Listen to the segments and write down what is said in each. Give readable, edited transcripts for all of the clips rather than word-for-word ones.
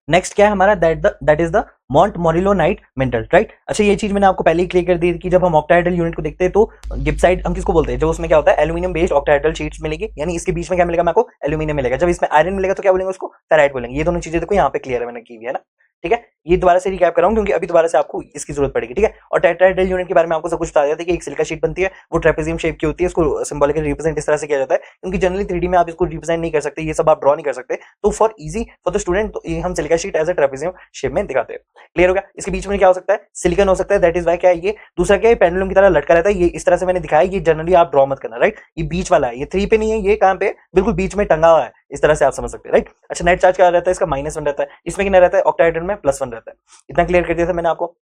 Next क्या है हमारा, that is the montmorillonite mineral, right. अच्छा ये चीज मैंने आपको पहले ही क्लियर कर दी कि जब हम ऑक्टाहेड्रल यूनिट को देखते हैं तो गिब्साइट हम किसको बोलते हैं, जो उसमें क्या होता है एल्यूमिनियम बेस्ड ऑक्टाहेड्रल शीट्स मिलेगी, यानी इसके बीच में क्या मिलेगा, मेरे को एल्यूमिनियम मिलेगा। जब इसमें आयरन मिलेगा तो क्या बोलेंगे उसको, फेराइट बोलेंगे। ये दोनों चीजें देखो यहाँ पे क्लियर है, मैंने की हुई है ना, ठीक है। ये दोबारा से रिकैप कर रहा हूं क्योंकि अभी दोबारा से आपको इसकी जरूरत पड़ेगी, ठीक है। और टेट्राहेड्रल यूनिट के बारे में आपको सब कुछ बता दिया था कि एक सिलिका शीट बनती है, वो ट्रेपेजियम शेप की होती है, इसको सिंबॉलिकली रिप्रेजेंट इस तरह से किया जाता है क्योंकि जनरली 3D में आप इसको रिप्रेजेंट नहीं कर सकते, ये सब आप ड्रॉ नहीं कर सकते, तो for easy for the student तो हम silica sheet as a trapezium shape में दिखाते हैं। क्लियर हो गया। इसके बीच में क्या हो सकता है, सिलिकॉन हो सकता है, दैट इज वाई क्या है ये। दूसरा क्या है, पेंडुलम की तरह लटका रहता है, ये इस तरह से मैंने दिखाया, ये जनरली आप ड्रॉ मत करना, राइट। ये बीच वाला है, ये 3 पे नहीं है, ये कहां पे बिल्कुल बीच में टंगा हुआ है, इस तरह से आप समझ सकते हैं, राइट। अच्छा नेट चार्ज क्या रहता है इसका, -1 रहता है, इसमें कितना रहता है, ऑक्टाहेड्रल में +1 रहता है। इतना क्लियर कर दिया था मैंने आपको।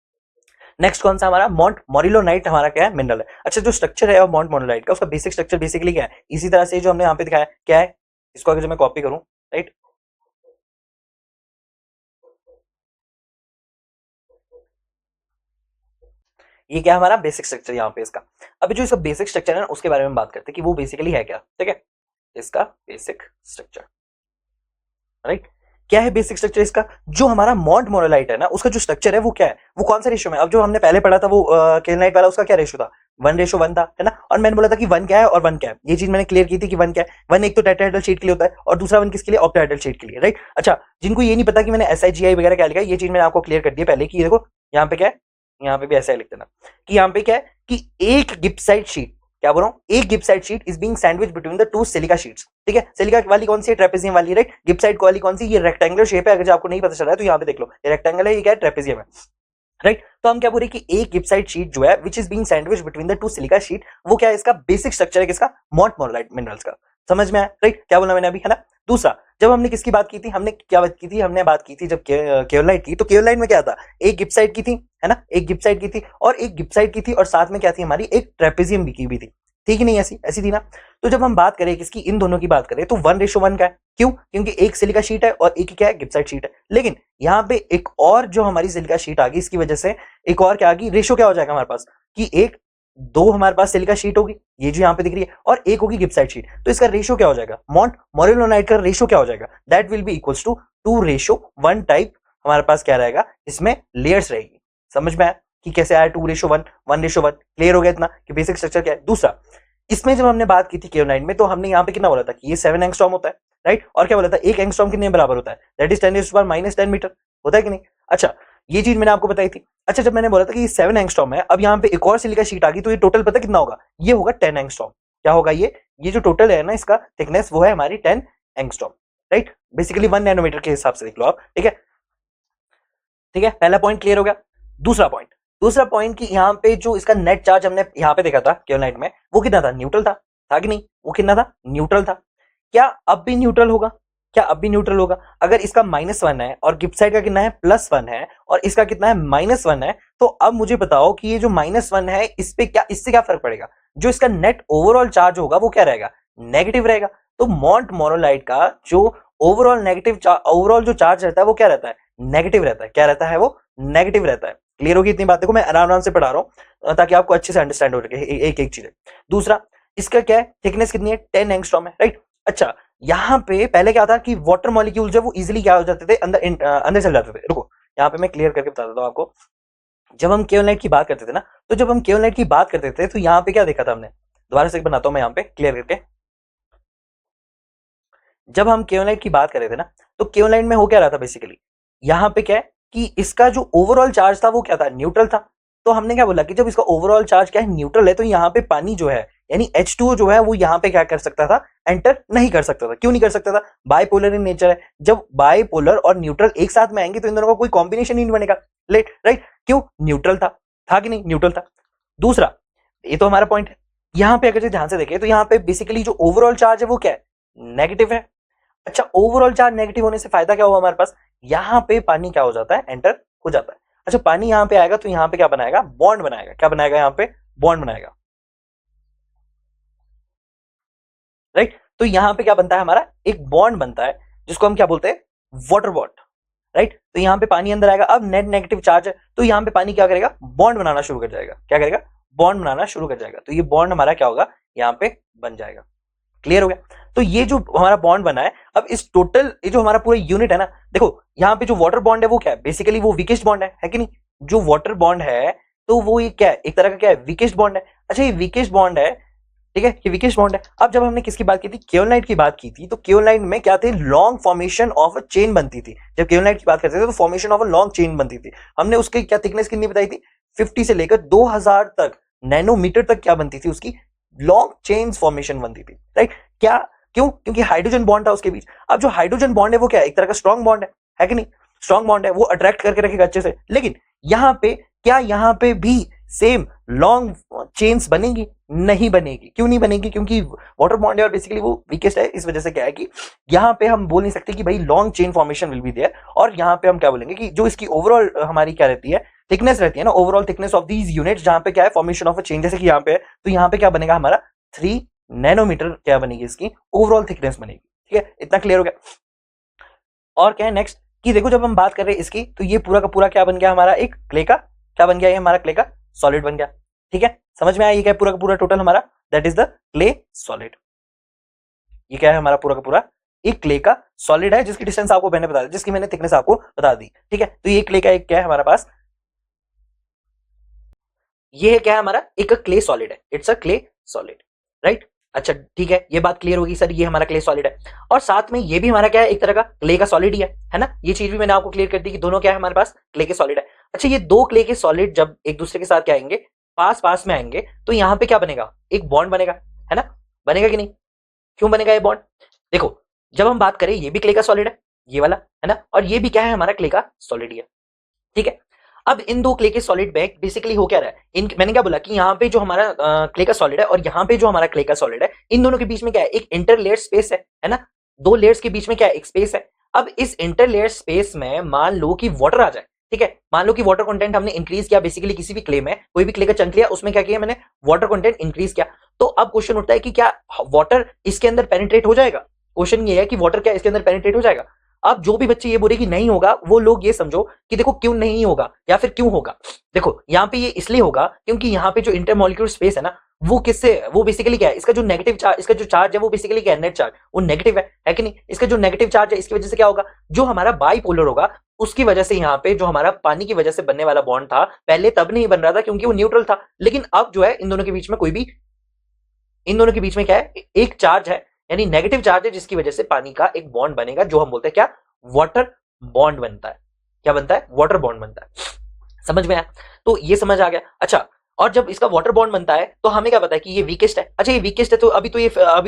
नेक्स्ट कौन सा हमारा, मोंटमोरिलो-नाइट हमारा क्या है, मिनरल है। अच्छा जो स्ट्रक्चर है मोंटमोरिलो-नाइट का, उसका बेसिक स्ट्रक्चर बेसिकली क्या है, इसी तरह से जो हमने यहाँ पे दिखाया क्या है, इसको अगर मैं कॉपी करूं, राइट, ये क्या हमारा बेसिक स्ट्रक्चर यहाँ पे इसका। अभी जो इसका बेसिक स्ट्रक्चर है ना उसके बारे में बात करते हैं कि वो बेसिकली है क्या, ठीक है। इसका बेसिक स्ट्रक्चर, राइट, क्या है बेसिक स्ट्रक्चर इसका। जो हमारा मोंटमोरियोलाइट है ना उसका जो स्ट्रक्चर है वो क्या है, वो कौन सा रेशियो में, अब जो हमने पहले पढ़ा था वो केल्नाइट वाला, उसका क्या रेशियो था, 1:1 था, है ना। और मैंने बोला था कि 1 क्या है और 1 क्या है, ये चीज मैंने क्लियर की थी कि 1 क्या है, 1 एक तो टेट्राहेड्रल शीट के लिए होता है और दूसरा 1 किसके लिए, ऑक्टाहेड्रल शीट के लिए, राइट। अच्छा जिनको ये नहीं पता कि मैंने SIGI वगैरह क्या लिखा है, ये चीज मैंने आपको क्लियर कर दी है पहले कि ये देखो यहाँ पे क्या है, यहाँ पे भी ऐसा लिख देना कि यहाँ पे क्या है कि एक गिब्साइट शीट, क्या बोल रहा हूं, एक gibbsite sheet is being sandwich between the 2 silica sheets, ठीक है। सिलिका वाली कौन सी है, ट्रेपेजियम वाली, राइट। गिब्साइट वाली कौन सी, ये रेक्टेंगुलर शेप है, अगर आपको नहीं पता चल रहा है तो यहाँ पे देख लो, ये रेक्टेंगल है, ये क्या है, ट्रेपेजियम है, राइट। तो हम क्या बोल रहे हैं कि एक गिब्साइट शीट जो है which is being sandwich between the 2 silica sheet, वो क्या है, इसका बेसिक स्ट्रक्चर है किसका, मोंटमोरियोलाइट मिनरल्स का। समझ में आया, राइट, क्या बोला मैंने अभी, है ना। दूसरा जब हमने किसकी बात की थी, हमने क्या बात की थी, हमने बात की थी जब केओलाइट की, तो केओलाइट में क्या था, एक गिब्साइट की थी, है ना, एक गिब्साइट की थी और एक गिब्साइट की थी और साथ में क्या थी हमारी, एक ट्रेपेजियम की भी थी, ठीक ही नहीं, ऐसी ऐसी थी ना। तो जब हम बात करें किसकी, इन दोनों की बात करें तो 1:1 का है, क्यों, क्योंकि एक सिलिका शीट है और एक क्या है, गिब्साइट शीट है। लेकिन यहाँ पे एक और जो हमारी सिलिका शीट आ गई, इसकी वजह से एक और क्या आ गई, रेशो क्या हो जाएगा हमारे पास कि एक दो हमारे पास सिलिका शीट होगी, ये जो यहाँ पे दिख रही है, और एक होगी गिब्साइट शीट, तो इसका रेशो क्या हो जाएगा, मोंटमोरिलो-नाइट का रेशो क्या हो जाएगा, that will be equals to 2:1 type हमारे पास क्या रहेगा, इसमें लेयर्स रहेगी। समझ में आया कि कैसे आया 2:1, 1:1, क्लियर हो गया इतना कि बेसिक स्ट्रक्चर क्या है। दूसरा इसमें जब हमने बात की थी केओनाइट में, तो हमने यहाँ पे कितना बोला था कि ये 7 एंगस्ट्रॉम होता है, राइट। और क्या बोला था, एक एंगस्ट्रॉम कितने बराबर होता है, दैट इज 10⁻⁻10 मीटर, होता है कि नहीं। अच्छा ये चीज मैंने आपको बताई थी। अच्छा जब मैंने बोला था कि ये 7 एंगस्ट्रॉम है, अब यहाँ पे एक और सिलिका शीट आ गई, तो ये टोटल पता कितना होगा, ये होगा 10 एंगस्ट्रॉम। क्या होगा ये जो टोटल है ना इसका थिकनेस, वो है हमारी 10 एंगस्ट्रॉम, राइट। बेसिकली 1 नैनोमीटर के हिसाब से देख लो आप, ठीक है, ठीक है। पहला पॉइंट क्लियर हो गया। दूसरा पॉइंट कि यहाँ पे जो इसका नेट चार्ज हमने यहाँ पे देखा था केओनाइट में, वो कितना था, न्यूट्रल था कि नहीं, वो कितना था, न्यूट्रल था। क्या अब भी न्यूट्रल होगा, क्या अब भी न्यूट्रल होगा, अगर इसका -1 है और गिब्साइट का कितना है, +1 है, और इसका कितना है, -1 है, तो अब मुझे बताओ कि ये जो -1 है इस पे क्या, इससे क्या फर्क पड़ेगा, जो इसका नेट ओवरऑल चार्ज होगा वो क्या रहेगा, नेगेटिव रहेगा। तो मोंटमोरियोलाइट का जो ओवरऑल जो चार्ज रहता है वो क्या रहता है, नेगेटिव रहता है। क्या रहता है, वो नेगेटिव रहता है। क्लियर होगी इतनी बातें को, मैं आराम आराम से पढ़ा रहा हूं ताकि आपको अच्छे से अंडरस्टैंड हो सके एक एक चीज। दूसरा इसका क्या है, थिकनेस कितनी है, 10 एंगस्ट्रॉम है, राइट। अच्छा यहाँ पे पहले क्या था कि वाटर मॉलिक्यूल जो वो इजीली क्या हो जाते थे, अंदर चल जाते थे। रुको यहाँ पे मैं क्लियर करके बता देता हूँ आपको। जब हम केओलाइट की बात करते थे ना, तो जब हम केओलाइट की बात करते थे तो यहाँ पे क्या देखा था हमने, दोबारा से बनाता हूं मैं यहाँ पे क्लियर करके। जब हम केओलाइट की बात कर रहे थे ना, तो केओलाइट में हो क्या रहा था बेसिकली, यहाँ पे क्या है कि इसका जो ओवरऑल चार्ज था वो क्या था, न्यूट्रल था। तो हमने क्या बोला कि जब इसका ओवरऑल चार्ज क्या है, न्यूट्रल है, तो यहाँ पे पानी जो है यानी H2O जो है वो यहाँ पे क्या कर सकता था, एंटर नहीं कर सकता था। क्यों नहीं कर सकता था, बायपोलर इन नेचर है। जब बायपोलर और न्यूट्रल एक साथ में आएंगे तो इन दोनों का कोई कॉम्बिनेशन ही नहीं बनेगा, राइट। क्यों, न्यूट्रल था कि नहीं, न्यूट्रल था। दूसरा ये तो हमारा पॉइंट है। यहाँ पे अगर ध्यान से देखें तो यहाँ पे बेसिकली जो ओवरऑल चार्ज है वो क्या है, नेगेटिव है। अच्छा ओवरऑल चार्ज नेगेटिव होने से फायदा क्या हुआ हमारे पास, यहाँ पे पानी क्या हो जाता है, एंटर हो जाता है। अच्छा पानी यहाँ पे आएगा तो यहाँ पे क्या बनाएगा, बॉन्ड बनाएगा। क्या बनाएगा, यहाँ पे बॉन्ड बनाएगा, राइट। तो यहाँ पे क्या बनता है हमारा, एक बॉन्ड बनता है जिसको हम क्या बोलते हैं, वाटर बॉन्ड, राइट। तो यहाँ पे पानी अंदर आएगा, अब नेट नेगेटिव चार्ज है तो यहाँ पे पानी क्या करेगा, बॉन्ड बनाना शुरू कर जाएगा। क्या करेगा, बॉन्ड बनाना शुरू कर जाएगा। तो ये बॉन्ड हमारा क्या होगा, यहाँ पे बन जाएगा। क्लियर हो गया? तो ये जो हमारा बॉन्ड बना है, अब इस टोटल ये जो हमारा पूरा यूनिट है ना, देखो यहाँ पे जो वाटर बॉन्ड है वो क्या है, बेसिकली वो वीकेस्ट बॉन्ड है कि नहीं? जो वाटर बॉन्ड है तो वो ये क्या है, एक तरह का क्या है, वीकेस्ट बॉन्ड है। अच्छा ये वीकेस्ट बॉन्ड है, ठीक है, ये वीकेस्ट बॉन्ड है। अब जब हमने किसकी बात की थी, केओलाइट की बात की थी, तो केओलाइट में क्या थे, long formation of a chain बनती थी। जब केओलाइट की बात करते थे तो formation of a long chain बनती थी। हमने उसकी क्या थिकनेस कितनी बताई थी, 50 से लेकर 2000 तक नैनोमीटर तक क्या बनती थी, उसकी लॉन्ग चेन्स फॉर्मेशन बनती थी, राइट? क्या, क्यों? क्योंकि हाइड्रोजन बॉन्ड था उसके बीच। अब जो हाइड्रोजन बॉन्ड है वो क्या है, एक तरह का स्ट्रॉन्ग बॉन्ड है कि नहीं? स्ट्रॉन्ग बॉन्ड है, वो अट्रैक्ट करके रखेगा अच्छे से। लेकिन यहाँ पे क्या, यहाँ पे भी सेम लॉन्ग चेन्स बनेगी? नहीं बनेगी। क्यों नहीं बनेगी? क्योंकि वाटर बॉन्ड है और बेसिकली वो वीकेस्ट है। इस वजह से क्या है कि यहाँ पे हम बोल नहीं सकते कि भाई long chain formation will be there, और यहाँ पे हम क्या बोलेंगे कि जो इसकी ओवरऑल हमारी क्या रहती है, थिकनेस रहती है ना, overall thickness of these units, जहां पे क्या है फॉर्मेशन ऑफ अ चेन, जैसे कि यहाँ पे है, तो यहाँ पे क्या बनेगा हमारा 3 नैनोमीटर क्या बनेगी, इसकी ओवरऑल थिकनेस बनेगी। ठीक है, इतना क्लियर हो गया? और क्या है नेक्स्ट कि देखो जब हम बात कर रहे हैं इसकी, तो ये पूरा का पूरा क्या बन गया हमारा, एक क्ले का क्या बन गया, ये हमारा क्ले का सॉलिड बन गया। ठीक है, समझ में आया? ये क्या पूरा का पूरा टोटल हमारा, that is the clay solid. ये क्या है हमारा पूरा का पूरा, एक क्ले का सॉलिड है, जिसकी डिस्टेंस आपको मैंने बता दी, जिसकी मैंने थिकनेस आपको बता दी। ठीक है, तो ये क्ले का एक क्या है हमारे पास, ये है क्या है हमारा, एक क्ले सॉलिड है, it's a clay solid, right? अच्छा ठीक है, ये बात क्लियर होगी सर, ये हमारा क्ले सॉलिड है। और साथ में ये भी हमारा क्या है, एक तरह का क्ले का सॉलिड ही है ना? ये चीज भी मैंने आपको क्लियर कर दी कि दोनों क्या है हमारे पास, क्ले के सॉलिड है। अच्छा ये दो क्ले के सॉलिड जब एक दूसरे के साथ क्या आएंगे, पास पास में आएंगे, तो यहाँ पे क्या बनेगा, एक बॉन्ड बनेगा, है ना? बनेगा कि नहीं? क्यों बनेगा ये बॉन्ड? देखो जब हम बात करें, ये भी क्ले का सॉलिड है, ये वाला, है ना? और ये भी क्या है हमारा, क्ले का सॉलिड ही है। ठीक है, अब इन दो क्ले के सॉलिड में बेसिकली हो क्या रहा है, इन मैंने क्या बोला कि यहाँ पे जो हमारा क्ले का सॉलिड है और यहाँ पे जो हमारा क्ले का सॉलिड है, इन दोनों के बीच में क्या है, एक इंटरलेयर स्पेस है ना? दो लेयर्स के बीच में क्या है, एक स्पेस है। अब इस इंटरलेयर स्पेस में मान लो कि वाटर आ जाए, ठीक है, मान लो कि वाटर कंटेंट हमने इंक्रीज किया, बेसिकली किसी भी क्ले में कोई भी क्ले का चंक लिया, उसमें क्या किया मैंने, वाटर कंटेंट इंक्रीज किया। तो अब क्वेश्चन उठता है कि क्या वाटर इसके अंदर पेनिट्रेट हो जाएगा? क्वेश्चन ये है कि वाटर क्या इसके अंदर पेनिट्रेट हो जाएगा? अब जो भी बच्चे ये बोले कि नहीं होगा, वो लोग ये समझो कि देखो क्यों नहीं होगा या फिर क्यों होगा। देखो यहाँ पे ये इसलिए होगा क्योंकि यहाँ पे जो इंटरमॉलिक्यूलर स्पेस है ना, वो किससे, वो बेसिकली क्या है, इसका जो नेगेटिव चार्ज, इसका जो चार्ज है वो बेसिकली क्या है, नेट चार्ज, वो नेगेटिव है कि नहीं? इसका जो नेगेटिव चार्ज है, इसकी वजह से क्या होगा, जो हमारा बाइपोलर होगा, उसकी वजह से यहाँ पे जो हमारा पानी की वजह से बनने वाला बॉन्ड था, पहले तब नहीं बन रहा था क्योंकि वो न्यूट्रल था, लेकिन अब जो है इन दोनों के बीच में कोई भी, इन दोनों के बीच में क्या है, एक चार्ज है, यानी नेगेटिव चार्ज है, जिसकी वजह से पानी का एक बॉन्ड बनेगा, जो हम बोलते हैं क्या, वाटर बॉन्ड बनता है। क्या बनता है? वाटर बॉन्ड बनता है। समझ में आया? तो ये समझ आ गया। अच्छा, और जब इसका वाटर बॉन्ड बनता है तो हमें क्या पता है कि ये वीकेस्ट है। अच्छा ये वीकेस्ट है, तो अभी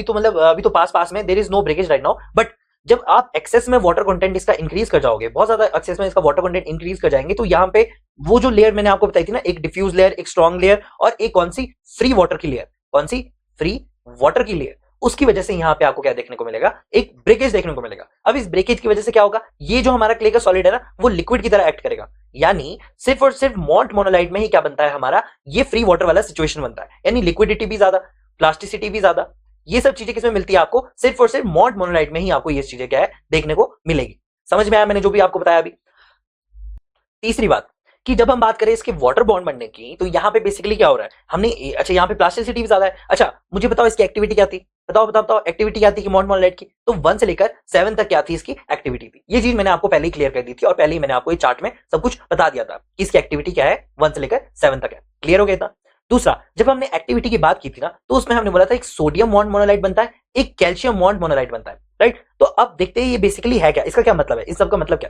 तो मतलब अभी तो पास पास में there is no breakage right now, but जब आप एक्सेस में वाटर कंटेंट इसका इंक्रीज कर जाओगे, बहुत ज्यादा एक्सेस में इसका वाटर कंटेंट इंक्रीज कर जाएंगे, तो यहाँ पे वो जो लेयर मैंने आपको बताई थी ना, एक डिफ्यूज लेयर, एक स्ट्रॉन्ग लेयर, और एक कौन सी, फ्री वाटर की लेयर, कौन सी, फ्री वाटर की लेयर, उसकी वजह से यहाँ पे आपको क्या देखने को मिलेगा, एक ब्रेकेज देखने को मिलेगा। अब इस ब्रेकेज की वजह से क्या होगा, ये जो हमारा क्ले का सॉलिड है ना, वो लिक्विड की तरह एक्ट करेगा, यानी सिर्फ और सिर्फ मॉन्ट मोनोलाइट में ही क्या बनता है हमारा, ये फ्री वाटर वाला सिचुएशन बनता है, यानी लिक्विडिटी भी ज्यादा, प्लास्टिसिटी भी ज्यादा, ये सब चीजें किसमें मिलती है आपको, सिर्फ और सिर्फ मॉन्ट मोनोलाइट में ही आपको ये चीजें क्या है देखने को मिलेगी। समझ में आया मैंने जो भी आपको बताया अभी? तीसरी बात कि जब हम बात करें इसके वाटर बॉन्ड बनने की, तो यहाँ पे बेसिकली क्या हो रहा है, हमने अच्छा यहाँ पे प्लास्टिसिटी भी ज्यादा है। अच्छा मुझे बताओ इसकी एक्टिविटी क्या थी, बताओ बताओ बताओ, एक्टिविटी क्या थी कि मॉन्ट मोनोलाइट की, तो 1 से लेकर 7 तक क्या थी इसकी एक्टिविटी थी। ये चीज मैंने आपको पहले ही क्लियर कर दी थी, और पहले ही मैंने आपको ये चार्ट में सब कुछ बता दिया था कि इसकी एक्टिविटी क्या है, 1 से लेकर 7 तक है। क्लियर हो गया था? दूसरा, जब हमने एक्टिविटी की बात की थी ना, तो उसमें हमने बोला था एक सोडियम मॉन्ट मोनोलाइट बनता है, एक कैल्शियम मॉन्ट मोनोलाइट बनता है, राइट? तो अब देखते हैं ये बेसिकली है क्या, इसका क्या मतलब है, इस सब का मतलब क्या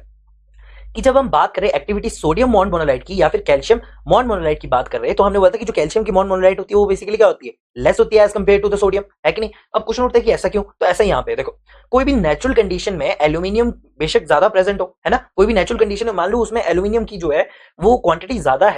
कि जब हम बात करें एक्टिविटी सोडियम मॉन्ट मोनोलाइट की या फिर कैल्शियम मॉन्ट मोनोलाइट की बात कर रहे हैं, तो हमने बोला था कि जो कैल्शियम की मॉन्ट मोनोलाइट होती है वो बेसिकली क्या होती है, लेस होती है as compare to the sodium, है कि नहीं? अब क्वेश्चन उठता है कि ऐसा क्यों, तो ऐसा यहाँ पे देखो, कोई भी नेचुरल कंडीशन में एल्यूमिनियम बेशक ज्यादा प्रेजेंट हो, है ना, कोई भी नेचुरल कंडीशन में मान लो उसमें एल्यूमिनियम की जो है वो क्वांटिटी ज्यादा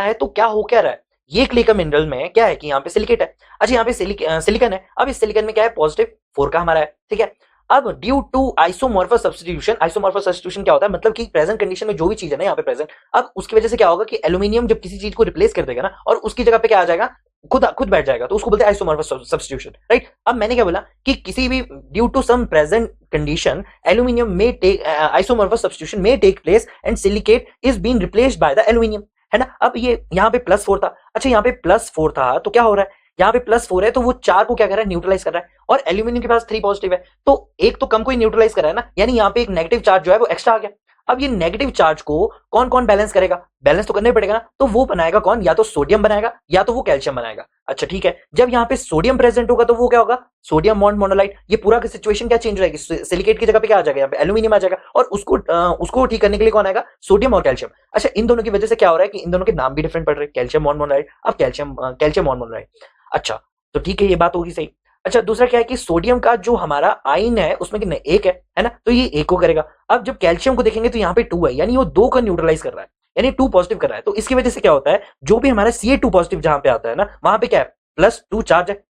है, तो क्या हो क्या रहा है, ये क्ले का मिनरल में क्या है कि यहाँ पे सिलिकेट है। अच्छा यहाँ पे सिलिकन है, अब इस सिलिकन में क्या है, +4 का हमारा है, ठीक है। अब ड्यू टू आइसोमॉर्फस सब्स्टिट्यूशन क्या होता है, मतलब कि प्रेजेंट कंडीशन में जो भी चीज है ना यहाँ पे प्रेजेंट, अब उसकी वजह से क्या होगा कि एल्यूमिनियम जब किसी चीज को रिप्लेस कर देगा ना, और उसकी जगह पे क्या आ जाएगा, खुद बैठ जाएगा, तो उसको बोलते हैं आइसोमॉर्फस सब्स्टिट्यूशन, राइट? अब मैंने क्या बोला कि किसी भी due to some present condition aluminium में टेक आइसोमॉर्फस सब्स्टिट्यूशन में take place and silicate is being replaced by the aluminium, है ना। अब ये यहाँ पे +4 था, अच्छा यहाँ पे +4 था, तो क्या हो रहा है यहाँ पे +4 है तो वो 4 को क्या कर रहा है, न्यूट्रलाइज कर रहा है, और एल्यूमिनियम के पास 3 पॉजिटिव है तो एक तो कम को ही न्यूट्रलाइज कर रहा है ना, यानी यहाँ पे एक नेगेटिव चार्ज जो है वो एक्स्ट्रा आ गया। अब ये नेगेटिव चार्ज को कौन कौन बैलेंस करेगा, बैलेंस तो करना ही पड़ेगा ना, तो वो बनाएगा कौन, या तो सोडियम बनाएगा या तो वो कैल्शियम बनाएगा। अच्छा ठीक है, जब यहाँ पे सोडियम प्रेजेंट होगा तो वो क्या होगा, सोडियम बॉन्ड मोनोलाइट। ये पूरा का सिचुएशन क्या चेंज हो जाएगी, सिलिकेट की जगह पे क्या आ जाएगा, यहाँ पे एल्यूमिनियम आ जाएगा, और उसको ठीक करने के लिए कौन आएगा, सोडियम और कैल्शियम। अच्छा इन दोनों की वजह से क्या हो रहा है कि इन दोनों के नाम भी डिफरेंट पड़ रहे हैं, कैल्शियम बॉन्ड मोनोलाइट, अब कैल्शियम बॉन्ड मोनोलाइट। अच्छा तो ठीक है, ये बात होगी सही। अच्छा दूसरा क्या है कि सोडियम का जो हमारा आयन है उसमें कितने, एक है ना, तो ये एक को करेगा। अब जब कैल्शियम को देखेंगे तो यहाँ पे 2 है, यानी वो 2 का न्यूट्रलाइज कर रहा है, यानी 2 पॉजिटिव कर रहा है। तो इसकी वजह से क्या होता है, जो भी हमारा Ca2 पॉजिटिव जहां पे आता है ना, वहां पे क्या है, +2 चार्ज है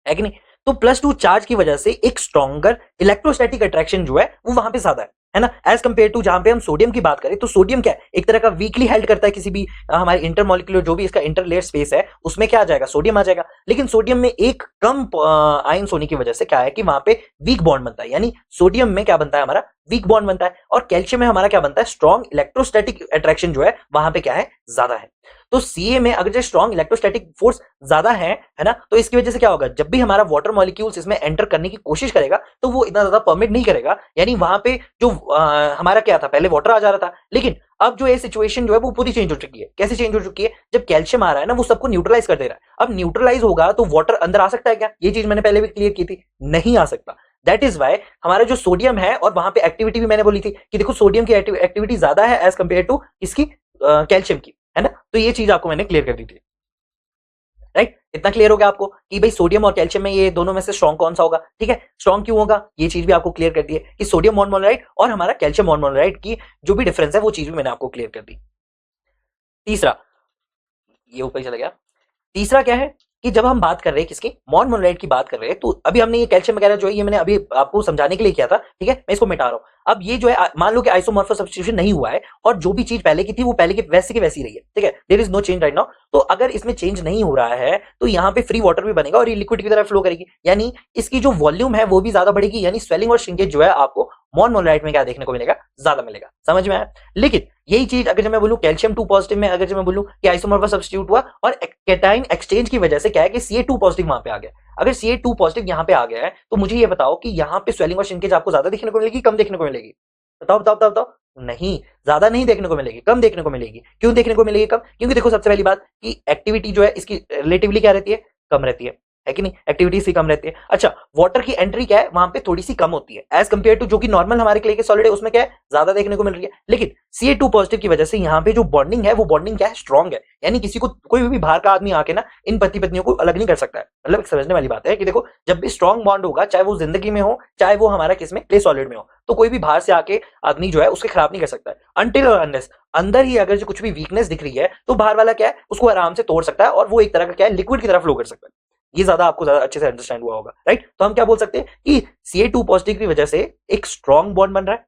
कि नहीं। तो +2 चार्ज की वजह से एक स्ट्रॉन्गर इलेक्ट्रोस्टैटिक अट्रैक्शन जो है वो वहां पे ज्यादा है ना, एज कंपेयर टू जहां पे हम सोडियम की बात करें तो सोडियम क्या है, एक तरह का वीकली हेल्ड करता है, किसी भी हमारे इंटरमॉलिक्यूलर जो भी इसका इंटरलेयर स्पेस है उसमें क्या आ जाएगा, सोडियम आ जाएगा। लेकिन सोडियम में एक कम आयंस होने की वजह से क्या है कि वहां पे वीक बॉन्ड बनता है, यानी सोडियम में क्या बनता है हमारा, वीक बॉन्ड बनता है, और कैल्शियम में हमारा क्या बनता है, स्ट्रॉन्ग इलेक्ट्रोस्टैटिक अट्रैक्शन जो है वहां पे क्या है, ज्यादा है। तो सीए में अगर जो स्ट्रॉन्ग इलेक्ट्रोस्टैटिक फोर्स ज्यादा है ना, तो इसकी वजह से क्या होगा, जब भी हमारा वाटर मॉलिक्यूल्स इसमें एंटर करने की कोशिश करेगा तो वो इतना ज्यादा परमिट नहीं करेगा, यानी वहां पे जो हमारा क्या था, पहले वाटर आ जा रहा था, लेकिन अब जो ये सिचुएशन जो है वो पूरी चेंज हो चुकी है। कैसे चेंज हो चुकी है, जब कैल्शियम आ रहा है ना वो सबको न्यूट्रलाइज कर दे रहा है। अब न्यूट्रलाइज होगा तो वाटर अंदर आ सकता है क्या, ये चीज मैंने पहले भी क्लियर की थी, नहीं आ सकता। दैट इज वाई हमारा जो सोडियम है, और वहां पे एक्टिविटी भी मैंने बोली थी कि देखो सोडियम की एक्टिविटी ज्यादा है एज कंपेयर टू इसकी कैल्शियम की, है ना, तो ये चीज आपको मैंने क्लियर कर दी थी। राइट, इतना क्लियर हो गया आपको कि भाई सोडियम और कैल्शियम में ये दोनों में से स्ट्रॉन्ग कौन सा होगा। ठीक है, स्ट्रॉन्ग क्यों होगा ये चीज भी आपको क्लियर कर दी है कि सोडियम मोनोमोनोलाइट और हमारा कैल्शियम मोनोमोनोलाइट की जो भी डिफरेंस है वो चीज भी मैंने आपको क्लियर कर दी। तीसरा, ये ऊपर चला गया। तीसरा क्या है कि जब हम बात कर रहे हैं किसकी, मोनोमोनोलाइट की बात कर रहे हैं, तो अभी हमने ये कैल्शियम वगैरह जो है ये मैंने अभी आपको समझाने के लिए किया था। ठीक है, मैं इसको मिटा रहा हूं। अब ये जो है मान लो कि आइसोमॉर्फस सब्स्टिट्यूशन नहीं हुआ है और जो भी चीज पहले की थी वो पहले की वैसी रही है। ठीक है, there is no change right now. तो अगर इसमें चेंज नहीं हो रहा है तो यहाँ पे फ्री वाटर भी बनेगा और ये लिक्विड की तरह फ्लो करेगी, यानी इसकी जो वॉल्यूम है वो भी ज्यादा बढ़ेगी, यानी स्वेलिंग और श्रिंकेज जो है आपको मोनोमोनोलाइट में क्या देखने को मिलेगा, ज्यादा मिलेगा। समझ में आया। लेकिन यही चीज अगर जब मैं बोलूं कैल्शियम 2 पॉजिटिव में, अगर जब मैं बोलूं कि आइसोमॉर्फस सब्स्टिट्यूट हुआ और कैटायन एक्सचेंज की वजह से क्या है कि Ca2 पॉजिटिव वहां पे आ गया, अगर Ca2 पॉजिटिव यहां पे आ गया है तो मुझे ये बताओ कि यहाँ पे स्वेलिंग और श्रिंकेज आपको ज्यादा देखने को मिलेगी, कम देखने को मिलेगी, बताओ बताओ बताओ बताओ। नहीं, ज्यादा नहीं देखने को मिलेगी, कम देखने को मिलेगी। क्यों देखने को मिलेगी कम, क्योंकि देखो सबसे पहली बात कि एक्टिविटी जो है इसकी रिलेटिवली क्या रहती है, कम रहती है कि नहीं, एक्टिविटी सी कम रहती है। अच्छा, वाटर की एंट्री क्या है वहां पे थोड़ी सी कम होती है एज कंपेयर टू जो कि नॉर्मल हमारे क्ले के सॉलिड है उसमें क्या है, ज्यादा देखने को मिल रही है। लेकिन Ca2 पॉजिटिव की वजह से यहाँ पे जो बॉन्डिंग है वो बॉन्डिंग क्या है, स्ट्रॉन्ग है, यानी किसी को कोई भी बाहर का आदमी आके ना इन पति पत्नियों को अलग नहीं कर सकता है। मतलब समझने वाली बात है कि देखो जब भी स्ट्रॉन्ग बॉन्ड होगा, चाहे वो जिंदगी में हो चाहे वो हमारा किसमें, क्ले सॉलिड में हो, तो कोई भी बाहर से आके आदमी जो है उसके खराब नहीं कर सकता है, अनटिल और अनलेस अंदर ही अगर जो कुछ भी वीकनेस दिख रही है तो बाहर वाला क्या है उसको आराम से तोड़ सकता है और वो एक तरह का क्या है, लिक्विड की तरफ फ्लो कर सकता है। ये ज्यादा आपको ज्यादा अच्छे से अंडरस्टैंड हुआ होगा। राइट, तो हम क्या बोल सकते हैं कि Ca2 पॉजिटिव की वजह से एक स्ट्रॉन्ग बॉन्ड बन रहा है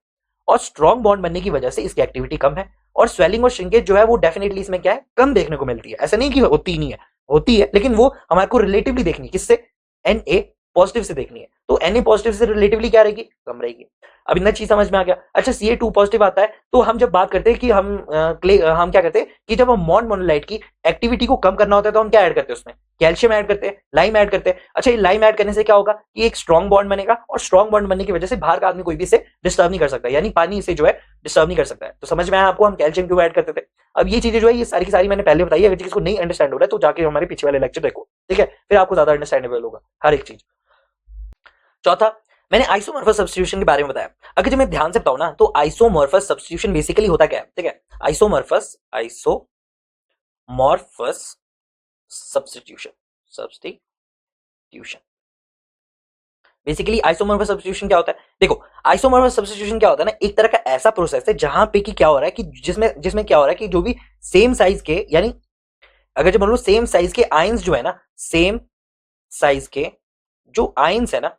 और स्ट्रॉन्ग बॉन्ड बनने की वजह से इसकी एक्टिविटी कम है और स्वेलिंग और श्रिंकेज जो है वो डेफिनेटली इसमें क्या है, कम देखने को मिलती है। ऐसा नहीं कि होती नहीं है, होती है, लेकिन वो हमारे को रिलेटिवली देखनी है, किससे, Na पॉजिटिव से देखनी है। तो Na पॉजिटिव से रिलेटिवली क्या रहेगी, कम रहेगी। अब इतना चीज समझ में आ गया। अच्छा, Ca2 पॉजिटिव आता है तो हम जब बात करते हैं कि हम क्या करते हैं कि जब हम मोनोमोनोलाइट की एक्टिविटी को कम करना होता है तो हम क्या ऐड करते हैं उसमें, कैल्शियम ऐड करते हैं, लाइम ऐड करते हैं। अच्छा, ये लाइम ऐड करने से क्या होगा कि एक स्ट्रॉन्ग बॉन्ड बनेगा और स्ट्रॉन्ग बॉन्ड बनने की वजह से बाहर का आदमी कोई भी इसे डिस्टर्ब नहीं कर सकता, यानी पानी इसे जो है डिस्टर्ब नहीं कर सकता है। तो समझ में आया आपको हम कैल्शियम क्यों ऐड करते थे। अब ये चीजें जो है ये सारी की सारी मैंने पहले बताई, अगर किसी को नहीं अंडरस्टैंड हो रहा है तो जाके हमारे पीछे वाले लेक्चर देखो। ठीक है, फिर आपको ज्यादा अंडरस्टैंडेबल होगा हर एक चीज। चौथा, मैंने आइसोमॉर्फस सब्स्टिट्यूशन के बारे में बताया। अगर जब मैं ध्यान से बताऊं ना तो आइसोमॉर्फस सब्स्टिट्यूशन बेसिकली होता क्या है। ठीक है, isomorphous substitution basically isomorphous substitution क्या होता है, देखो आइसोमॉर्फस सब्स्टिट्यूशन क्या होता है ना, एक तरह का ऐसा प्रोसेस है जहां पे कि क्या हो रहा है कि जिसमें क्या हो रहा है कि जो भी सेम साइज के, यानी अगर जब मान लो सेम साइज के आयंस जो है ना, सेम साइज के जो आयंस है ना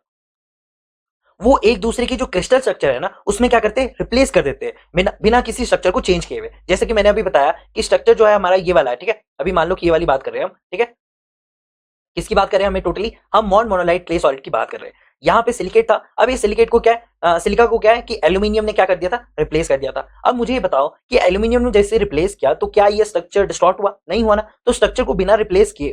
वो एक दूसरे की जो क्रिस्टल स्ट्रक्चर है ना उसमें क्या करते हैं, रिप्लेस कर देते हैं बिना किसी स्ट्रक्चर को चेंज किए हुए। जैसे कि मैंने अभी बताया कि स्ट्रक्चर जो है हमारा ये वाला है। ठीक है, अभी मान लो कि ये वाली बात कर रहे हैं हम। ठीक है, किसकी बात कर रहे हैं, हमें टोटली हम मोनोमोनोलाइट क्ले सॉलिड की बात कर रहे हैं। यहाँ पे सिलिकेट था, अब ये सिलिकेट को क्या है, सिलिका को क्या है कि एल्यूमिनियम ने क्या कर दिया था, रिप्लेस कर दिया था। अब मुझे ये बताओ कि एल्यूमिनियम ने जैसे रिप्लेस किया तो क्या ये स्ट्रक्चर डिस्टॉर्ट हुआ, नहीं हुआ ना। तो स्ट्रक्चर को बिना रिप्लेस किए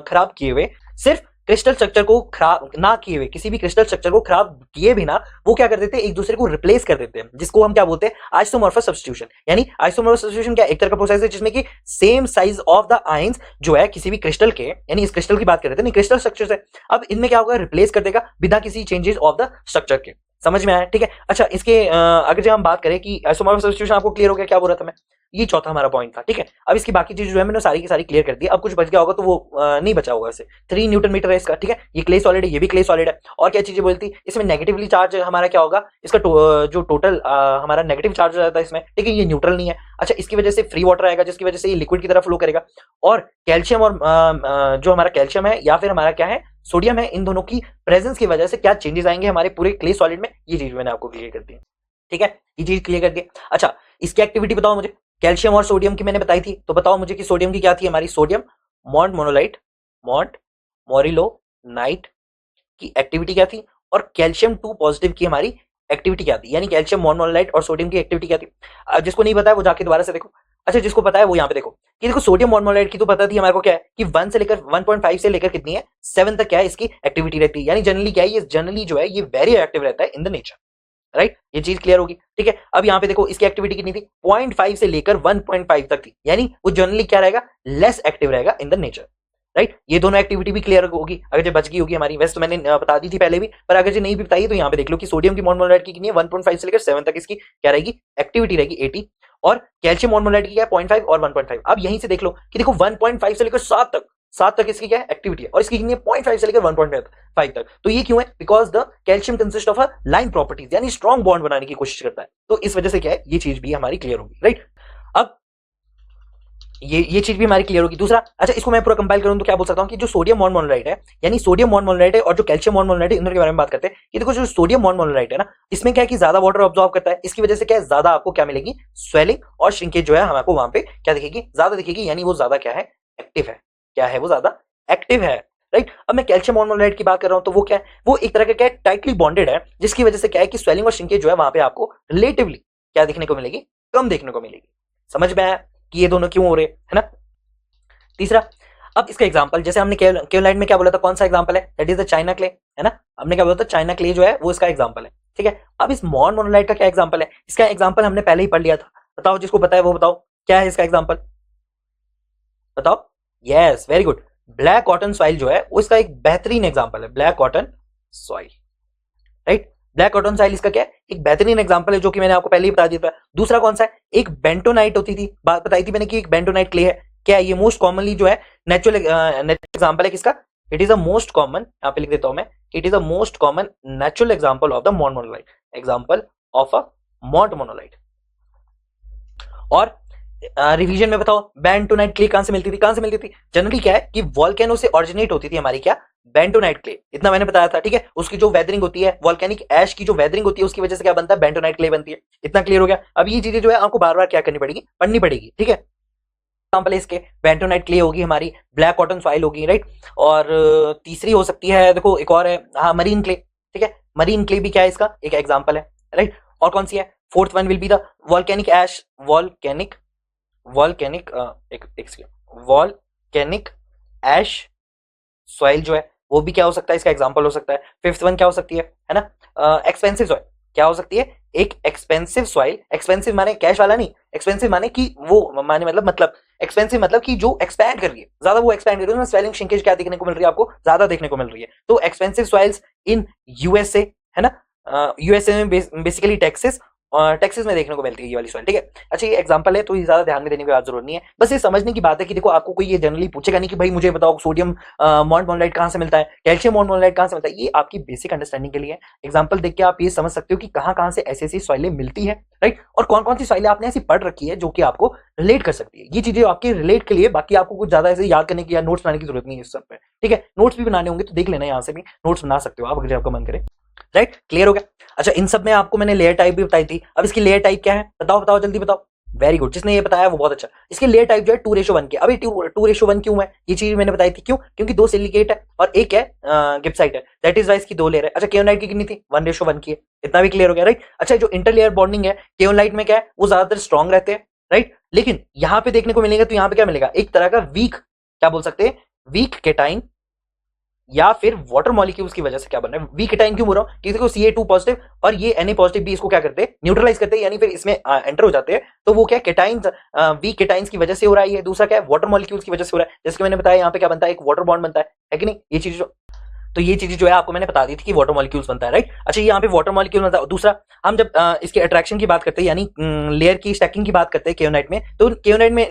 खराब किए हुए सिर्फ क्रिस्टल स्ट्रक्चर को खराब ना किए हुए, किसी भी क्रिस्टल स्ट्रक्चर को खराब किए बिना वो क्या कर देते हैं, एक दूसरे को रिप्लेस कर देते हैं, जिसको हम क्या बोलते हैं, आइसोमॉर्फस सब्स्टिट्यूशन। यानी आइसोमॉर्फस सब्स्टिट्यूशन क्या एक तरह का प्रोसेस है जिसमें कि same size of the ions जो है किसी भी क्रिस्टल के, यानी इस क्रिस्टल की बात कर रहे थे नहीं, क्रिस्टल स्ट्रक्चर से, अब इनमें क्या होगा, रिप्लेस कर देगा बिना किसी चेंजेस ऑफ द स्ट्रक्चर के। समझ में आया, ठीक है। अच्छा, इसके अगर जब हम बात करें कि आइसोमॉर्फस सब्स्टिट्यूशन, आपको क्लियर हो गया क्या बोल रहा था मैं, ये चौथा हमारा पॉइंट था, ठीक है। अब इसकी बाकी चीज जो है मैंने सारी की सारी क्लियर कर दी। अब कुछ बच गया होगा तो वो नहीं बचा होगा इसे। 3 न्यूटन मीटर है इसका, ठीक है। ये क्ले सॉलिड है, ये भी क्ले सॉलिड है। और क्या चीजें बोलती, इसमें नेगेटिवली चार्ज हमारा क्या होगा, इसका जो टोटल हमारा नेगेटिव चार्ज हो जाता है इसमें, ठीक है, ये न्यूट्रल नहीं है। अच्छा, इसकी वजह से फ्री वाटर आएगा जिसकी वजह से ये लिक्विड की तरफ फ्लो करेगा। और कैल्शियम और जो हमारा कैल्शियम है या फिर हमारा क्या है, सोडियम है, इन दोनों की प्रेजेंस की वजह से क्या चेंजेस आएंगे हमारे पूरे क्ले सॉलिड में, ये चीज मैंने आपको क्लियर कर दी, ठीक है। ये चीज क्लियर कर दी। अच्छा, इसकी एक्टिविटी बताओ मुझे। कैल्शियम और सोडियम की मैंने बताई थी, तो बताओ मुझे कि सोडियम की क्या थी हमारी, सोडियम मॉन्ट मोनोलाइट, मॉन्ट मोरिलोनाइट की एक्टिविटी क्या थी, और कैल्शियम 2 पॉजिटिव की हमारी एक्टिविटी क्या थी, यानी कैल्शियम मॉन्ट मोनोलाइट और सोडियम की एक्टिविटी क्या थी। जिसको नहीं पता है वो जाके दोबारा से देखो। अच्छा, जिसको पता है वो यहाँ पे देखो कि देखो सोडियम मॉन्ट मोनोलाइट की तो पता थी हमारे को क्या है कि 1 से लेकर 1.5 से लेकर कितनी है, 7 तक क्या है इसकी एक्टिविटी रहती है। यानी जनरली क्या है, ये जनरली जो है ये वेरी एक्टिव रहता है इन द नेचर, राइट। ये चीज क्लियर होगी, ठीक है। अब यहाँ पे देखो इसकी एक्टिविटी कितनी थी, 0.5 से लेकर 1.5 तक थी, यानी वो जनरली क्या रहेगा, लेस एक्टिव रहेगा इन द नेचर, राइट। ये दोनों एक्टिविटी भी क्लियर होगी अगर जो बच गई होगी हमारी। वैसे तो मैंने बता दी थी पहले भी, पर अगर जो नहीं भी बताई तो यहाँ पे देख लो कि सोडियम की मोनोलाइट की कितनी है, 1.5 से लेकर 7 तक इसकी क्या रहेगी, एक्टिविटी रहेगी 80। और कैल्शियम मोनोलाइट की क्या है, 0.5 और 1.5। अब यहीं से देख लो कि देखो 1.5 से लेकर 7 तक इसकी क्या है, एक्टिविटी है, और इसकी कितनी है, 0.5 से लेकर 1.5 तक। तो ये क्यों है, because the calcium consist of a line properties, यानी स्ट्रॉन्ग बॉन्ड बनाने की कोशिश करता है, तो इस वजह से क्या है, ये चीज भी हमारी क्लियर होगी, राइट। अब ये चीज भी हमारी क्लियर होगी। दूसरा, अच्छा इसको मैं पूरा कंपाइल करूं तो क्या बोल सकता हूं कि जो सोडियम मॉन्ट मोनोलाइट है, यानी सोडियम मॉन्ट मोनोलाइट है और जो कैल्शियम मॉन्ट मोनोलाइट है, इन दोनों के बारे में बात करते हैं। ये देखो जो सोडियम मॉन्ट मोनोलाइट है ना, इसमें क्या है कि ज्यादा वाटर ऑब्जॉर्व करता है, इसकी वजह से क्या है, ज्यादा आपको क्या मिलेगी, स्वेलिंग और श्रिंकेज जो है हमको वहां पे क्या दिखेगी, ज्यादा दिखेगी, यानी वो ज्यादा क्या है, एक्टिव है। क्या है, वो ज्यादा एक्टिव है, राइट। अब मैं कैल्शियम मॉन्ट मोनोलाइट की बात कर रहा हूं तो वो क्या है, वो एक तरह का क्या है, टाइटली बॉन्डेड है, जिसकी वजह से क्या है कि स्वेलिंग और श्रिंकेज जो है वहां पे आपको रिलेटिवली क्या देखने को मिलेगी, कम देखने को मिलेगी। समझ में आया कि ये दोनों क्यों हो रहे है ना। तीसरा, अब इसका एग्जांपल, जैसे हमने केवलाइट में क्या बोला था, कौन सा एग्जांपल है, that is the China clay, है ना। हमने क्या बोला था, चाइना क्ले जो है वो इसका एग्जांपल है, ठीक है। अब इस मॉन्ट मोनोलाइट का क्या एग्जांपल है, इसका एग्जांपल हमने पहले ही पढ़ लिया था। बताओ, जिसको पता है वो बताओ क्या है इसका एग्जांपल, बताओ। Yes, very good. Black cotton soil जो है वो इसका एक बेहतरीन एग्जांपल है, black cotton soil, right. Black cotton soil इसका क्या है, एक बेहतरीन एग्जांपल है, जो कि मैंने आपको पहले ही बता दिया था। दूसरा कौन सा है, एक बेंटोनाइट होती थी, बात बताई थी मैंने कि एक बेंटोनाइट क्ले है। क्या है ये, मोस्ट कॉमनली जो है नेचुरल एग्जांपल है किसका, it is a most common, यहाँ पे लिख देता हूं मैं, it is a most common natural example of the montmorillonite, example of a montmorillonite. और रिवीजन में बताओ, बेंटोनाइट क्ले कहां से मिलती थी, कहां से मिलती थी, जनरली क्या है कि वॉल्केनो से ऑरिजिनेट होती थी हमारी क्या, बेंटोनाइट क्ले, इतना मैंने बताया था, ठीक है। उसकी जो वेदरिंग होती है, वॉल्केनिक ऐश की जो वेदरिंग होती है, उसकी वजह से क्या बनता है, बेंटोनाइट क्ले बनती है। इतना क्लियर हो गया। अब ये चीजें जो है आपको बार बार क्या करनी पड़ेगी, पढ़नी पड़ेगी, ठीक है। एग्जांपल इसके बेंटोनाइट क्ले होगी हमारी, ब्लैक कॉटन सॉइल होगी, राइट। और तीसरी हो सकती है, देखो एक और है, हाँ, मरीन क्ले, ठीक है। मरीन क्ले भी क्या है, इसका एक एग्जांपल है, राइट। और कौन सी है, fourth one will be the volcanic ash, volcanic volcanic ash soil जो है वो भी क्या हो सकता है, इसका एग्जांपल हो सकता है। फिफ्थ वन क्या हो सकती है ना, एक्सपेंसिव सॉइल, क्या हो सकती है, एक एक्सपेंसिव सॉइल। एक्सपेंसिव माने कैश वाला नहीं, एक्सपेंसिव माने कि वो माने मतलब एक्सपेंसिव मतलब कि जो एक्सपैंड कर रही है, ज्यादा वो एक्सपैंड कर रही है, उसमें स्वेलिंग श्रिंकेज क्या देखने को मिल रही है, आपको ज्यादा देखने को मिल रही है। तो एक्सपेंसिव सॉइल्स इन यूएसए, है ना, यूएसए में बेसिकली टेक्सास, टेक्सास में देखने को मिलती है ये वाली सॉइल, ठीक है। अच्छा, ये एग्जांपल है तो ये ज्यादा ध्यान में देने की बात जरूरत नहीं है, बस ये समझने की बात है कि देखो आपको कोई ये जनरली पूछेगा नहीं कि भाई मुझे बताओ सोडियम मॉन्ट मोनोलाइट कहां से मिलता है, कैल्शियम मॉन्ट मोनोलाइट कहां से मिलता है। ये आपकी बेसिक अंडरस्टैंडिंग के लिए एग्जांपल देख के आप ये समझ सकते हो कि कहां से ऐसी ऐसी सॉइलें मिलती है, राइट। और कौन कौन सी सॉइलें आपने ऐसी पढ़ रखी है जो कि आपको रिलेट कर सकती है। ये चीजें आपके रिलेट के लिए, बाकी आपको कुछ ज्यादा ऐसे याद करने की या नोट्स बनाने की जरूरत नहीं है इस सब पे, ठीक है। नोट्स भी बनाने होंगे तो देख लेना, यहाँ से भी नोट्स बना सकते हो आप अगर आपका मन करे, राइट। क्लियर हो गया। अच्छा, इन सब में आपको मैंने लेयर टाइप भी बताई थी। अब इसकी लेयर टाइप क्या है, बताओ जल्दी बताओ। वेरी गुड, जिसने ये बताया वो बहुत अच्छा। इसकी लेयर टाइप जो है 2:1 की। अभी 2:1 क्यों है, ये चीज मैंने बताई थी, क्यों, क्योंकि 2 सिलिकेट है और एक है गिब्साइट है, दैट इज वाई इसकी 2 लेयर है। अच्छा, केओनाइट की कितनी थी, 1:1 की है, इतना भी क्लियर हो गया, राइट। अच्छा, जो इंटरलेयर बॉन्डिंग है केओनाइट में क्या है, वो ज्यादातर स्ट्रॉन्ग रहते हैं, राइट। लेकिन यहाँ पे देखने को मिलेगा तो यहाँ पे क्या मिलेगा, एक तरह का वीक, क्या बोल सकते हैं, वीक केटाइन या फिर वाटर मॉलिक्यूल्स की वजह से क्या बन रहा है। वीक केटाइन क्यों बोल रहा हूं, किसी को Ca2 पॉजिटिव और ये Na पॉजिटिव भी इसको क्या करते हैं, न्यूट्रलाइज करते हैं, यानी फिर इसमें एंटर हो जाते हैं। तो वो क्या केटाइंस, वीक केटाइंस की वजह से हो रहा है। दूसरा क्या है, वाटर मॉलिक्यूल्स की वजह से हो रहा है। जैसे कि मैंने बताया यहाँ पे क्या बनता है, एक वाटर बॉन्ड बनता है कि नहीं, ये चीज जो, तो ये चीजें जो है आपको मैंने बता दी थी कि वाटर मॉलिक्यूल्स बनता है, राइट। अच्छा, यहाँ पे वाटर मॉलिक्यूल बनता है। दूसरा, हम जब इसके अट्रैक्शन की बात करते हैं, यानी लेयर की स्टैकिंग की बात करते हैं केओनाइट में, तो केओनाइट में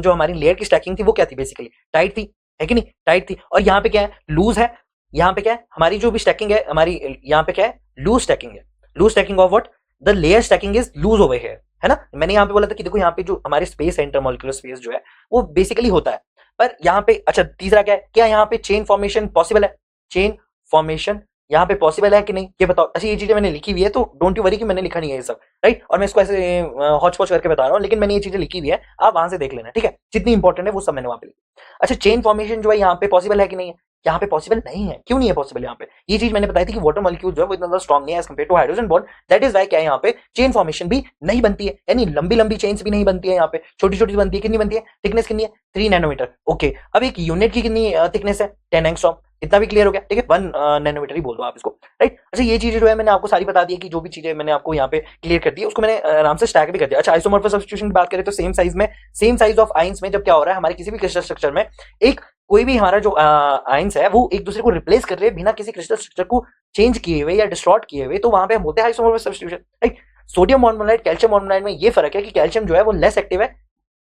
जो हमारी लेयर की स्टैकिंग थी वो क्या थी, बेसिकली टाइट थी, है कि नहीं, टाइट थी। और यहाँ पे क्या है, लूज है। यहाँ पे क्या है, हमारी जो भी स्टैकिंग है हमारी, यहाँ पे क्या है, लूज स्टैकिंग है। Loose stacking of what, the layer stacking is loose over here, है ना। मैंने यहाँ पे बोला था कि देखो यहाँ पे जो हमारे स्पेस है, इंटरमॉलिक्यूलर स्पेस जो है वो बेसिकली होता है। पर यहाँ पे, अच्छा तीसरा क्या है, क्या यहाँ पे चेन फॉर्मेशन पॉसिबल है, चेन फॉर्मेशन यहाँ पे पॉसिबल है कि नहीं, ये बताओ। अच्छा, ये चीजें मैंने लिखी हुई है, तो डोंट यू वरी कि मैंने लिखा नहीं है ये सब, राइट। और मैं इसको ऐसे हॉच पॉच करके बता रहा हूँ, लेकिन मैंने ये चीजें लिखी हुई है, आप वहां से देख लेना, ठीक है। जितनी इंपॉर्टेंट है वो सब मैंने वहां पे लिखी। अच्छा, चेन फॉर्मेशन जो है यहाँ पे पॉसिबल है कि नहीं है, यहाँ पे पॉसिबल नहीं है। क्यों नहीं है पॉसिबल यहाँ पे, ये चीज मैंने बताई थी कि वाटर मॉलिक्यूल जो है वो इतना स्ट्रॉन्ग नहीं है as compare to hydrogen bond. That is why क्या है, यहाँ पे चेन फॉर्मेशन भी नहीं बनती है, यानी लंबी लंबी चेन्स भी नहीं बनती है, यहाँ पे छोटी छोटी बनती है। कितनी बनती है, थिकनेस कितनी है, 3 नैनोमीटर। ओके, अब एक यूनिट की कितनी थिकनेस है, 10 एंगस्ट्रॉम। इतना भी क्लियर हो गया, ठीक है, 1 नैनोमीटर ही बोल दो आप इसको, राइट। अच्छा, ये चीजें जो है मैंने आपको सारी बता दी है कि जो भी चीजें मैंने आपको यहाँ पे क्लियर कर दी है उसको मैंने आराम से स्टैक भी कर दिया। अच्छा, आइसोमॉर्फस सब्स्टिट्यूशन की बात करें तो सेम साइज में, सेम साइज ऑफ आयंस में जब क्या हो रहा है, हमारे किसी भी क्रिस्टल स्ट्रक्चर में एक कोई भी हमारा जो आयंस है वो एक दूसरे को रिप्लेस कर रहे हैं बिना किसी क्रिस्टल स्ट्रक्चर को चेंज किए हुए या डिस्ट्रॉर्ट किए हुए, तो वहां पे हम बोलते हैं isomorphous substitution, right. Sodium मोनोमोनाइड, calcium मोनोमोनाइड में ये फर्क है कि कैल्शियम जो है वो लेस एक्टिव है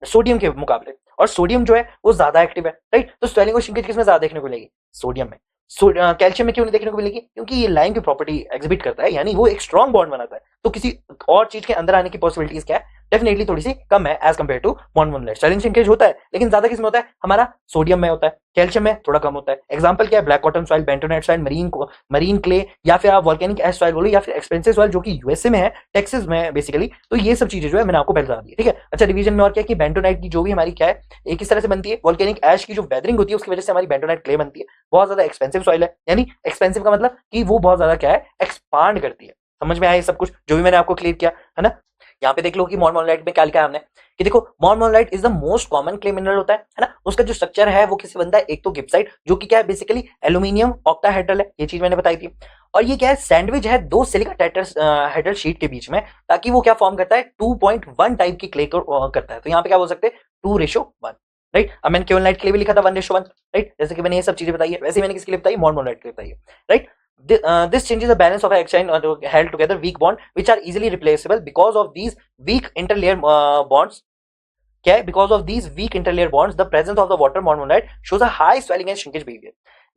सोडियम के मुकाबले, और सोडियम जो है वो ज्यादा एक्टिव है, राइट। तो स्वेलिंग और श्रिंकेज किसमें ज्यादा देखने को मिलेगी, सोडियम में। कैल्शियम में क्यों नहीं देखने को मिलेगी, क्योंकि ये लाइम की प्रॉपर्टी एग्जिबिट करता है, यानी वो एक स्ट्रॉन्ग बॉन्ड बनाता है। तो किसी और चीज के अंदर आने की पॉसिबिलिटीज क्या है, डेफिनेटली थोड़ी सी कम है एज कंपेयर टू मोनोमोनाइड। स्वेलिंग श्रिंकेज होता है, लेकिन ज्यादा किसमें होता है, हमारा सोडियम में होता है, कैल्शियम में थोड़ा कम होता है। एग्जांपल क्या है, black cotton soil, bentonite soil, marine clay, या फिर आप वॉल्केनिक एश सॉइल बोलो, या फिर एक्सपेंसिव सॉइल जो कि यूएसए में है, टेक्सास में बेसिकली। तो ये सब चीजें जो है मैंने आपको पहले बता दी, ठीक है। अच्छा, रिवीजन में और क्या है कि बेंटोनाइट की जो भी हमारी क्या है, एक किस तरह से बनती है, वॉल्केनिक एश की जो वेदरिंग होती है उसकी वजह से हमारी बेंटोनाइट क्ले बनती है। बहुत ज्यादा एक्सपेंसिव सॉइल है, यानी एक्सपेंसिव का मतलब कि वो बहुत ज्यादा क्या है, एक्सपांड करती है। समझ में आया ये सब कुछ जो भी मैंने आपको क्लियर किया, है ना। यहाँ पे देख लो कि मोनोमोनाइट में क्या लिखा है हमने, कि देखो मोनोमोनाइट is the most common clay mineral होता है ना। उसका जो स्ट्रक्चर है वो किससे बनता है, एक तो गिब्साइट जो कि क्या है, बेसिकली एल्यूमिनियम ऑक्टाहेड्रल है, ये चीज मैंने बताई थी। और ये क्या है, सैंडविच है दो सिलिका टेट्राहेड्रल शीट के बीच में, ताकि वो क्या फॉर्म करता है, 2.1 टाइप की क्ले को करता है। तो यहाँ पे क्या बोल सकते हैं, 2:1, राइट। अब मैंने केवलाइट के लिए भी लिखा था 1:1, राइट। जैसे कि मैंने ये सब चीजें बताई है, वैसे मैंने किसके लिए बताई, मोनोमोनाइट के लिए बताई है, right. This changes the balance of exchange held together weak bond which are easily replaceable because of these weak interlayer bonds. क्या है, because of these weak interlayer bonds the presence of the water monomonide shows a high swelling and shrinkage behavior.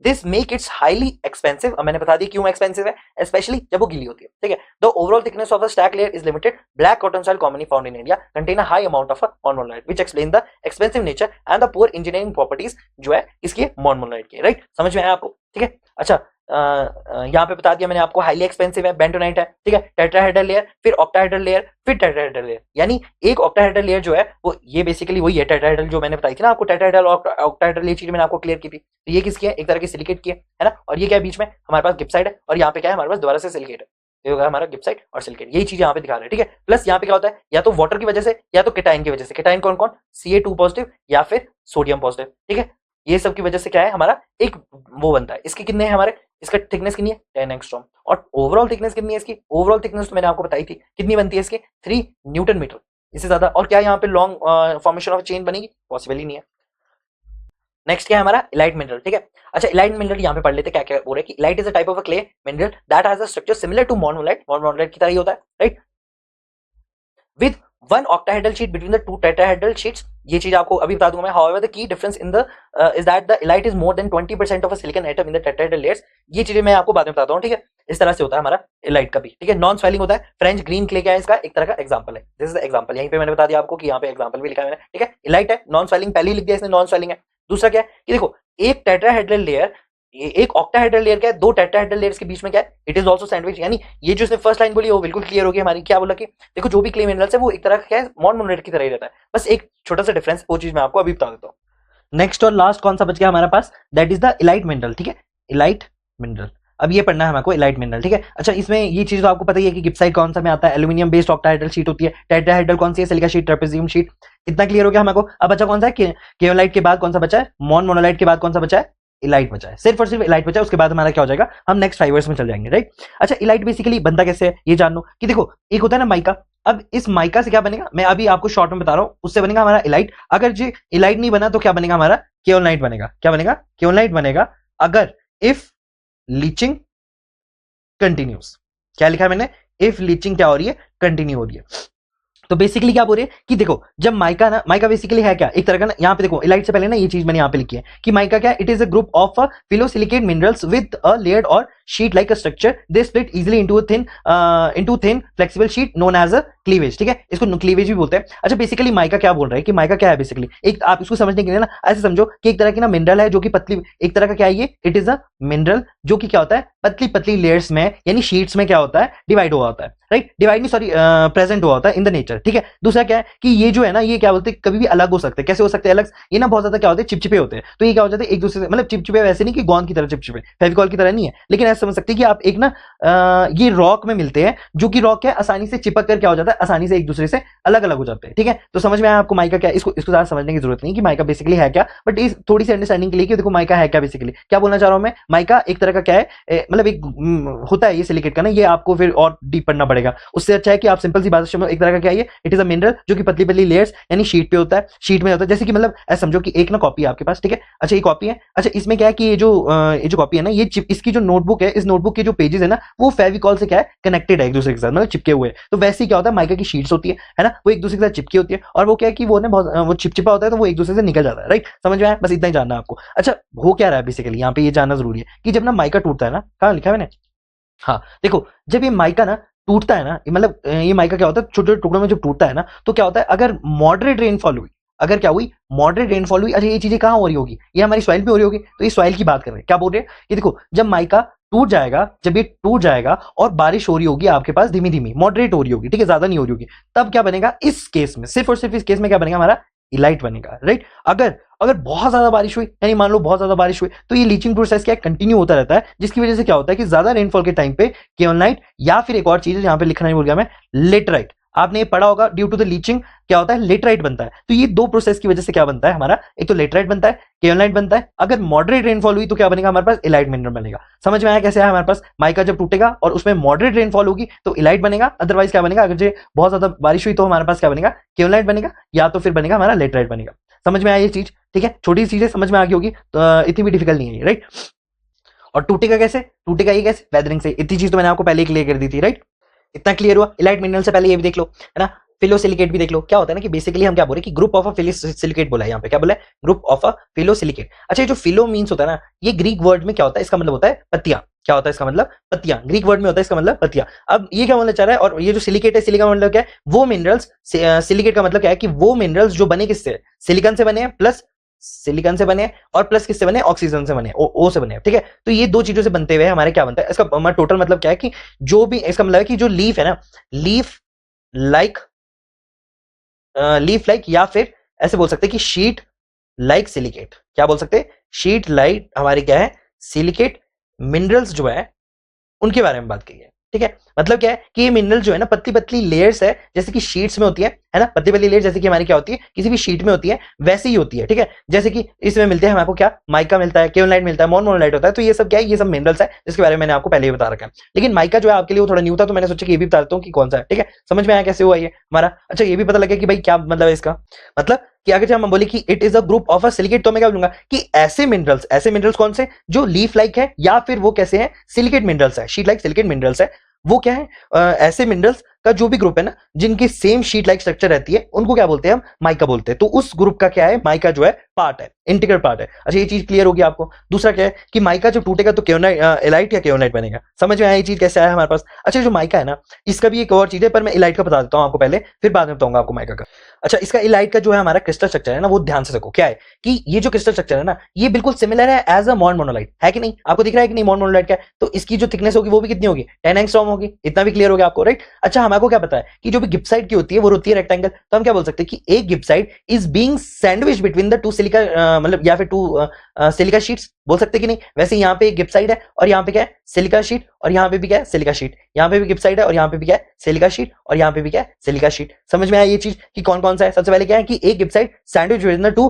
This make it highly expensive. अब मैंने बता दिया क्यों expensive है, specially जब वो गीली होती है, ठीक है। The overall thickness of the stack layer is limited. Black cotton soil commonly found in India contain a high amount of monomonide which explain the expensive nature and the poor engineering properties जो है इसके मोनोमोनाइट के, right. समझ में आया आपको, ठीक है। अच्छा, यहाँ पे बता दिया मैंने आपको, हाईली एक्सपेंसिव है, बेंटोनाइट है, ठीक है। टेट्राहेड्रल लेयर, फिर ऑक्टाहेड्रल लेयर, फिर टेट्राहेड्रल लेयर, यानी एक ऑक्टाहेड्रल लेयर जो है वो ये बेसिकली वही है टेट्राहेड्रल जो मैंने बताई थी ना आपको, टेट्राहेड्रल ऑक्टाहेड्रल ये चीज मैंने आपको क्लियर की थी। तो ये किसकी है, एक तरह की सिलिकेट की है ना। और ये क्या है, बीच में हमारे पास गिब्साइट है, और यहाँ पे क्या है, हमारे पास दोबारा से सिलिकेट है। ये होगा हमारा गिब्साइट और सिलिकेट, यही चीज यहाँ पे दिखा रहे हैं, ठीक है। प्लस यहाँ पे क्या होता है, या तो वाटर की वजह से या तो केटाइन की वजह से। केटाइन कौन कौन, Ca2 पॉजिटिव या फिर सोडियम पॉजिटिव, ठीक है। ये सब की वजह से क्या है, हमारा एक वो बनता है। इसके कितने हैं हमारे, इसका थिकनेस कितनी है, 10 एंगस्ट्रॉम। और ओवरऑल थिकनेस कितनी है इसकी, ओवरऑल थिकनेस तो मैंने आपको बताई थी कितनी बनती है इसके, 3 न्यूटन मीटर, इससे ज्यादा। और क्या यहाँ पे लॉन्ग फॉर्मेशन ऑफ चेन बनेगी, पॉसिबल ही नहीं है। नेक्स्ट क्या है हमारा, इलाइट मिनरल, ठीक है। अच्छा, इलाइट मिनरल यहाँ पे पढ़ लेते क्या क्या बोल रहे हैं कि elite is a type of a clay mineral that has a structure similar to मोनोमोनाइट, मोनोमोनाइट की तरह ही होता है, right, with 1 octahedral sheet between the 2 tetrahedral sheets. ये चीज आपको अभी बता दूंगा मैं। However, the key difference in the is that the elite is more than 20% of a silicon atom in the tetrahedral layers. ये चीजें मैं आपको बाद में बताता हूँ, ठीक है। इस तरह से होता है हमारा इलाइट का भी, ठीक है। नॉन स्वेलिंग होता है। फ्रेंच ग्रीन क्ले क्या है, इसका एक तरह का एग्जांपल है। दिस इज द एग्जांपल, यहीं पे मैंने बता दिया आपको कि यहाँ पे एग्जांपल भी लिखा है मैंने, ठीक है। इलाइट है, नॉन स्वेलिंग पहले ही लिख दिया इसने, नॉन स्वेलिंग है। दूसरा क्या है कि देखो, एक टेट्राहेड्रल लेयर, एक ऑक्टाहेड्रल लेयर क्या है, 2 टेट्राहेड्रल लेयर्स के बीच में क्या है, इट इज आल्सो सैंडविच। यानी ये जो इसने फर्स्ट लाइन बोली वो बिल्कुल क्लियर हो गई हमारी। क्या बोला कि देखो जो भी क्ले मिनरल्स है वो एक तरह का क्या है, मोनोमोनाइट की तरह ही रहता है, बस एक छोटा सा डिफरेंस, वो चीज मैं आपको अभी बता देता हूँ। नेक्स्ट और लास्ट कौन सा बच गया हमारे पास, that is the illite mineral, ठीक है। इलाइट मिनरल, अब ये पढ़ना है हमको, इलाइट मिनरल, ठीक है। अच्छा, इसमें ये चीज तो आपको पता ही है कि गिब्साइट कौन सा में आता है, एल्यूमिनियम बेस्ड ऑक्टाहेड्रल शीट होती है। टेट्राहेड्रल कौन सी है, सिलिका शीट, ट्रेपेजियम शीट। इतना क्लियर हो गया हमको। अब बचा कौन सा है, केओलाइट के बाद कौन सा बचा है, मोनोमोनाइट के बाद कौन सा बचा है, इलाइट बचा है, सिर्फ और सिर्फ इलाइट बचा है। उसके बाद हमारा क्या हो जाएगा, हम नेक्स्ट फाइवर्स में चल जाएंगे, राइट। अच्छा, इलाइट बेसिकली बनता कैसे है ये जान लो कि देखो एक होता है ना माइका। अब इस माइका से क्या बनेगा, मैं अभी आपको शॉर्ट में बता रहा हूं, उससे बनेगा हमारा इलाइट। अगर जो इलाइट नहीं बना तो क्या बनेगा हमारा, केओलाइट बनेगा। क्या बनेगा, केओलाइट बनेगा अगर इफ लीचिंग कंटिन्यूस। क्या लिखा है मैंने, इफ लीचिंग क्या हो रही है, कंटिन्यू हो रही है। तो बेसिकली क्या बोल रहे हैं कि देखो जब माइका ना, माइका बेसिकली है क्या, एक तरह का ना, यहाँ पे देखो इलाइट से पहले ना ये चीज मैंने यहाँ पे लिखी है कि माइका क्या, it is a group of phyllosilicate minerals with a layered और sheet like a structure, they split easily into thin flexible sheet known as a cleavage. ठीक है, इसको क्लीवेज भी बोलते हैं। अच्छा, बेसिकली माइका क्या बोल रहा है कि माइका क्या है बेसिकली, एक आप इसको समझने के लिए ना ऐसे समझो कि एक तरह की ना मिनरल है जो कि पतली, एक तरह का क्या है ये, इट इज अ मिनरल जो कि क्या होता है, पतली पतली लेयर्स में यानी शीट्स में क्या होता है, डिवाइड हुआ होता है, राइट, डिवाइड नहीं सॉरी प्रेजेंट हुआ होता है इन द नेचर। ठीक है, दूसरा क्या है कि ये जो है ना, ये क्या बोलते हैं, कभी भी अलग हो सकते हैं। कैसे हो सकते हैं अलग, ये ना बहुत ज्यादा क्या होते हैं, चिपचिपे होते हैं। तो ये क्या हो जाते हैं एक दूसरे से, मतलब चिपचिपे वैसे नहीं कि गोंद की तरह चिपचिपे, फेविकॉल की तरह नहीं है, लेकिन ऐसा समझ सकते हैं कि आप एक ना ये रॉक में मिलते हैं, जो कि रॉक है आसानी से चिपक कर क्या हो जाता है, आसानी से एक दूसरे से अलग अलग हो जाते हैं। ठीक है, तो समझ में आया आपको माइका क्या, इसको ज्यादा समझने की जरूरत नहीं कि माइका बेसिकली है क्या, बट इस थोड़ी सी अंडरस्टैंडिंग के लिए कि देखो माइका है क्या बेसिकली, क्या बोलना चाह रहा हूं मैं, माइका एक तरह का क्या है, मतलब एक होता है ये सिलिकेट का ना, ये आपको फिर और डीप पढ़ना पड़ेगा। उससे अच्छा है कि आप सिंपल सी बात समझो, एक तरह का क्या है, इट इज अ मिनरल जो कि पतली पतली लेयर्स यानी शीट पे होता है, शीट में होता है। जैसे कि मतलब ऐसा समझो कि एक ना कॉपी है आपके पास, ठीक है, अच्छा ये कॉपी है, अच्छा इसमें क्या है कि ये जो कॉपी है ना, ये इसकी जो नोटबुक है, इस नोटबुक के जो पेजेस है ना, वो फेविकॉल से क्या है, कनेक्टेड है एक दूसरे के साथ, मतलब चिपके हुए। तो वैसे ही क्या होता है, माइका की शीट्स होती है ना, वो एक दूसरे के साथ चिपकी होती है, और वो क्या है कि वो ना बहुत वो चिपचिपा होता है, तो वो एक दूसरे से निकल जाता है, राइट। समझ में आया, बस इतना ही जानना है आपको। अच्छा, हो क्या रहा है बेसिकली यहाँ पे, ये जानना जरूरी है कि जब ना माइका टूटता है ना, कहाँ लिखा है मैंने, हाँ देखो, जब ये माइका ना टूटता है ना, मतलब ये माइका क्या होता है, छोटे छोटे टुकड़ों में जब टूटता है ना, तो क्या होता है, अगर मॉडरेट रेनफॉल हुई, अगर क्या हुई, मॉडरेट रेनफॉल हुई। अच्छा, ये चीजें कहाँ हो रही होगी, ये हमारी सॉइल पे हो रही होगी। तो ये सॉइल की बात कर रहे हैं, क्या बोल रहे हैं कि देखो जब माइका टूट जाएगा, जब ये टूट जाएगा और बारिश हो रही होगी आपके पास धीमी धीमी, मॉडरेट हो रही होगी, ठीक है, ज्यादा नहीं हो रही होगी, तब क्या बनेगा इस केस में, सिर्फ और सिर्फ इस केस में क्या बनेगा हमारा, इलाइट बनेगा, राइट। अगर अगर बहुत ज्यादा बारिश हुई, यानी मान लो बहुत ज्यादा बारिश हुई, तो ये लीचिंग प्रोसेस क्या कंटिन्यू होता रहता है, जिसकी वजह से क्या होता है कि ज्यादा रेनफॉल के टाइम पे केओलाइट, या फिर एक और चीज है यहां पे लिखना नहीं भूल गया मैं, लेटराइट, आपने ये पढ़ा होगा, ड्यू टू द लीचिंग क्या होता है, लेटराइट बनता है। तो ये दो प्रोसेस की वजह से क्या बनता है हमारा, एक तो लेटराइट बनता है, केओलाइट बनता है। अगर मॉडरेट रेनफॉल हुई तो क्या बनेगा हमारे पास, इलाइट मिनरल बनेगा। समझ में आया कैसे है हमारे पास, माइका जब टूटेगा और उसमें मॉडरेट रेनफॉल होगी तो इलाइट बनेगा, अदरवाइज क्या बनेगा, अगर जो बहुत ज्यादा बारिश हुई तो हमारे पास क्या बनेगा, केओलाइट बनेगा, या तो फिर बनेगा हमारा लेटराइट बनेगा। समझ में आया ये चीज, ठीक है, छोटी चीजें समझ में आ गई होगी, तो इतनी भी डिफिकल्ट नहीं है, राइट। और टूटेगा कैसे, टूटेगा ये कैसे, वेदरिंग से। इतनी चीज तो मैंने आपको पहले ही क्लियर कर दी थी, राइट। इतना क्लियर हुआ। इलाइट मिनरल से पहले ये भी देख लो, है ना, फिलोसिलिकेट भी देख लो। क्या होता है ना कि बेसिकली हम क्या बोल रहे हैं कि ग्रुप ऑफ अ फिलोसिलिकेट बोला है यहाँ पे, क्या बोला है, ग्रुप ऑफ अ फिलोसिलिकेट। अच्छा, ये जो फिलो मीन्स होता है ना, ये ग्रीक वर्ड में क्या होता है, इसका मतलब होता है पत्तियां। क्या होता है इसका मतलब, पत्तियां, ग्रीक वर्ड में होता है इसका मतलब पत्तियां। अब ये क्या बोलना चाह रहा है, और ये जो सिलिकेट है, सिलिका मतलब क्या है, वो मिनरल्स, सिलिकेट का मतलब क्या है कि वो मिनरल्स जो बने किससे, सिलिकन से बने हैं, प्लस सिलिकन से बने और प्लस किससे बने, ऑक्सीजन से बने, ओ से बने, ठीक है। तो ये दो चीजों से बनते हुए हमारे क्या बनता है, इसका टोटल मतलब क्या है कि जो भी, इसका मतलब है कि जो लीफ है ना, लीफ लाइक या फिर ऐसे बोल सकते हैं कि शीट लाइक सिलिकेट। क्या बोल सकते हैं, शीट लाइक हमारी क्या है, सिलिकेट मिनरल्स जो है उनके बारे में बात की है, ठीक है। मतलब क्या है कि ये मिनरल जो है ना, पतली पतली लेयर्स है, जैसे कि शीट्स में होती है ना, पतली पतली लेयर जैसे कि हमारी क्या होती है, किसी भी शीट में होती है, वैसे ही होती है, ठीक है। जैसे कि इसमें मिलते हैं हमारे क्या, माइका मिलता है, केओलाइट मिलता है, मोनोलाइट होता है। तो ये सब क्या है, ये सब मिनरल्स है जिसके बारे में मैंने आपको पहले ही बता रखा है। लेकिन माइका जो है आपके लिए वो थोड़ा न्यू था, तो मैंने सोचा कि ये भी बता देता हूँ कि कौन सा है, ठीक है। समझ में आया कैसे हुआ ये हमारा। अच्छा, ये भी पता लगा कि भाई क्या मतलब है इसका, मतलब कि अगर हम बोले कि it is a group of a silicate, तो मैं क्या बोलूंगा कि ऐसे मिनरल्स कौन से जो लीफ लाइक है, या फिर वो कैसे हैं, सिलिकेट मिनरल्स है, शीट लाइक सिलिकेट मिनरल्स है। वो क्या है, ऐसे मिनरल्स का जो भी ग्रुप है ना, जिनकी सेम शीट लाइक स्ट्रक्चर रहती है, उनको क्या बोलते हैं हम, माइका बोलते हैं। तो उस ग्रुप का क्या है, माइका जो है पार्ट है, इंटीग्रल पार्ट है। अच्छा, ये चीज क्लियर होगी आपको। दूसरा क्या है कि माइका जब टूटेगा तो इलाइट या केओलाइट बनेगा। समझ में आया ये चीज कैसे आया हमारे पास। अच्छा, जो माइका है ना, इसका भी एक और चीज है, पर मैं इलाइट का बता देता हूँ आपको पहले, फिर बाद में बताऊंगा आपको माइका का। अच्छा, इसका इलाइट का जो है हमारा क्रिस्टल स्ट्रक्चर है ना, वो ध्यान से देखो क्या है कि ये जो क्रिस्टल स्ट्रक्चर है ना, ये बिल्कुल सिमिलर है एज अ मोनोलाइट, है कि नहीं, आपको दिख रहा है कि नहीं मोनोलाइट क्या है। तो इसकी जो थिकनेस होगी वो भी कितनी होगी, 10 एंगस्ट्रॉम होगी। इतना भी क्लियर हो गया आपको, राइट। अच्छा, हमारे को क्या पता है कि जो भी गिब्साइट की होती है वो होती है रेक्टेंगल। तो हम क्या बोल सकते हैं कि एक gibbsite is being sandwich between the two silica मतलब या फिर 2 सिलिका शीट्स बोल सकते कि नहीं। वैसे यहाँ पे गिप्साइड है और यहाँ पे क्या है सिलिका शीट, और यहाँ पे भी क्या है सिलिका शीट, यहाँ पे भी गिप्साइड है और यहाँ पे भी क्या है सिलिका शीट, और यहाँ पे भी क्या है सिलिका शीट। समझ में आया ये चीज कि कौन कौन सा है। सबसे पहले क्या है कि एक गिप्साइड सैंडविच विद 2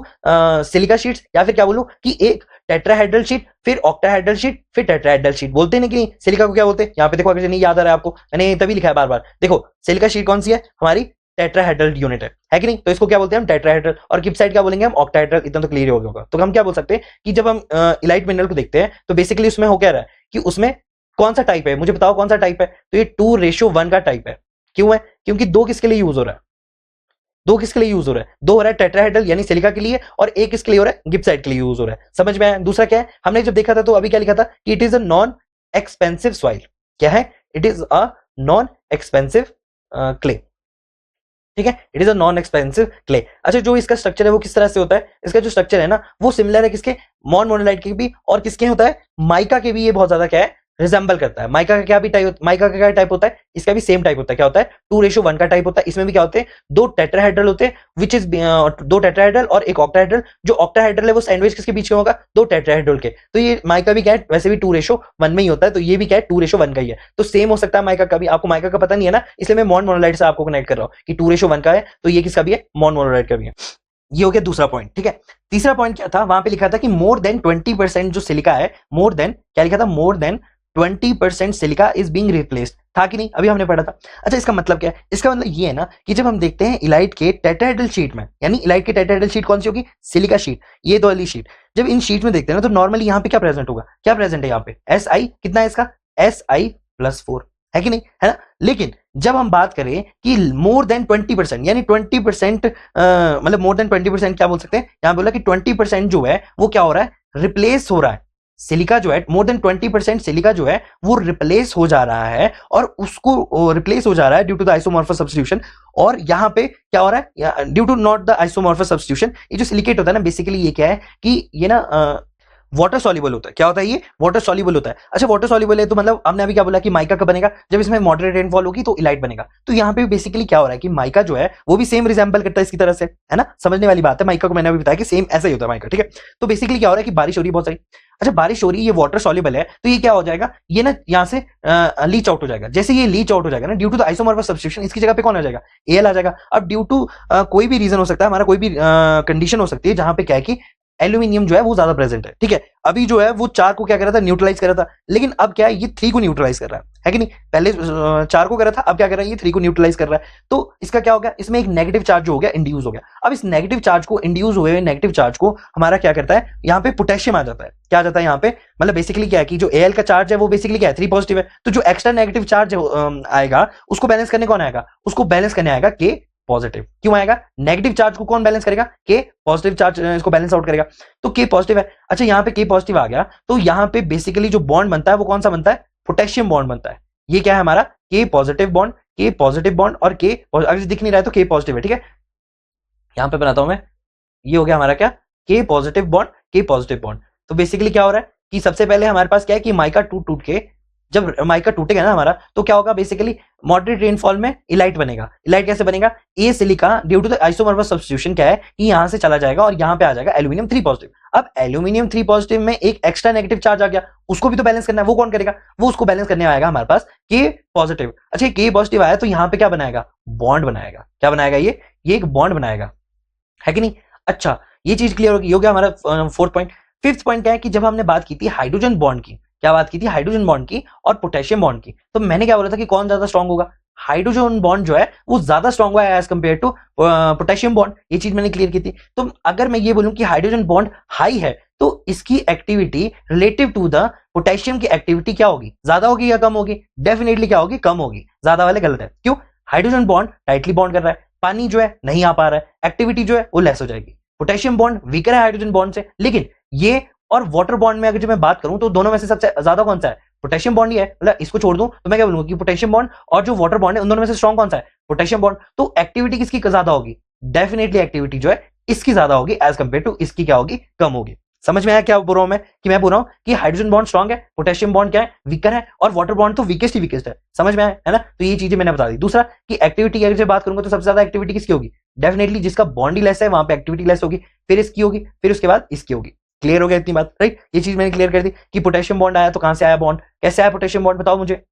सिलिका शीट्स, या फिर क्या बोलूं कि एक टेट्राहेड्रल शीट, फिर ऑक्टाहेड्रल शीट, फिर टेट्राहेड्रल शीट। बोलते हैं ना कि नहीं, सिलिका को क्या बोलते हैं। यहाँ पे देखो अगर नहीं याद आ रहा है आपको, मैंने तभी लिखा है बार बार। देखो सिलिका शीट कौन सी है हमारी, टेट्राहेड्रल यूनिट है कि नहीं। तो इसको क्या बोलते हैं हम टेट्राहेड्रल, और गिप्साइड क्या बोलेंगे हम ऑक्टाहेड्रल। इतना तो क्लियर हो गया होगा। तो हम क्या बोल सकते हैं कि जब हम इलाइट मिनरल को देखते हैं तो बेसिकली उसमें हो क्या रहा है कि उसमें कौन सा टाइप है, मुझे बताओ कौन सा टाइप है। तो ये 2:1 का टाइप है। क्यों है, क्योंकि 2 किसके लिए यूज हो रहा है, 2 किसके लिए यूज हो रहा है, 2 हो रहा है टेट्राहेड्रल यानी सिलिका के लिए, और एक किसके लिए हो रहा है गिप्साइड के लिए यूज हो रहा है। समझ में आया। दूसरा क्या है, हमने जब देखा था तो अभी क्या लिखा था कि it is a non expensive soil. क्या है, it is a non expensive clay. ठीक है, it is a non expensive clay. अच्छा, जो इसका स्ट्रक्चर है वो किस तरह से होता है, इसका जो स्ट्रक्चर है ना वो सिमिलर है किसके, मोनोलाइट के भी, और किसके होता है माइका के भी। ये बहुत ज्यादा क्या है रिजेंबल करता है। माइका का क्या भी टाइप, माइका का क्या टाइप होता है, इसका भी सेम टाइप होता है। क्या होता है 2:1 का टाइप होता है। इसमें भी क्या होते हैं 2 टेट्राहेड्रल होते हैं, विच इज 2 टेट्राहेड्रल और एक ऑक्टाहेड्रल। जो ऑक्टाहेड्रल है वो सैंडविच किसके बीच में होगा, 2 टेट्राहेड्रल के। तो ये माइका भी क्या है वैसे भी 2:1 में ही होता है, तो ये भी क्या है 2:1 का ही है। तो सेम हो सकता है माइका का भी। आपको माइका का पता नहीं है ना, इसलिए मैं मोनोलाइट से आपको कनेक्ट कर रहा हूं कि 2:1 का है, तो ये किसका भी है मोनोलाइट का भी है। ये हो गया दूसरा पॉइंट। ठीक है, तीसरा पॉइंट क्या था, वहां पे लिखा था कि मोर देन 20% जो सिलिका है, मोर देन क्या लिखा था, more than 20% silica is being replaced. था कि नहीं, अभी हमने पढ़ा था। अच्छा, इसका मतलब क्या है, इसका मतलब ये है ना कि जब हम देखते हैं इलाइट के टेट्राहेड्रल शीट में, यानी इलाइट के टेट्राहेड्रल शीट कौन सी होगी, सिलिका शीट, ये दो वाली शीट। जब इन शीट में देखते हैं ना तो नॉर्मली यहाँ पे क्या प्रेजेंट होगा, क्या प्रेजेंट है यहाँ पे Si कितना है इसका, Si+4 है कि नहीं, है ना। लेकिन जब हम बात करें कि मोर देन 20% यानी 20% मतलब मोर देन 20% क्या बोल सकते हैं, यहां बोला कि 20% जो है वो क्या हो रहा है, रिप्लेस हो रहा है। सिलिका जो है मोर देन 20% सिलिका जो है वो रिप्लेस हो जा रहा है, और उसको रिप्लेस हो जा रहा है due to the isomorphous substitution. और यहां पे क्या हो रहा है, due to not the isomorphous substitution. ये जो सिलिकेट होता है ना बेसिकली ये क्या है कि ये ना वाटर सॉल्युबल होता है। क्या होता है ये, वाटर सॉल्युबल होता है। अच्छा, वाटर सॉल्युबल है तो मतलब हमने अभी क्या बोला कि माइका कब बनेगा, जब इसमें मॉडरेट रेनफॉल होगी तो इलाइट बनेगा। तो यहाँ पे बेसिकली क्या हो रहा है कि माइका जो है वो भी सेम रिजेंबल करता है इसकी तरह से, है ना। समझने वाली बात है, माइका को मैंने अभी बताया कि सेम ऐसा ही होता है माइका। ठीक है, तो बेसिकली क्या हो रहा है कि बारिश हो रही है बहुत सारी। अच्छा, बारिश हो रही है, ये वाटर सॉल्युबल है, तो ये क्या हो जाएगा, ये ना यहाँ से लीच आउट हो जाएगा। जैसे ये लीच आउट हो जाएगा ना due to the isomorphous substitution, इसकी जगह पे कौन आ जाएगा, Al आ जाएगा। अब ड्यू टू कोई भी रीजन हो सकता है, हमारा कोई भी कंडीशन हो सकती है जहां पे क्या है कि एल्यूमिनियम जो है वो ज्यादा प्रेजेंट है। ठीक है, अभी जो है वो 4 को क्या कर रहा था, न्यूट्रलाइज कर रहा था, लेकिन अब क्या है ये 3 को न्यूट्रलाइज कर रहा है कि नहीं। पहले 4 को कर रहा था, अब क्या कर रहा है ये 3 को न्यूट्रलाइज कर रहा है। तो इसका क्या हो गया, इसमें एक नेगेटिव चार्ज जो हो गया इंड्यूस हो गया। अब इस नेगेटिव चार्ज को, इंड्यूस हुए हुए नेगेटिव चार्ज को हमारा क्या करता है, यहाँ पे पोटेशियम आ जाता है। क्या आ जाता है यहाँ पे, मतलब बेसिकली क्या है कि जो Al का चार्ज है वो बेसिकली क्या है 3 पॉजिटिव है, तो जो एक्स्ट्रा नेगेटिव चार्ज आएगा उसको बैलेंस करने कौन आएगा, उसको बैलेंस करने आएगा K पॉजिटिव। क्यों आएगा, नेगेटिव चार्ज को कौन बैलेंस करेगा, K पॉजिटिव चार्ज इसको बैलेंस आउट करेगा, तो K पॉजिटिव है। अच्छा, यहाँ पे K पॉजिटिव आ गया तो यहाँ पे बेसिकली जो बॉन्ड बनता है वो कौन सा बनता है, पोटेशियम बॉन्ड बनता है। ये क्या है हमारा K positive bond, K positive bond, और K अगर दिख नहीं रहा है तो K पॉजिटिव है। ठीक है, यहां पे बनाता हूं मैं, ये हो गया हमारा क्या, K positive bond, K positive bond. तो बेसिकली क्या हो रहा है कि सबसे पहले हमारे पास क्या है कि माइका टूट के, जब माइका टूटेगा ना हमारा तो क्या होगा, बेसिकली मॉडरेट रेनफॉल में इलाइट बनेगा। इलाइट कैसे बनेगा, a silica due to the isomorphous substitution क्या है कि यहां से चला जाएगा और यहां पे आ जाएगा एल्यूमिनियम 3 पॉजिटिव। अब एल्यूमिनियम 3 पॉजिटिव में एक एक्स्ट्रा नेगेटिव चार्ज आ गया, उसको भी तो बैलेंस करना है, वो कौन करेगा, वो उसको बैलेंस करने आएगा हमारे पास K पॉजिटिव। अच्छा, K पॉजिटिव आया तो यहां पे क्या बनाएगा, बॉन्ड बनाएगा। क्या बनाएगा ये एक बॉन्ड बनाएगा, है कि नहीं। अच्छा, ये चीज क्लियर होगी, हो गया हमारा 4th पॉइंट। 5th पॉइंट क्या है कि जब हमने बात की थी हाइड्रोजन बॉन्ड की, क्या बात की थी, हाइड्रोजन बॉन्ड की और पोटेशियम बॉन्ड की, तो मैंने क्या बोला था कि कौन ज्यादा स्ट्रांग होगा, हाइड्रोजन बॉन्ड जो है वो ज्यादा स्ट्रांग हुआ है as compare to potassium bond. ये चीज मैंने क्लियर की थी। तो अगर मैं ये बोलूं कि हाइड्रोजन बॉन्ड हाई है तो इसकी activity relative to the potassium की एक्टिविटी क्या होगी, ज्यादा होगी या कम होगी, डेफिनेटली क्या होगी, कम होगी। ज्यादा वाले गलत है, क्यों, हाइड्रोजन बॉन्ड टाइटली बॉन्ड कर रहा है, पानी जो है नहीं आ पा रहा है, एक्टिविटी जो है वो लेस हो जाएगी। पोटेशियम बॉन्ड वीकर है हाइड्रोजन बॉन्ड से, लेकिन ये और वाटर बॉन्ड में अगर जो मैं बात करूं तो दोनों में से सबसे ज्यादा कौन सा है, पोटेशियम बॉन्ड ही है। मतलब इसको छोड़ दूं तो मैं क्या बोलूंगा कि पोटेशियम बॉन्ड और जो वाटर बॉन्ड है उन दोनों में से स्ट्रांग कौन सा है, पोटेशियम बॉन्ड। तो एक्टिविटी किसकी ज्यादा होगी, डेफिनेटली एक्टिविटी जो है इसकी ज्यादा होगी एज कंपेयर टू इसकी क्या होगी, कम होगी। समझ में आया क्या बोल रहा हूं मैं, कि मैं बोल रहा हूं कि हाइड्रोजन बॉन्ड स्ट्रांग है, पोटेशियम बॉन्ड क्या है, वीकर है, और वाटर बॉन्ड तो वीकेस्ट ही वीकेस्ट है। समझ में आया है ना। तो ये चीजें मैंने बता दी। दूसरा कि एक्टिविटी की अगर बात करूंगा तो सबसे ज्यादा एक्टिविटी किसकी होगी, डेफिनेटली जिसका बॉन्ड ही लेस है वहां पे एक्टिविटी लेस होगी, फिर इसकी होगी, फिर उसके बाद इसकी होगी। क्लियर हो गया इतनी बात, राइट? ये चीज मैंने क्लियर कर दी कि पोटेशियम बॉन्ड आया तो कहां से आया बॉन्ड, कैसे आया पोटेशियम बॉन्ड, बताओ मुझे,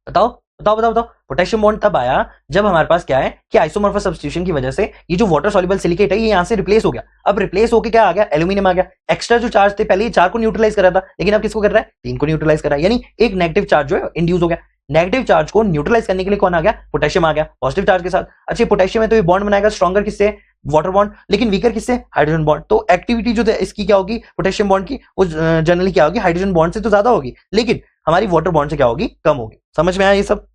बताओ बताओ बताओ बताओ। पोटेशियम बॉन्ड तब आया जब हमारे पास क्या है कि आइसोमॉर्फस सब्स्टिट्यूशन की वजह से ये जो वाटर सॉल्युबल सिलिकेट है ये यहां से रिप्लेस हो गया। अब रिप्लेस होके क्या आ गया, एल्यूमिनियम आ गया। एक्स्ट्रा जो चार्ज थे पहले ये 4 को न्यूट्रलाइज कर रहा था, लेकिन अब किसको कर रहा है, 3 को न्यूट्रलाइज कर रहा है, यानी एक नेगेटिव चार्ज जो है इंड्यूस हो गया। नेगेटिव चार्ज को न्यूट्रलाइज करने के लिए कौन आ गया, पोटेशियम आ गया पॉजिटिव चार्ज के साथ। अच्छा पोटेशियम है तो ये बॉन्ड बनाएगा स्ट्रॉन्गर किससे, वाटर बॉन्ड, लेकिन वीकर किससे, हाइड्रोजन बॉन्ड। तो एक्टिविटी जो इसकी क्या होगी पोटेशियम बॉन्ड की, वो जनरली क्या होगी, हाइड्रोजन बॉन्ड से तो ज्यादा होगी, लेकिन हमारी वाटर बॉन्ड से क्या होगी, कम होगी। समझ में आया ये सब।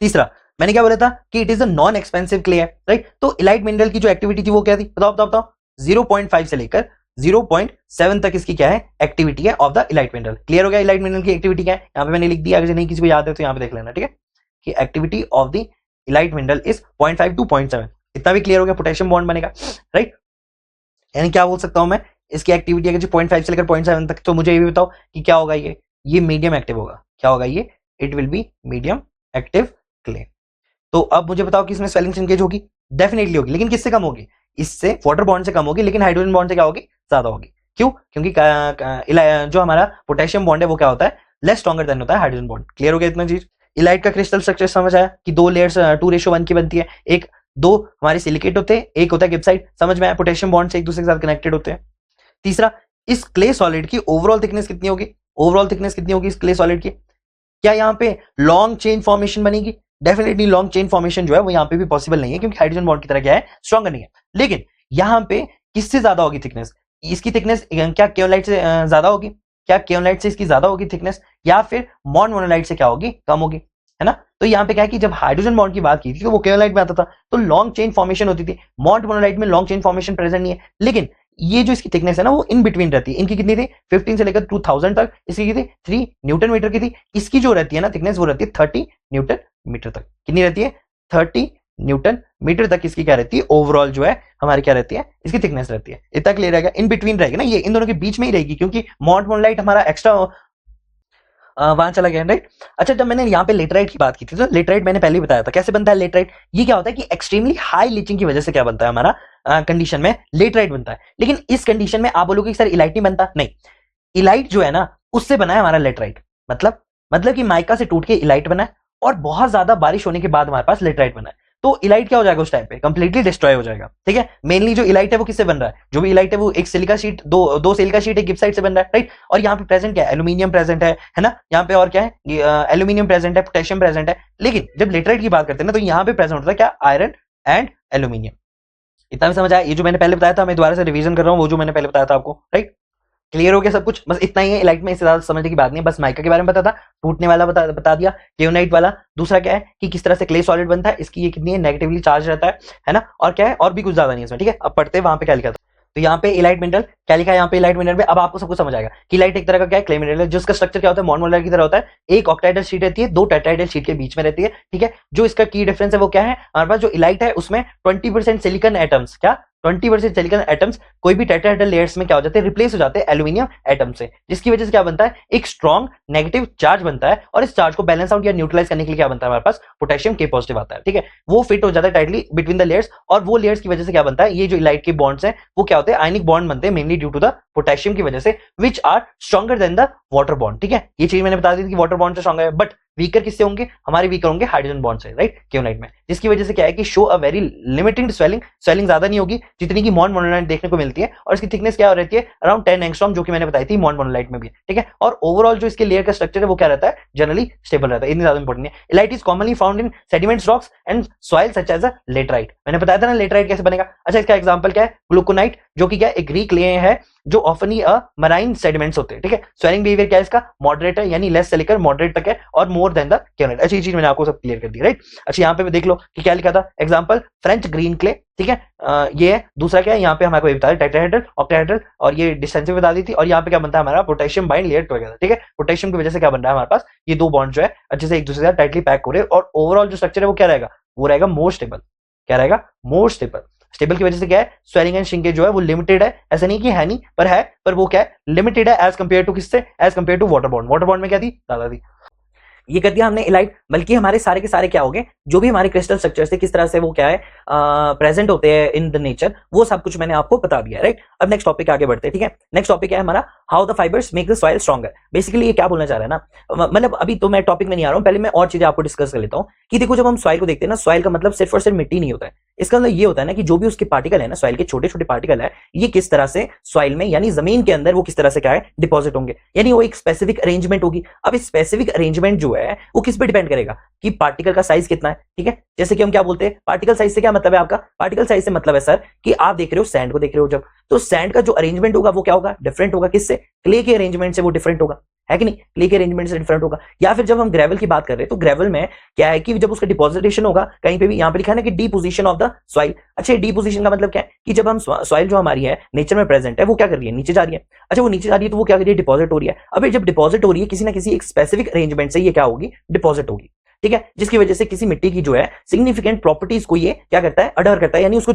तीसरा मैंने क्या बोला था कि it is a non expensive clay है, राइट? तो इलाइट मिनरल की जो एक्टिविटी थी वो क्या थी, बताओ बताओ बताओ। 0.5 से लेकर 0.7 तक इसकी क्या है, एक्टिविटी है of the illite mineral. Clear हो गया इलाइट मिनरल की एक्टिविटी क्या है, यहां पे मैंने लिख दिया, अगर नहीं किसी को याद है तो यहां पे देख लेना, ठीक है, कि activity of the illite mineral is 0.5 to 0.7। इतना भी क्लियर हो गया, पोटेशियम बॉन्ड बनेगा, राइट? यानी क्या बोल सकता हूं मैं, इसकी एक्टिविटी अगर 0.5 से लेकर 0.7 तक, तो मुझे ये भी बताओ कि क्या होगा, ये मीडियम एक्टिव होगा। क्या होगा ये, it will be medium active clay. तो अब मुझे बताओ कि इसमें स्वेलिंग श्रिंकेज होगी, डेफिनेटली होगी, लेकिन किससे कम होगी, इससे वाटर बॉन्ड से कम होगी, लेकिन हाइड्रोजन बॉन्ड से क्या होगी, ज्यादा होगी। क्यों, क्योंकि जो हमारा पोटेशियम बॉन्ड है वो क्या होता है, लेस स्ट्रॉन्गर देन होता है हाइड्रोजन बॉन्ड। क्लियर हो गया इतना चीज। इलाइट का क्रिस्टल स्ट्रक्चर समझ आया कि 2 लेयर्स 2:1 की बनती है, एक 2 हमारे सिलिकेट होते हैं, एक होता है गिब्साइट। समझ में आया, पोटेशियम बॉन्ड से एक दूसरे के साथ कनेक्टेड होते हैं। तीसरा, इस क्ले सॉलिड की ओवरऑल थिकनेस कितनी होगी, ओवरऑल थिकनेस कितनी होगी इस क्ले सॉलिड की। क्या यहाँ पे लॉन्ग चेन फॉर्मेशन बनेगी, डेफिनेटली लॉन्ग चेन फॉर्मेशन जो है वो यहाँ पे भी पॉसिबल नहीं है, क्योंकि हाइड्रोजन बॉन्ड की तरह क्या है, स्ट्रॉन्गर नहीं है। लेकिन यहाँ पे किससे ज्यादा होगी थिकनेस, इसकी थिकनेस क्या केओलाइट से ज्यादा होगी, क्या केओलाइट से इसकी ज्यादा होगी थिकनेस, या फिर मोनोलाइट से क्या होगी, कम होगी, है ना? तो यहाँ पे क्या है कि जब हाइड्रोजन बॉन्ड की बात की थी तो वो केओलाइट में आता था, तो लॉन्ग चेन फॉर्मेशन होती थी। मोनोलाइट में लॉन्ग चेन फॉर्मेशन प्रेजेंट नहीं है, लेकिन ये जो इसकी थिकनेस है ना वो इन बिटवीन रहती है। इनकी कितनी थी, 15 से लेकर 2000 तक, इसकी कितनी 3 न्यूटन मीटर की थी। इसकी जो रहती है ना थिकनेस वो रहती है 30 न्यूटन मीटर तक। कितनी रहती है, 30 न्यूटन मीटर तक इसकी क्या रहती है, ओवरऑल जो है हमारी क्या रहती है, इसकी थिकनेस रहती है। इतना क्लियर रहेगा, इन बिटवीन रहेगी ना, ये इन दोनों के बीच में ही रहेगी, क्योंकि मोनोलाइट हमारा एक्स्ट्रा वहां चला गया, राइट? अच्छा, जब मैंने यहाँ पे लेटराइट की बात की थी तो लेटराइट मैंने पहले ही बताया था कैसे बनता है लेटराइट। ये क्या होता है कि एक्सट्रीमली हाई लीचिंग की वजह से क्या बनता है, हमारा कंडीशन में लेटराइट बनता है। लेकिन इस कंडीशन में आप बोलोगे कि सर इलाइट नहीं बनता, नहीं, इलाइट जो है ना उससे बना है हमारा लेटराइट। मतलब कि माइका से टूट के इलाइट बना है, और बहुत ज्यादा बारिश होने के बाद हमारे पास लेटराइट बना है। तो इलाइट क्या हो जाएगा उस टाइम पे, कंप्लीटली डिस्ट्रॉय हो जाएगा, ठीक है? मेनली जो इलाइट है वो किससे बन रहा है, जो भी इलाइट है वो एक सिलिका शीट, दो सिलिका शीट एक गिब्साइट से बन रहा है, राइट? और यहाँ पे प्रेजेंट क्या है, एल्यूमिनियम प्रेजेंट है ना? यहाँ पे और क्या है, एल्यूमिनियम प्रेजेंट है, पोटेशियम प्रेजेंट है। लेकिन जब लेटराइट की बात करते हैं ना तो यहाँ पे प्रेजेंट होता है क्या, आयरन एंड एल्यूमिनियम। इतना भी समझ आया? ये जो मैंने पहले बताया था, मैं दोबारा से रिवीजन कर रहा हूँ वो जो मैंने पहले बताया था आपको, राइट? क्लियर हो गया सब कुछ, बस इतना ही है। इलाइट में इससे ज्यादा समझने की बात नहीं है, बस माइका के बारे में पता था, टूटने वाला बता दिया, केओनाइट वाला। दूसरा क्या है कि किस तरह से क्ले सॉलिड बनता है, इसकी ये कितनी है, नेगेटिवली चार्ज रहता है ना? और क्या है, और भी कुछ ज्यादा नहीं है इसमें, ठीक है? अब पढ़ते हैं वहां पे क्या लिखा था। तो यहाँ पे इलाइट मिनरल क्या लिखा है, यहाँ पे इलाइट मिनरल में अब आपको सब कुछ समझ आएगा कि इलाइट एक तरह का क्या है, क्ले मिनरल है, जिसका स्ट्रक्चर क्या होता है, मोनोलाइट की तरह होता है। एक ऑक्टाइडल शीट रहती है, 2 टेट्राइडल शीट के बीच में रहती है, ठीक है? जो इसका की डिफरेंस है वो क्या है, हमारे पास जो इलाइट है उसमें 20% सिलिकॉन एटम्स, क्या 20% सिलिकॉन एटम्स कोई भी टेट्राहेड्रल लेयर्स में क्या हो जाते हैं, रिप्लेस हो जाते हैं एल्यूमिनियम एटम से, जिसकी वजह से क्या बनता है, एक स्ट्रॉन्ग नेगेटिव चार्ज बनता है। और इस चार्ज को बैलेंस आउट या न्यूट्रलाइज करने के लिए क्या बनता है, हमारे पास पोटेशियम के पॉजिटिव आता है, ठीक है? वो फिट हो जाता है टाइटली बिटवीन द लेयर्स, और वो लेयर्स की वजह से क्या बनता है, ये जो इलाइट के बॉन्ड्स हैं वो क्या होते हैं, आयनिक बॉन्ड बनते हैं, mainly due to the potassium की वजह से, which are stronger than the water bond, ठीक है? ये चीज मैंने बता दी थी कि वाटर बॉन्ड से स्ट्रॉन्गर है, बट वीकर किससे होंगे, हमारे वीकर होंगे हाइड्रोजन बॉन्ड से, राइट? केओनाइट में, जिसकी वजह से क्या है कि show a very limited swelling ज्यादा नहीं होगी जितनी की मोनोलाइट देखने को मिलती है, और इसकी थिकनेस क्या रहती है, अराउंड 10 एंगस्ट्रॉम, जो कि मैंने बताई थी मोनोलाइट में भी, ठीक है? और ओवरऑल जो इसके लेयर का स्ट्रक्चर है वो क्या रहता है, जनरली स्टेबल रहता है, इतनी ज्यादा इंपॉर्टेंट नहीं है। Illite is commonly found in sediments, rocks and soil such as a laterite. मैंने बताया था ना लेटराइट कैसे बनेगा। अच्छा, इसका एग्जांपल क्या है, ग्लूकोनाइट, जो कि क्या एक ग्रीक ले है, जो ऑफनली मराइन सेडिमेंट्स होते हैं, ठीक है? स्वेलिंग बिहेवियर क्या है इसका, मॉडरेट है, यानी लेस से लेकर मॉडरेट तक है, और मोर देन द केओनाइट। अच्छी चीज मैंने आपको सब क्लियर कर दी, राइट? अच्छा, यहाँ पे भी देख लो कि क्या लिखा था, एग्जांपल फ्रेंच ग्रीन क्ले, ठीक है? ये है। दूसरा क्या है, यहाँ पे हमारे को बता टेट्राहेड्रल, ऑक्टाहेड्रल, और ये डिस्टेंसिव बता दी थी। और यहाँ पे क्या बनता है हमारा, पोटेशियम बाइंड लेयर टुगेदर, ठीक है? पोटेशियम की वजह से क्या बन रहा है हमारे पास, ये 2 बॉन्ड जो है अच्छे से एक दूसरे के साथ टाइटली पैक हो रहे हैं, और ओवरऑल जो स्ट्रक्चर है वो क्या रहेगा, वो रहेगा मोर स्टेबल। क्या रहेगा, मोर स्टेबल। स्टेबल की वजह से क्या है, स्वेलिंग एंड श्रिंकेज जो है वो लिमिटेड है, ऐसा नहीं कि है नहीं, पर वो क्या है, लिमिटेड है एज कंपेयर टू किससे, as compare to water bond. Water bond में क्या थी, ज्यादा थी। ये कर दिया हमने इलाइट, बल्कि हमारे सारे के सारे क्या हो गए, जो भी हमारे क्रिस्टल स्ट्रक्चर थे किस तरह से वो क्या है प्रेजेंट होते हैं इन द नेचर, वो सब कुछ मैंने आपको बता दिया, राइट। अब नेक्स्ट टॉपिक आगे बढ़ते हैं, ठीक है। नेक्स्ट टॉपिक है हमारा how the fibres make the soil stronger. Basically ये क्या बोलना चाह रहा है ना, मतलब अभी तो मैं टॉपिक में नहीं आ रहा हूं, पहले मैं और चीजें आपको डिस्कस कर लेता हूं कि देखो जब हम सॉइल को देखते हैं ना, सॉइल का मतलब सिर्फ और सिर्फ मिट्टी नहीं होता है। इसका मतलब ये होता है ना कि जो भी उसके पार्टिकल है ना, सॉइल के छोटे छोटे पार्टिकल है, ये किस तरह से सॉइल में यानी जमीन के अंदर वो किस तरह से क्या है डिपॉजिट होंगे, यानी वो एक स्पेसिफिक अरेंजमेंट होगी। अब इस स्पेसिफिक अरेंजमेंट जो है वो किस पे डिपेंड करेगा कि पार्टिकल का साइज कितना है, ठीक है। जैसे कि हम क्या बोलते हैं, पार्टिकल साइज से क्या मतलब है आपका, पार्टिकल साइज से मतलब है सर कि आप देख रहे हो सैंड को देख रहे हो जब, तो सैंड का जो अरेंजमेंट होगा वो क्या होगा, डिफरेंट होगा। किससे, क्ले के अरेंजमेंट से वो डिफरेंट होगा, है कि नहीं, क्ले के अरेंजमेंट से डिफरेंट होगा। या फिर जब हम ग्रेवल की बात कर रहे हैं तो ग्रेवल में क्या है कि जब उसका डिपोजिटेशन होगा, कहीं पे भी यहाँ पे लिखा है ना कि डिपोजिशन ऑफ द सॉइल। अच्छा, डिपोजिशन का मतलब क्या है कि जब हम सॉइल जो हमारी है नेचर में प्रेजेंट है वो क्या कर रही है, नीचे जा रही है। अच्छा, वो नीचे जा रही है तो वो क्या कर रही है, डिपॉजिट हो रही है। अभी जब डिपॉजिट हो रही है किसी ना किसी एक स्पेसिफिक अरेंजमेंट से ये क्या होगी, डिपॉजिट होगी, ठीक है, जिसकी वजह से किसी मिट्टी की जो है सिग्निफिकेंट प्रॉपर्टीज को ये क्या करता है, अडर करता है, यानी उसको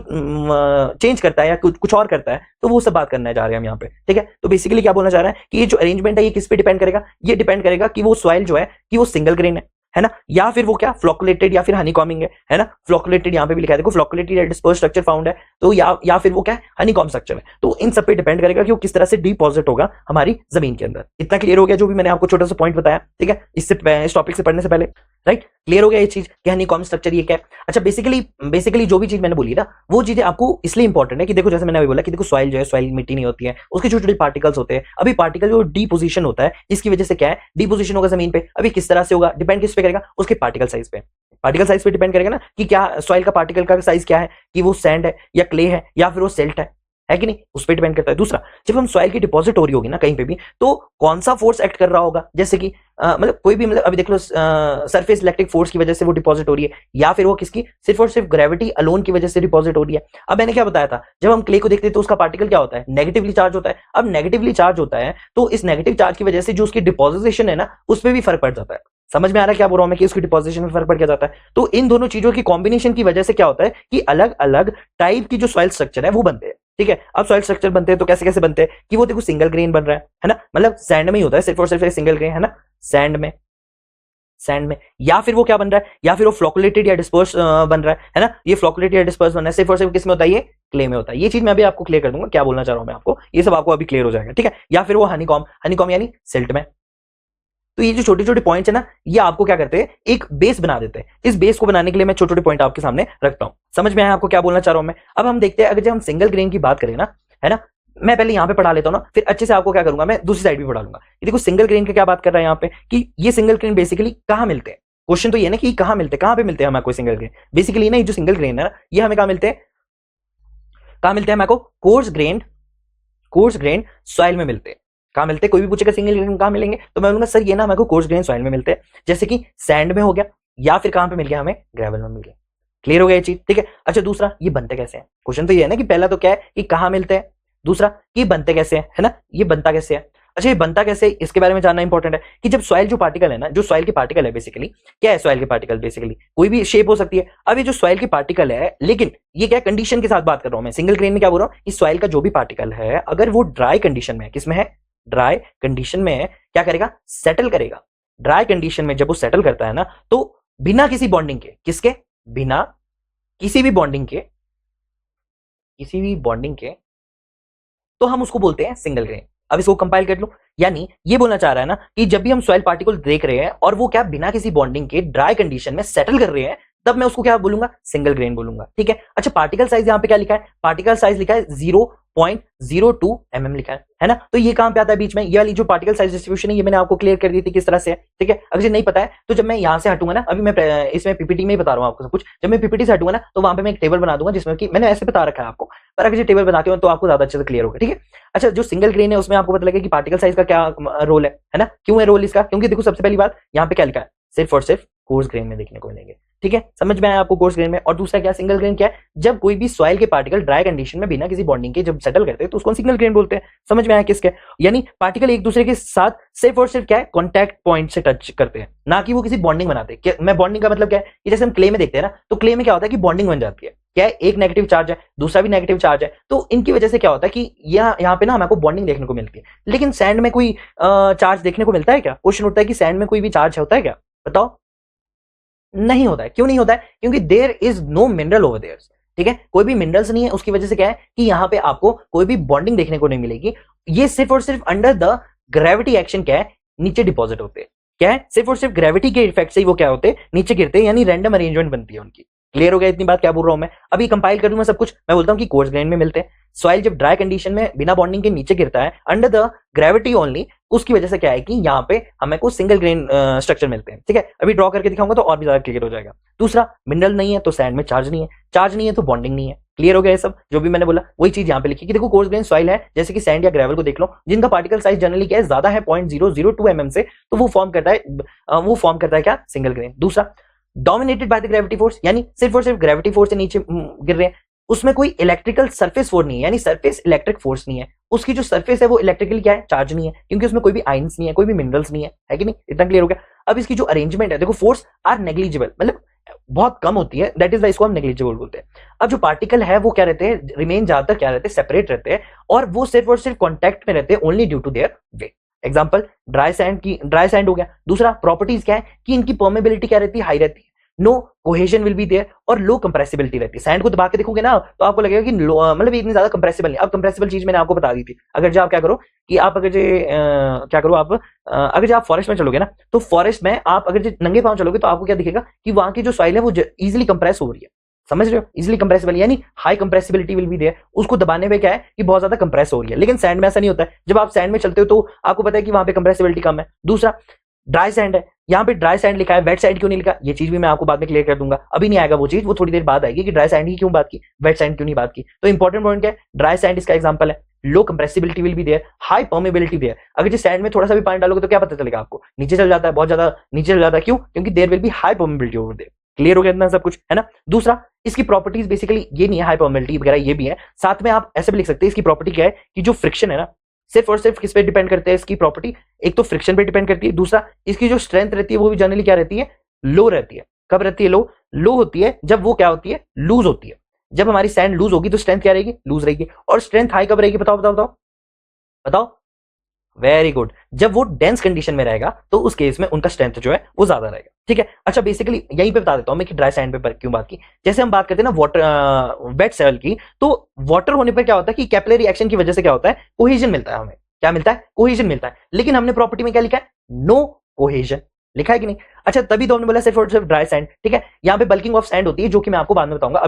चेंज करता है या कुछ और करता है। तो वो सब बात करने जा रहे हैं हम यहाँ पे, ठीक है। तो बेसिकली क्या बोलना चाह रहा है कि ये जो अरेंजमेंट है ये किस पे डिपेंड करेगा, ये डिपेंड करेगा कि वो सॉइल जो है कि वो सिंगल ग्रेन है ना, या फिर वो क्या फ्लोकुलेटेड या फिर हनीकॉमिंग है ना। फ्लोकुलेटेड यहाँ पे भी लिखा है देखो, फ्लोकुलेटेड या डिस्पर्स स्ट्रक्चर फाउंड है, तो या फिर वो क्या है, हनीकॉम स्ट्रक्चर है। तो इन सब पे डिपेंड करेगा कि वो किस तरह से डिपॉजिट होगा हमारी जमीन के अंदर। इतना क्लियर हो गया जो भी मैंने आपको छोटा सा पॉइंट बताया, ठीक है, इस टॉपिक से पढ़ने से पहले, राइट। क्लियर हो गया ये चीज कि हनीकॉम स्ट्रक्चर ये क्या है। अच्छा, बेसिकली जो भी चीज मैंने बोली ना वो चीजें आपको इसलिए इंपॉर्टेंट है कि देखो जैसे मैंने अभी बोला कि देखो सॉइल जो है, सॉइल मिट्टी नहीं होती है, उसके छोटे छोटे पार्टिकल्स होते हैं। अभी पार्टिकल जो डिपोजिशन होता है इसकी वजह से क्या है, डिपोजिशन होगा जमीन पे। अभी किस तरह से होगा, डिपेंड किस पे करेगा, उसके पार्टिकल साइज पे। पार्टिकल साइज पे डिपेंड करेगा ना कि क्या सॉइल का पार्टिकल का साइज क्या है, कि वो सैंड है या क्ले है या फिर वो सेल्ट है कि नहीं, उस पर डिपेंड करता है। दूसरा, जब हम सॉइल की डिपॉजिट हो रही होगी ना कहीं पे भी, तो कौन सा फोर्स एक्ट कर रहा होगा, जैसे कि मतलब कोई भी, मतलब अभी देख लो सरफेस इलेक्ट्रिक फोर्स की वजह से वो डिपॉजिट हो रही है, या फिर वो किसकी, सिर्फ और सिर्फ ग्रेविटी अलोन की वजह से डिपॉजिट हो रही है। अब मैंने क्या बताया था, जब हम क्ले को देखते हैं तो उसका पार्टिकल क्या होता है, नेगेटिवली चार्ज होता है। अब नेगेटिवली चार्ज होता है तो इस नेगेटिव चार्ज की वजह से जो उसकी डिपॉजिशन है ना उस पर भी फर्क पड़ जाता है। समझ में आ रहा है क्या बोल रहा हूं मैं, कि उसकी डिपॉजिशन में फर्क पड़ जाता है। तो इन दोनों चीजों की कॉम्बिनेशन की वजह से क्या होता है कि अलग अलग टाइप की जो सॉइल स्ट्रक्चर है वो बनते हैं, ठीक है। अब सॉइल स्ट्रक्चर बनते हैं तो कैसे कैसे बनते हैं कि वो देखो सिंगल ग्रेन बन रहा है ना, मतलब सैंड में ही होता है सिर्फ और सिर्फ सिंगल ग्रेन, है ना, सैंड में या फिर वो क्या बन रहा है, या फिर वो फ्लोकुलेटेड या डिस्पर्स बन रहा है ना, ये फ्लोकुलेटेड या डिस्पर्स बन रहा है सिर्फ और सिर्फ किस में होता है, ये क्ले में होता है। ये चीज मैं भी आपको क्लियर कर दूंगा, क्या बोलना चाह रहा हूं मैं आपको, ये सब आपको अभी क्लियर हो जाएगा, ठीक है। या फिर वो हनीकॉम यानी सिल्ट में। तो ये जो छोटे छोटे पॉइंट्स है ना, ये आपको क्या करते हैं, एक बेस बना देते हैं। इस बेस को बनाने के लिए मैं छोटे छोटे पॉइंट आपके सामने रखता हूं। समझ में आया आपको क्या बोलना चाह रहा हूं मैं। अब हम देखते हैं, अगर जब हम सिंगल ग्रेन की बात करें ना, है ना, मैं पहले यहां पे पढ़ा लेता हूं ना, फिर अच्छे से आपको क्या करूंगा, मैं दूसरी साइड भी पढ़ा लूंगा। ये देखो सिंगल ग्रेन का क्या बात कर रहा है यहाँ पे कि ये सिंगल ग्रेन बेसिकली कहां मिलते हैं। क्वेश्चन तो ये ना कि कहां मिलते हैं, कहां पे मिलते हैं हमें कोई सिंगल ग्रेन। बेसिकली ना ये जो सिंगल ग्रेन है ना, ये हमें कहां मिलते हैं, कहां मिलते हैं हमें को, कोर्स ग्रेन सॉइल में मिलते हैं। कहां मिलते हैं, कोई भी पूछेगा सिंगल ग्रेन कहां मिलेंगे तो मैं बोलूंगा सर ये ना हमें को कोर्स ग्रेन सॉइल में मिलते हैं, जैसे कि सैंड में हो गया, या फिर कहां पे मिल गया, हमें ग्रेवल में मिल गया। क्लियर हो गया ये चीज, ठीक है। अच्छा, दूसरा, ये बनते कैसे हैं। क्वेश्चन तो ये है ना कि पहला तो क्या है कि कहां मिलते हैं, दूसरा कि बनते कैसे हैं, है ना, ये बनता कैसे है। अच्छा, ये बनता कैसे है इसके बारे में जानना इंपॉर्टेंट है कि जब सॉइल जो पार्टिकल है ना, जो सॉइल के पार्टिकल है बेसिकली क्या है, सॉइल के पार्टिकल बेसिकली कोई भी शेप हो सकती है। अब ये जो सॉइल के पार्टिकल है, लेकिन ये क्या कंडीशन के साथ बात कर रहा हूं मैं, सिंगल ग्रेन में क्या बोल रहा हूं कि सॉइल का जो भी पार्टिकल है अगर वो ड्राई कंडीशन में है, किसमें है, ड्राई कंडीशन में है, क्या करेगा, सेटल करेगा। ड्राई कंडीशन में जब वो सेटल करता है ना, तो बिना किसी बॉन्डिंग के, किसके, बिना किसी भी बॉन्डिंग के, तो हम उसको बोलते हैं सिंगल ग्रेन। अब इसको कंपाइल कर लो, यानी ये बोलना चाह रहा है ना कि जब भी हम सॉइल पार्टिकल देख रहे हैं और वो क्या बिना किसी बॉन्डिंग के ड्राई कंडीशन में सेटल कर रहे हैं, तब मैं उसको क्या बोलूंगा, सिंगल ग्रेन बोलूंगा, ठीक है। अच्छा, पार्टिकल साइज यहां पे क्या लिखा है, पार्टिकल साइज लिखा है 0.02 mm लिखा है ना। तो ये कहां पे आता है बीच में, ये वाली जो पार्टिकल साइज डिस्ट्रीब्यूशन है ये मैंने आपको क्लियर कर दी थी किस तरह से है, ठीक है। अगर ये नहीं पता है तो जब मैं यहां से हटूंगा ना, अभी मैं इसमें पीपीटी में ही बता रहा हूं आपको सब कुछ, जब मैं पीपीटी से हटूंगा ना तो वहां पे मैं एक टेबल बना दूंगा जिसमें कि मैंने ऐसे बता रखा है आपको, पर अगर ये टेबल बनाते हो तो आपको ज्यादा अच्छे से क्लियर होगा, ठीक है। अच्छा, जो सिंगल ग्रेन है उसमें आपको पता लगे कि पार्टिकल साइज का क्या रोल है ना, क्यों है रोल इसका, क्योंकि देखो सबसे पहली बात यहाँ पे क्या लिखा है, सिर्फ और सिर्फ कोर्स ग्रेन में देखने को मिलेंगे, ठीक है। समझ में आया आपको कोर्स ग्रेन में। और दूसरा क्या, सिंगल ग्रेन क्या है, जब कोई भी सॉइल के पार्टिकल ड्राई कंडीशन में बिना किसी बॉन्डिंग के जब सेटल करते हैं तो उसको सिंगल ग्रेन बोलते हैं। समझ में आया किसके, यानी पार्टिकल एक दूसरे के साथ सिर्फ और सिर्फ क्या है, कॉन्टैक्ट पॉइंट से टच करते हैं, ना कि वो किसी बॉन्डिंग बनाते हैं। मैं बॉन्डिंग का मतलब क्या है कि जैसे हम क्ले में देखते हैं ना, तो क्ले में क्या होता है कि बॉन्डिंग बन जाती है, क्या है, एक नेगेटिव चार्ज है, दूसरा भी नेगेटिव चार्ज है, तो इनकी वजह से क्या होता है कि यहाँ पे ना हमको बॉन्डिंग देखने को मिलती है। लेकिन सैंड में कोई चार्ज देखने को मिलता है क्या, क्वेश्चन उठता है कि सैंड में कोई भी चार्ज होता है क्या, बताओ, नहीं होता है। क्यों नहीं होता है? क्योंकि there is no mineral over there. ठीक है, कोई भी मिनरल्स नहीं है, उसकी वजह से क्या है कि यहां पे आपको कोई भी बॉन्डिंग देखने को नहीं मिलेगी। ये सिर्फ और सिर्फ अंडर द ग्रेविटी एक्शन क्या है, नीचे डिपॉजिट होते हैं। क्या है, सिर्फ और सिर्फ ग्रेविटी के इफेक्ट से ही वो क्या होते हैं, नीचे गिरते हैं, यानी रैंडम अरेंजमेंट बनती है उनकी। क्लियर हो गया इतनी बात क्या बोल रहा हूं मैं? अभी कंपाइल कर दूं मैं सब कुछ। मैं बोलता हूं कि कोर्स ग्रेन में मिलते हैं। सॉइल जब ड्राई कंडीशन में बिना बॉन्डिंग के नीचे गिरता है अंडर द ग्रेविटी ओनली, उसकी वजह से क्या है कि यहाँ पे हमें को सिंगल ग्रेन स्ट्रक्चर मिलते हैं। ठीक है, अभी ड्रॉ करके दिखाऊंगा तो और भी ज्यादा क्लियर हो जाएगा। दूसरा, मिनरल नहीं है तो सैंड में चार्ज नहीं है, चार्ज नहीं है तो बॉन्डिंग नहीं है। क्लियर हो गया ये सब जो भी मैंने बोला, वही चीज यहाँ पे लिखी कि देखो कोर्स ग्रेन सॉइल है जैसे कि सैंड या ग्रेवल को देख लो, जिनका पार्टिकल साइज जनरली क्या है, ज्यादा है 0.002 mm से, तो वो फॉर्म करता है क्या, सिंगल ग्रेन। दूसरा, dominated by the gravity force, यानी सिर्फ और सिर्फ ग्रेविटी फोर्स से नीचे गिर रहे हैं, उसमें कोई इलेक्ट्रिकल सरफेस फोर्स नहीं है, यानी सरफेस इलेक्ट्रिक फोर्स नहीं है, उसकी जो सरफेस है वो इलेक्ट्रिकली क्या है, चार्ज नहीं है, क्योंकि उसमें कोई भी आयंस नहीं है, कोई भी मिनरल्स नहीं है कि नहीं? इतना क्लियर हो गया। अब इसकी जो अरेंजमेंट है, देखो फोर्स आर नेग्लिजिबल, मतलब बहुत कम होती है, दैट इज वाई इसको हम नेग्लिजिबल बोलते हैं। अब जो पार्टिकल है वो क्या रहते हैं, रिमेन ज्यादातर क्या रहते हैं, सेपरेट रहते हैं, और वो सिर्फ और सिर्फ कॉन्टैक्ट में रहते हैं only due to their weight. Example, dry sand हो गया। दूसरा, प्रॉपर्टीज क्या है कि इनकी परमेबिलिटी क्या रहती है, हाई रहती है, no cohesion will be there, और लो कंप्रेसिबिलिटी रहती है। सैंड को दबा के देखोगे ना तो आपको लगेगा कि मतलब इतनी ज्यादा कंप्रेसिबल नहीं। अब कंप्रेसिबल चीज मैंने आपको बता दी थी। अगर जो आप क्या करो कि आप अगर जो क्या करो आप अगर जो आप फॉरेस्ट में चलोगे ना, तो फॉरेस्ट में आप अगर जो नंगे पांव चलोगे तो आपको क्या दिखेगा कि वहां की जो सॉइल है वो इजिली कंप्रेस हो रही है। समझ रहे हो, इजिली कंप्रेसिबल, यानी high compressibility will be there, उसको दबाने पे क्या है कि बहुत ज्यादा कंप्रेस हो रही है। लेकिन सैंड में ऐसा नहीं होता है। जब आप सैंड में चलते हो तो आपको पता है कि वहां पे कंप्रेसिबिलिटी कम है। दूसरा, ड्राई सैंड है, यहाँ पे ड्राई सैंड लिखा है, वेट सैंड क्यों नहीं लिखा, ये चीज भी मैं आपको बाद में क्लियर कर दूंगा। अभी नहीं आएगा वो चीज, वो थोड़ी देर बाद आएगी कि ड्राई सैंड की क्यों बात की, वेट सैंड क्यों नहीं बात की। तो इंपॉर्टेंट पॉइंट क्या है, ड्राई सैंड इसका एग्जांपल है, low compressibility will be there, high permeability there. अगर जिस सैंड में थोड़ा सा भी पानी डालोगे तो क्या पता चलेगा आपको, नीचे चल जाता है, बहुत ज्यादा नीचे चल जाता है। क्यों? क्योंकि there will be high permeability over there. Clear हो गया इतना सब कुछ, है ना? दूसरा, इसकी प्रॉपर्टीज बेसिकली ये नहीं है, हाई परमेबिलिटी वगैरह ये भी है, साथ में आप ऐसे भी लिख सकते हैं इसकी प्रॉपर्टी क्या है कि जो फ्रिक्शन है ना, सिर्फ और सिर्फ किस पे डिपेंड करते हैं इसकी प्रॉपर्टी, एक तो फ्रिक्शन पे डिपेंड करती है, दूसरा इसकी जो स्ट्रेंथ रहती है वो भी जनरली क्या रहती है, लो रहती है। कब रहती है लो? लो होती है जब वो क्या होती है, लूज होती है। जब हमारी सैंड लूज होगी तो स्ट्रेंथ क्या रहेगी, लूज रहेगी। और स्ट्रेंथ हाई कब रहेगी, बताओ बताओ बताओ बताओ। वेरी गुड, जब वो डेंस कंडीशन में रहेगा तो उस केस में उनका स्ट्रेंथ जो है वो ज्यादा रहेगा। ठीक है, अच्छा बेसिकली यहीं पे बता देता हूं मैं कि ड्राई सैंड पे क्यों बात की। जैसे हम बात करते हैं ना वाटर वेट सॉइल की, तो वाटर होने पर क्या होता है कि कैपिलरी एक्शन की वजह से क्या होता है, कोहेजन मिलता है हमें। क्या मिलता है? कोहेजन मिलता है। लेकिन हमने प्रॉपर्टी में क्या लिखा है, नो कोहेजन लिखा है कि नहीं? अच्छा, तभी तो हमने बोला सिर्फ और सिर्फ ड्राई सैंड। ठीक है, यहाँ पे बल्किंग ऑफ सैंड होती है जो कि मैं आपको बाद में बताऊंगा,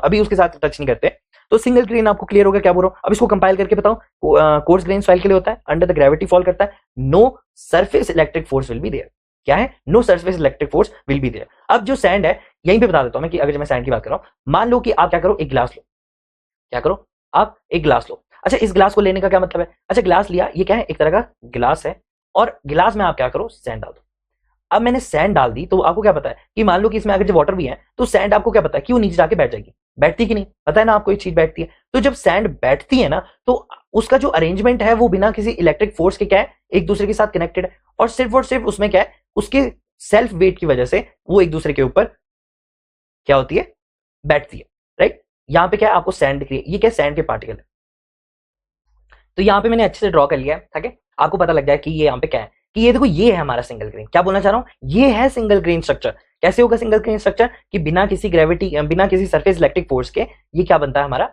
अभी उसके साथ टच नहीं करते। तो सिंगल ग्रेन आपको क्लियर होगा क्या बोल रहा हूं। अब इसको कंपाइल करके बताऊं, कोर्स ग्रेन सॉइल के लिए होता है, अंडर द ग्रेविटी फॉल करता है, no surface electric force will be there. क्या है? No surface electric force will be there. अब जो सैंड है, यहीं पे बता देता हूं मैं कि अगर मैं सैंड की बात कर रहा हूं, मान लो कि आप क्या करो, एक ग्लास लो। क्या करो, आप एक ग्लास लो। अच्छा, इस ग्लास को लेने का क्या मतलब है? अच्छा, ग्लास लिया, ये क्या है, एक तरह का ग्लास है, और ग्लास में आप क्या करो, सैंड डाल दो। अब मैंने सैंड डाल दी तो आपको क्या पता है कि मान लो कि इसमें अगर जो वाटर भी है तो सैंड आपको क्या पता है कि वो नीचे जाके बैठ जाएगी, बैठती कि नहीं, पता है ना आपको ये चीज बैठती है। तो जब सैंड बैठती है ना तो उसका जो अरेंजमेंट है वो बिना किसी इलेक्ट्रिक फोर्स के क्या है, एक दूसरे के साथ कनेक्टेड है, और सिर्फ उसमें क्या है, उसके सेल्फ वेट की वजह से वो एक दूसरे के ऊपर क्या होती है, बैठती है। राइट, यहां पे क्या है, आपको सैंड दिख रही है, ये क्या सैंड के पार्टिकल है। तो यहाँ पे मैंने अच्छे से ड्रॉ कर लिया है ताकि आपको पता लग जाए कि ये यहाँ पे क्या है, कि ये देखो ये है हमारा सिंगल ग्रेन। क्या बोलना चाह रहा हूं, ये है सिंगल ग्रेन स्ट्रक्चर। कैसे होगा सिंगल ग्रेन स्ट्रक्चर, कि बिना किसी ग्रेविटी, बिना किसी सरफेस इलेक्ट्रिक फोर्स के ये क्या बनता है हमारा,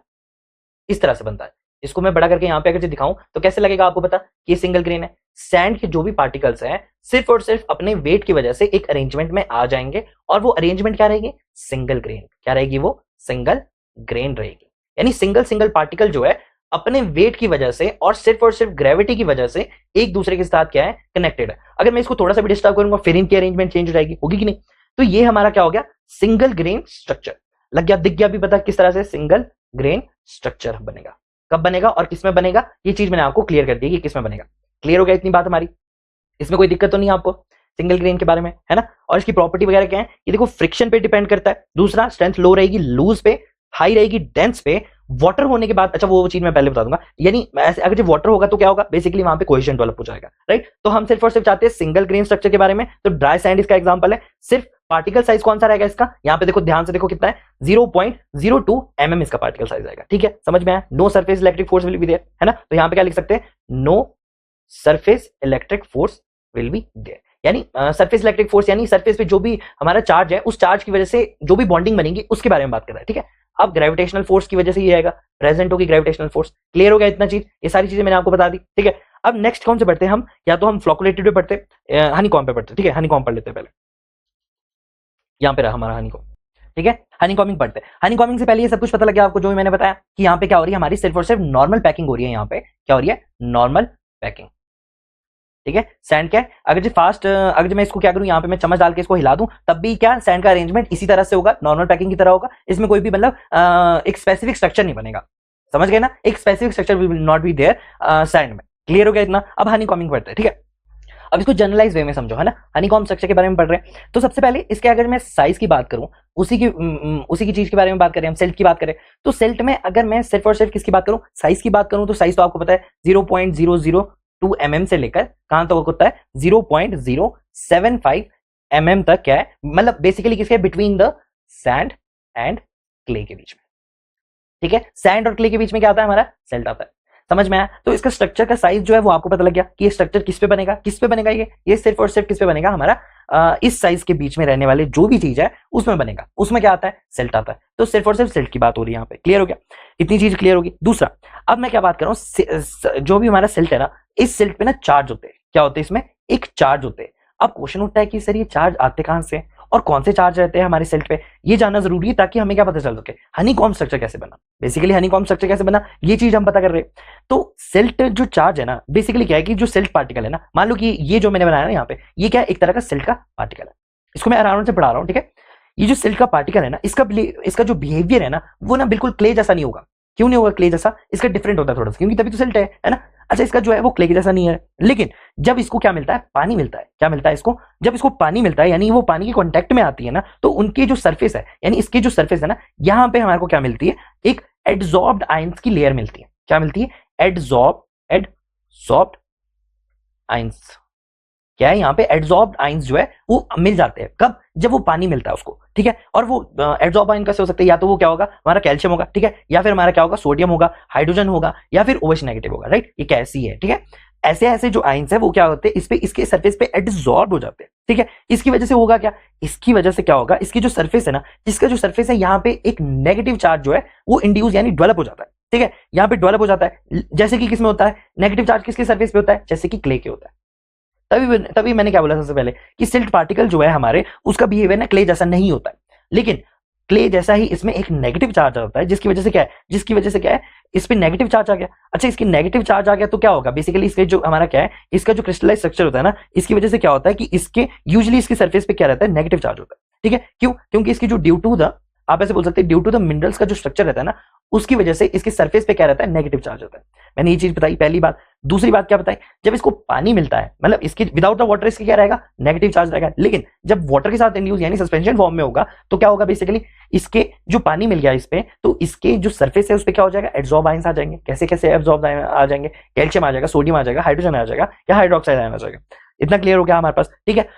इस तरह से बनता है। इसको मैं बड़ा करके यहाँ पे अगर दिखाऊं तो कैसे लगेगा आपको पता कि ये सिंगल ग्रेन है। सैंड के जो भी पार्टिकल्स हैं सिर्फ और सिर्फ अपने वेट की वजह से एक अरेंजमेंट में आ जाएंगे, और वो अरेंजमेंट क्या रहेगी, सिंगल ग्रेन। क्या रहेगी वो, सिंगल ग्रेन रहेगी। यानी सिंगल सिंगल पार्टिकल जो है अपने वेट की वजह से और सिर्फ ग्रेविटी की वजह से एक दूसरे के साथ क्या है, कनेक्टेड है। अगर मैं इसको थोड़ा सा भी डिस्टर्ब करूंगा फिर इनकी अरेंजमेंट चेंज हो जाएगी, होगी कि नहीं। तो ये हमारा क्या हो गया, सिंगल ग्रेन स्ट्रक्चर। लग गया, दिख गया भी पता किस तरह से सिंगल ग्रेन स्ट्रक्चर बनेगा, कब बनेगा और किसमें बनेगा, ये चीज मैंने आपको क्लियर कर दी कि किसमें बनेगा। क्लियर हो गया इतनी बात हमारी, इसमें कोई दिक्कत तो नहीं आपको सिंगल ग्रेन के बारे में, है ना। और इसकी प्रॉपर्टी वगैरह क्या है, ये देखो फ्रिक्शन पे डिपेंड करता है। दूसरा, स्ट्रेंथ लो रहेगी लूज पे, हाई रहेगी डेंस पे। वाटर होने के बाद, अच्छा वो चीज मैं पहले बता दूंगा, यानी अगर जो वाटर होगा तो क्या होगा, बेसिकली वहां पे कोहेजन डेवलप हो जाएगा। राइट, तो हम सिर्फ और सिर्फ चाहते हैं सिंगल ग्रेन स्ट्रक्चर के बारे में। तो ड्राई सैंड इसका एग्जांपल है। सिर्फ पार्टिकल साइज कौन सा रहेगा इसका, यहाँ पे देखो ध्यान से देखो कितना है, 0.02 mm इसका पार्टिकल साइज आएगा। ठीक है, समझ में आया। No surface electric force will be there, है ना। तो यहाँ पे क्या लिख सकते हैं, no surface electric force will be there. यानी सरफेस इलेक्ट्रिक फोर्स यानी सरफेस पे जो भी हमारा चार्ज है उस चार्ज की वजह से जो भी बॉन्डिंग बनेगी उसके बारे में बात कर रहा है, ठीक है। अब ग्रेविटेशनल फोर्स की वजह से ये आएगा, प्रेजेंट होगी ग्रेविटेशनल फोर्स। क्लियर हो गया इतना चीज, ये सारी चीजें मैंने आपको बता दी, ठीक है। अब नेक्स्ट कौन से पढ़ते हैं हम, या तो हम फ्लोकुलेटेड पे पढ़ते हैं, हनीकॉम्ब पे पढ़ते हैं, ठीक है। हनीकॉम्ब पढ़ लेते हैं पहले, यहाँ पे रहा हमारा हनीकॉम्ब, ठीक है। हनीकॉम्बिंग पढ़ते हैं। हनीकॉम्बिंग से पहले ये सब कुछ पता लग गया आपको जो मैंने बताया कि यहाँ पे क्या हो रही है, हमारी सिर्फ और सिर्फ नॉर्मल पैकिंग हो रही है। यहाँ पे क्या हो रही है, नॉर्मल पैकिंग, ठीक है। सैंड क्या है, अगर जो फास्ट अगर मैं इसको क्या करूं, यहाँ पे मैं चम्मच डाल के इसको हिला दूं तब भी क्या सैंड का अरेंजमेंट इसी तरह से होगा, नॉर्मल पैकिंग की तरह होगा। इसमें कोई भी मतलब एक स्पेसिफिक स्ट्रक्चर नहीं बनेगा, समझ गए ना। एक specific structure will not be there sand में। क्लियर हो गया इतना। अब हनीकॉम्बिंग पढ़ते हैं, ठीक है। अब इसको जनरलाइज वे में समझो, है ना। हनीकॉम्ब स्ट्रक्चर के बारे में पढ़ रहे हैं तो सबसे पहले इसके अगर मैं साइज की बात करूं, उसी की चीज के बारे में बात करें, हम सेल्ट की बात करें तो सेल्ट में अगर मैं सिर्फ और सिर्फ किसकी बात करूं, साइज की बात करूं तो साइज तो आपको पता है 0.002 mm से लेकर कहां तक होता है 0.075 mm तक क्या है, मतलब बेसिकली किसके between the sand and clay के बीच में, ठीक है। सैंड और क्ले के बीच में क्या आता है, हमारा सेल्ट आता है। समझ में आया। तो इसका स्ट्रक्चर का साइज जो है वो आपको पता लग गया कि ये स्ट्रक्चर किस पे बनेगा, किस पे बनेगा, ये सिर्फ और सिर्फ किस पे बनेगा, हमारा इस साइज के बीच में रहने वाले जो भी चीज है उसमें बनेगा। उसमें क्या आता है, सेल्ट आता है। तो सिर्फ और सिर्फ सेल्ट की बात हो रही है यहाँ पे। क्लियर हो गया, इतनी चीज क्लियर होगी। दूसरा, अब मैं क्या बात कर रहा हूँ, जो भी हमारा सेल्ट है ना, इस सेल्ट पे ना चार्ज होते हैं। क्या होते हैं इसमें, एक चार्ज होते हैं। अब क्वेश्चन उठता है कि सर ये चार्ज आते कहां से और कौन से चार्ज रहते हैं हमारे सेल्ट पे, ये जानना जरूरी है ताकि हमें क्या पता चल सके हनीकॉम्ब स्ट्रक्चर कैसे बना। बेसिकली हनीकॉम्ब स्ट्रक्चर कैसे बना ये चीज हम पता कर रहे हैं। तो सेल्ट जो चार्ज है ना, बेसिकली क्या है कि जो सेल्ट पार्टिकल है ना, मान लो कि ये जो मैंने बनाया ना यहाँ पे, ये क्या है, एक तरह का सेल्ट का पार्टिकल है। इसको मैं आराम से पढ़ा रहा हूँ, ठीक है। ये जो सेल्ट का पार्टिकल है ना, इसका जो बिहेवियर है ना, वो ना बिल्कुल क्ले जैसा नहीं होगा। क्यों नहीं होगा क्ले जैसा, इसका डिफरेंट होता है थोड़ा सा, क्योंकि तभी तो सेल्ट है ना। अच्छा, इसका जो है वो क्ले के जैसा नहीं है, लेकिन जब इसको क्या मिलता है, पानी मिलता है। क्या मिलता है इसको, जब इसको पानी मिलता है, यानी वो पानी के कांटेक्ट में आती है ना, तो उनकी जो सरफेस है, यानी इसकी जो सरफेस है ना, यहाँ पे हमारे को क्या मिलती है, एक एडसॉर्ब्ड आयंस की लेयर मिलती है। क्या मिलती है, एडसॉर्ब्ड आयंस। क्या है, यहाँ पे एडसॉर्ब्ड आयंस जो है वो मिल जाते हैं। कब, जब वो पानी मिलता है उसको, ठीक है। और वो एडसॉर्ब आयन कैसे हो सकते हैं, या तो वो क्या होगा, हमारा कैल्शियम होगा, ठीक है, या फिर हमारा क्या होगा, सोडियम होगा, हाइड्रोजन होगा, या फिर OH नेगेटिव होगा, राइट। ये कैसी है, ठीक है। ऐसे ऐसे जो आयंस है वो क्या होते हैं, इस पे इसके सरफेस पे एडसॉर्ब हो जाते हैं, ठीक है। इसकी वजह से होगा क्या, इसकी वजह से क्या होगा, इसकी जो सरफेस है ना, इसका जो सरफेस है यहाँ पे एक नेगेटिव चार्ज जो है वो इंड्यूस यानी डेवलप हो जाता है, ठीक है। यहाँ पे डेवलप हो जाता है, जैसे कि किसमें होता है, नेगेटिव चार्ज किसके सरफेस पे होता है, जैसे कि क्ले के होता है। तभी मैंने क्या बोला सबसे पहले कि सिल्ट पार्टिकल जो है हमारे, उसका बिहेवियर ना क्ले जैसा नहीं होता है, लेकिन क्ले जैसा ही इसमें एक नेगेटिव चार्ज आता है, जिसकी वजह से क्या है, इस पे नेगेटिव चार्ज आ गया। अच्छा, इसकी नेगेटिव चार्ज आ गया तो क्या होगा, बेसिकली इसके जो हमारा क्या है, इसका जो क्रिस्टलाइज स्ट्रक्चर होता है ना, इसकी वजह से क्या होता है कि इसके यूजुअली इसकी सरफेस पे क्या रहता है, नेगेटिव चार्ज होता है, ठीक है। क्यों, क्योंकि इसकी जो ड्यू टू द, आप ऐसे बोल सकते हैं, ड्यू टू द मिनरल्स का जो स्ट्रक्चर रहता है ना, उसकी वजह से इसकी सरफेस पे क्या रहता है, नेगेटिव चार्ज होता है। मैंने ये चीज बताई पहली बात। दूसरी बात क्या बताई, जब इसको पानी मिलता है, मतलब इसके विदाउट द वाटर इसके क्या रहेगा, नेगेटिव चार्ज रहेगा, लेकिन जब वाटर के साथ इंड्यूस यानी सस्पेंशन फॉर्म में होगा तो क्या होगा, बेसिकली इसके जो पानी मिल गया इस पे, तो इसके जो सरफेस है उस पे क्या हो जाएगा, एडसॉर्ब आयंस आ जाएंगे। कैसे कैसे एब्सॉर्ब आ जाएंगे, कैल्शियम आ जाएगा, सोडियम आ जाएगा, हाइड्रोजन आ जाएगा, या हाइड्रोक्साइड आयन आ जाएगा। इतना क्लियर हो गया हमारे पास, ठीक है।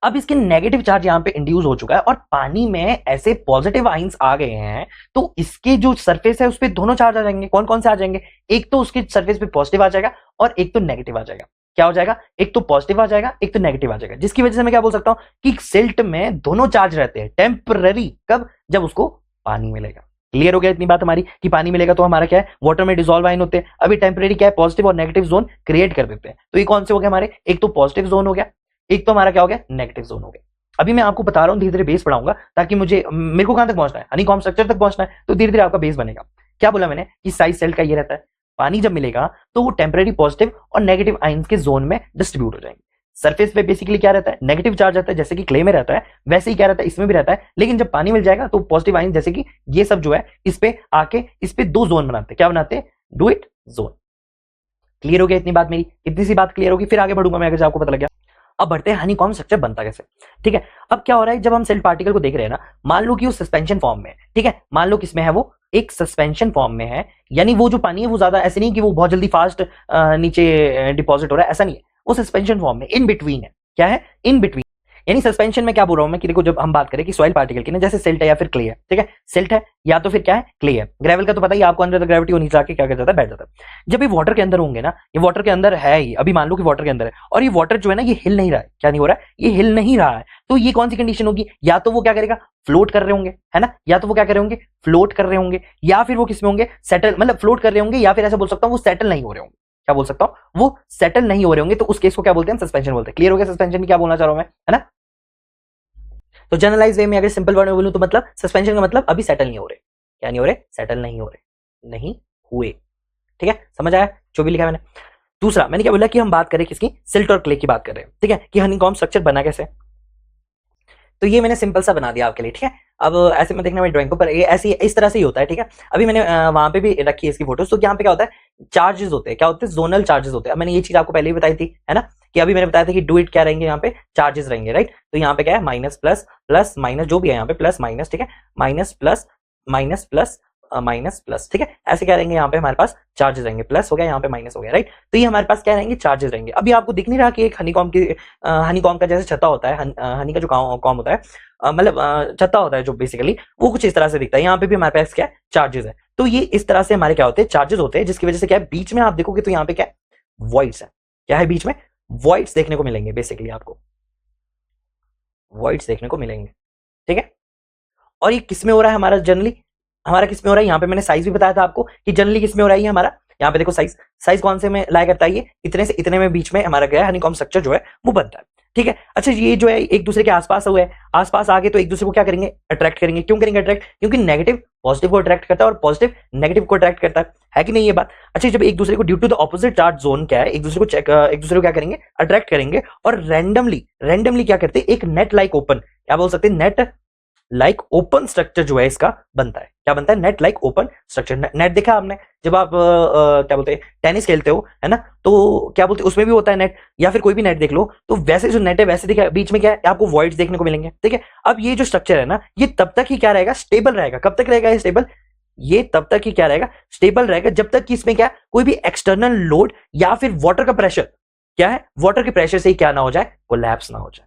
अब इसके नेगेटिव चार्ज यहाँ पे इंड्यूस हो चुका है और पानी में ऐसे पॉजिटिव आयंस आ गए हैं, तो इसके जो सरफेस है उस पे दोनों चार्ज आ जाएंगे। कौन कौन से आ जाएंगे, एक तो उसके सरफेस पे पॉजिटिव आ जाएगा और एक तो नेगेटिव आ जाएगा। क्या हो जाएगा, एक तो पॉजिटिव आ जाएगा, एक तो नेगेटिव आ जाएगा, जिसकी वजह से मैं क्या बोल सकता हूं कि सिल्ट में दोनों चार्ज रहते हैं टेम्पररी। कब, जब उसको पानी मिलेगा। क्लियर हो गया इतनी बात हमारी कि पानी मिलेगा तो हमारा क्या है, वाटर में डिसॉल्व आयन होते हैं। अभी टेम्पररी क्या है, पॉजिटिव और नेगेटिव जोन क्रिएट कर देते हैं। तो ये कौन से हो गए हमारे, एक तो पॉजिटिव जोन हो गया, एक तो हमारा क्या हो गया, नेगेटिव जोन हो गया। अभी मैं आपको बता रहा हूं, धीरे धीरे बेस पढ़ाऊंगा ताकि मेरे को कहां तक पहुंचना है, हनीकॉम्ब स्ट्रक्चर तक पहुंचना है, तो धीरे धीरे आपका बेस बनेगा। क्या बोला मैंने कि साइज सेल्ट का ये रहता है, पानी जब मिलेगा तो वो टेम्पररी पॉजिटिव और नेगेटिव आयंस के जोन में डिस्ट्रीब्यूट हो जाएंगे। सरफेस पे बेसिकली क्या रहता है, नेगेटिव चार्ज रहता है, जैसे कि क्ले में रहता है, वैसे ही क्या रहता है, इसमें भी रहता है। लेकिन जब पानी मिल जाएगा तो पॉजिटिव आयन, जैसे कि ये सब जो है, इस पे आके इस पे दो जोन बनाते हैं। क्या बनाते हैं, डू इट जोन। क्लियर हो गया इतनी बात मेरी, इतनी सी बात क्लियर होगी, फिर आगे बढ़ूंगा मैं, अगर आपको पता लग गया। अब बढ़ते हैं हनीकॉम्ब स्ट्रक्चर बनता कैसे, ठीक है। अब क्या हो रहा है, जब हम सेल पार्टिकल को देख रहे हैं ना, मान लो कि वो सस्पेंशन फॉर्म में है, ठीक है। मान लो किसमें है, वो एक सस्पेंशन फॉर्म में है, यानी वो जो पानी है वो ज्यादा ऐसे नहीं कि वो बहुत जल्दी फास्ट नीचे डिपॉजिट हो रहा है, ऐसा नहीं है। वो सस्पेंशन फॉर्म में इन बिटवीन है। क्या है, इन बिटवीन, यानी सस्पेंशन में क्या बोल रहा हूं मैं कि देखो जब हम बात करें कि सॉइल पार्टिकल की ना, जैसे सिल्ट है या फिर क्ले है, ठीक है, सिल्ट है या तो फिर क्या है, क्ले है। ग्रेवल का तो पता ही आपको, अंडर द ग्रेविटी वो नीचे आके क्या कर जाता है, बैठ जाता है। जब ये वाटर के अंदर होंगे ना, ये वाटर के अंदर है ही, अभी मान लो कि वाटर के अंदर है और ये वाटर जो है ना ये हिल नहीं रहा है, क्या नहीं हो रहा है, ये हिल नहीं रहा है, तो ये कौन सी कंडीशन होगी, या तो वो क्या करेगा, फ्लोट कर रहे होंगे, है ना, या तो वो क्या कर रहे होंगे, फ्लोट कर रहे होंगे, या फिर वो किसमें होंगे, सेटल, मतलब फ्लोट कर रहे होंगे, या फिर ऐसा बोल सकता हूं वो सेटल नहीं हो रहे होंगे। क्या बोल सकता हूं, वो सेटल नहीं हो रहे होंगे, तो उस केस को क्या बोलते हैं, सस्पेंशन बोलते हैं। क्लियर हो गया सस्पेंशन की क्या बोलना चाह रहा हूं मैं, है ना। तो जनरलाइज वे में अगर सिंपल वर्ड में बोलूं तो मतलब सस्पेंशन का मतलब अभी सेटल नहीं हो रहे, क्या नहीं हो रहे, सेटल नहीं हो रहे, नहीं हुए। ठीक है, समझ आया जो भी लिखा है मैंने। दूसरा मैंने क्या बोला कि हम बात करें किसकी, सिल्ट और क्ले की बात कर रहे हैं, ठीक है, कि हनीकॉम्ब स्ट्रक्चर बना कैसे। तो ये मैंने सिंपल सा बना दिया आपके लिए, ठीक है। अब ऐसे में देखना मेरी ड्राइंग को, पर ये ऐसी इस तरह से ही होता है, ठीक है। अभी मैंने वहां पे भी रखी है इसकी फोटोज। तो यहाँ पे क्या होता है, चार्जेस होते हैं, क्या होते हैं, जोनल चार्जेस होते हैं। अब मैंने ये चीज आपको पहले ही बताई थी, है ना, कि अभी मैंने बताया था कि डू इट क्या रहेंगे, यहाँ पे चार्जेस रहेंगे, राइट। तो यहाँ पे क्या है, माइनस प्लस प्लस माइनस, जो भी है यहाँ पे प्लस माइनस, ठीक है, minus plus minus plus minus plus, ठीक है। ऐसे क्या रहेंगे, यहाँ पे हमारे पास चार्जेस रहेंगे, प्लस हो गया, यहाँ पे माइनस हो गया, राइट। तो ये हमारे पास क्या रहेंगे, चार्जेस रहेंगे। अभी आपको दिख नहीं रहा कि एक हनीकॉम्ब की हनीकॉम्ब का जैसे छत्ता होता है, हनी का जो कॉम्ब होता है, मतलब छत्ता होता है जो बेसिकली, वो कुछ इस तरह से दिखता है। यहाँ पे भी हमारे पास क्या है, चार्जेस है। तो ये इस तरह से हमारे क्या होते हैं, चार्जेस होते हैं, जिसकी वजह से क्या है, बीच में आप देखोगे तो यहाँ पे क्या है, वॉइड्स है। क्या है बीच में, वॉइड्स देखने को मिलेंगे, बेसिकली आपको वॉइड्स देखने को मिलेंगे, ठीक है। और ये किसमें हो रहा है हमारा, जनरली हमारा किसमें हो रहा है, यहाँ पे मैंने साइज भी बताया था आपको कि जनरली किसमें हो रहा है हमारा। यहाँ पे देखो साइज, साइज कौन से में लाया करता है, ये इतने से इतने में बीच में हमारा क्या है, हनीकॉम्ब स्ट्रक्चर जो है वो बनता है, ठीक है। अच्छा, ये जो है एक दूसरे के आसपास हुआ है, आसपास आगे तो एक दूसरे को क्या करेंगे, अट्रैक्ट करेंगे। क्यों करेंगे अट्रैक्ट, क्योंकि नेगेटिव पॉजिटिव को अट्रैक्ट करता है और पॉजिटिव नेगेटिव को अट्रैक्ट करता है कि नहीं ये बात। अच्छा, जब एक दूसरे को due to the opposite charge जोन क्या है, एक दूसरे को एक दूसरे को क्या करेंगे, अट्रैक्ट करेंगे, और रैंडमली क्या करते हैं, एक नेट लाइक ओपन, क्या बोल सकते हैं, नेट लाइक ओपन स्ट्रक्चर जो है इसका बनता है। क्या बनता है, net like open structure. Net देखा आपने, जब आप क्या बोलते हैं, टेनिस खेलते हो, है ना, तो क्या बोलते हैं, उसमें भी होता है नेट, या फिर कोई भी नेट देख लो, तो वैसे जो नेट है वैसे देखा, बीच में क्या है, आपको वॉइड्स देखने को मिलेंगे, ठीक है। अब ये जो स्ट्रक्चर है ना, ये तब तक ही क्या रहेगा, स्टेबल रहेगा। कब तक रहेगा ये स्टेबल, ये तब तक ही क्या रहेगा, स्टेबल रहेगा, जब तक कि इसमें क्या, कोई भी एक्सटर्नल लोड या फिर वाटर का प्रेशर, क्या है, वाटर के प्रेशर से ही क्या ना हो जाए, कोलैप्स ना हो जाए,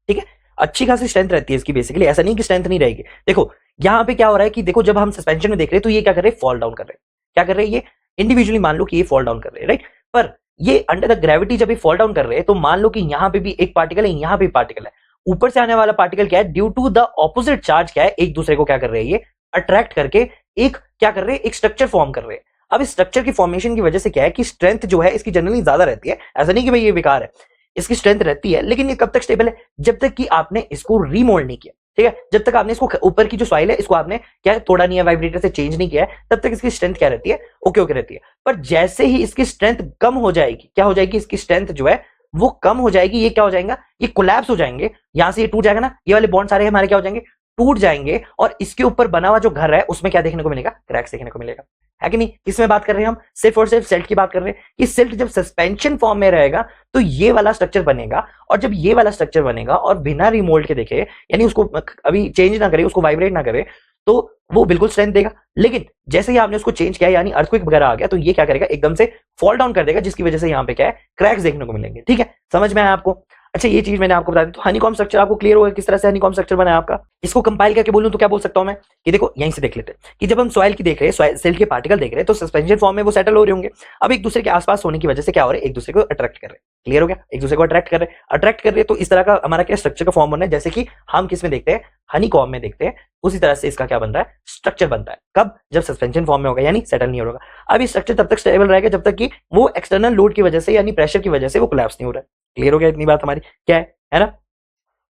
ठीक है। अच्छी खासी स्ट्रेंथ रहती है इसकी, बेसिकली ऐसा नहीं कि स्ट्रेंथ नहीं रहेगी। देखो यहां पे क्या हो रहा है कि देखो, जब हम सस्पेंशन में देख रहे हैं तो ये क्या कर रहे हैं, फॉल डाउन कर रहे हैं। क्या कर रहे हैं, ये इंडिविजुअली मान लो कि ये फॉल डाउन कर रहे हैं, राइट। पर ये अंडर द ग्रेविटी जब ये फॉल डाउन कर रहे हैं, तो मान लो कि यहां पे भी एक पार्टिकल है, यहां पे पार्टिकल है, ऊपर से आने वाला पार्टिकल क्या है, due to the opposite charge क्या है, एक दूसरे को क्या कर रहे हैं, ये अट्रैक्ट करके एक क्या कर रहे हैं, एक स्ट्रक्चर फॉर्म कर रहे हैं। अब इस स्ट्रक्चर की फॉर्मेशन की वजह से क्या है कि स्ट्रेंथ जो है इसकी जनरली ज्यादा रहती है। ऐसा नहीं कि भाई ये बेकार है, इसकी स्ट्रेंथ रहती है, लेकिन ये कब तक स्टेबल है, जब तक कि आपने इसको रीमोल्ड नहीं किया, ठीक है। जब तक आपने इसको ऊपर की जो सॉइल है इसको आपने क्या तोड़ा नहीं है, वाइब्रेटर से चेंज नहीं किया है, तब तक इसकी स्ट्रेंथ क्या रहती है, ओके ओके रहती है। पर जैसे ही इसकी स्ट्रेंथ कम हो जाएगी, क्या हो जाएगी, इसकी स्ट्रेंथ जो है वो कम हो जाएगी, ये क्या हो जाएगा, ये कोलैप्स हो जाएंगे, यहां से ये टूट जाएगा ना, ये वाले बॉन्ड सारे हमारे क्या हो जाएंगे, टूट जाएंगे, और इसके ऊपर बना हुआ जो घर है उसमें क्या देखने को मिलेगा, क्रैक्स देखने को मिलेगा, है कि नहीं। किसमें बात कर रहे हैं हम, सिर्फ और सिर्फ सिल्ट की बात कर रहे हैं कि सिल्ट जब सस्पेंशन फॉर्म में रहेगा तो ये वाला स्ट्रक्चर बनेगा, और जब ये वाला स्ट्रक्चर बनेगा और बिना रिमोल्ड के देखे, यानी उसको अभी चेंज ना करे, उसको वाइब्रेट ना करे, तो वो बिल्कुल स्ट्रेंथ देगा। लेकिन जैसे ही आपने उसको चेंज किया, यानी अर्थक्वेक वगैरह आ गया, तो ये क्या करेगा, एकदम से फॉल डाउन कर देगा, जिसकी वजह से यहाँ पे क्या है, क्रैक्स देखने को मिलेंगे, ठीक है। समझ में आया आपको। अच्छा, ये चीज मैंने आपको बता दी। तो हनीकॉम्ब स्ट्रक्चर आपको क्लियर होगा किस तरह से हनीकॉम्ब स्ट्रक्चर बना है आपका। इसको कंपाइल करके बोलूं तो क्या बोल सकता हूं मैं, कि देखो यहीं से देख लेते हैं कि जब हम सॉइल की देख रहे हैं, सेल के पार्टिकल देख रहे हैं, तो सस्पेंशन फॉर्म में वो सेटल हो रहे होंगे। अब एक दूसरे के आसपास होने की वजह से क्या हो रहा है, एक दूसरे को अट्रैक्ट कर रहे हैं। क्लियर हो गया, एक दूसरे को अट्रैक्ट कर रहे हैं, तो इस तरह का हमारा क्या स्ट्रक्चर का फॉर्म बनना है, जैसे कि हम किस में देखते हैं, हनीकॉम्ब में देखते हैं, उसी तरह से इसका क्या बन रहा है, स्ट्रक्चर बनता है। कब, जब सस्पेंशन फॉर्म में होगा, यानी सेटल नहीं होगा। अब ये स्ट्रक्चर तब तक स्टेबल रहेगा जब तक कि वो एक्सटर्नल लोड की वजह से, यानी प्रेशर की वजह से वो कोलैप्स नहीं हो रहा है। क्लियर हो गया, इतनी बात हमारी क्या है ना।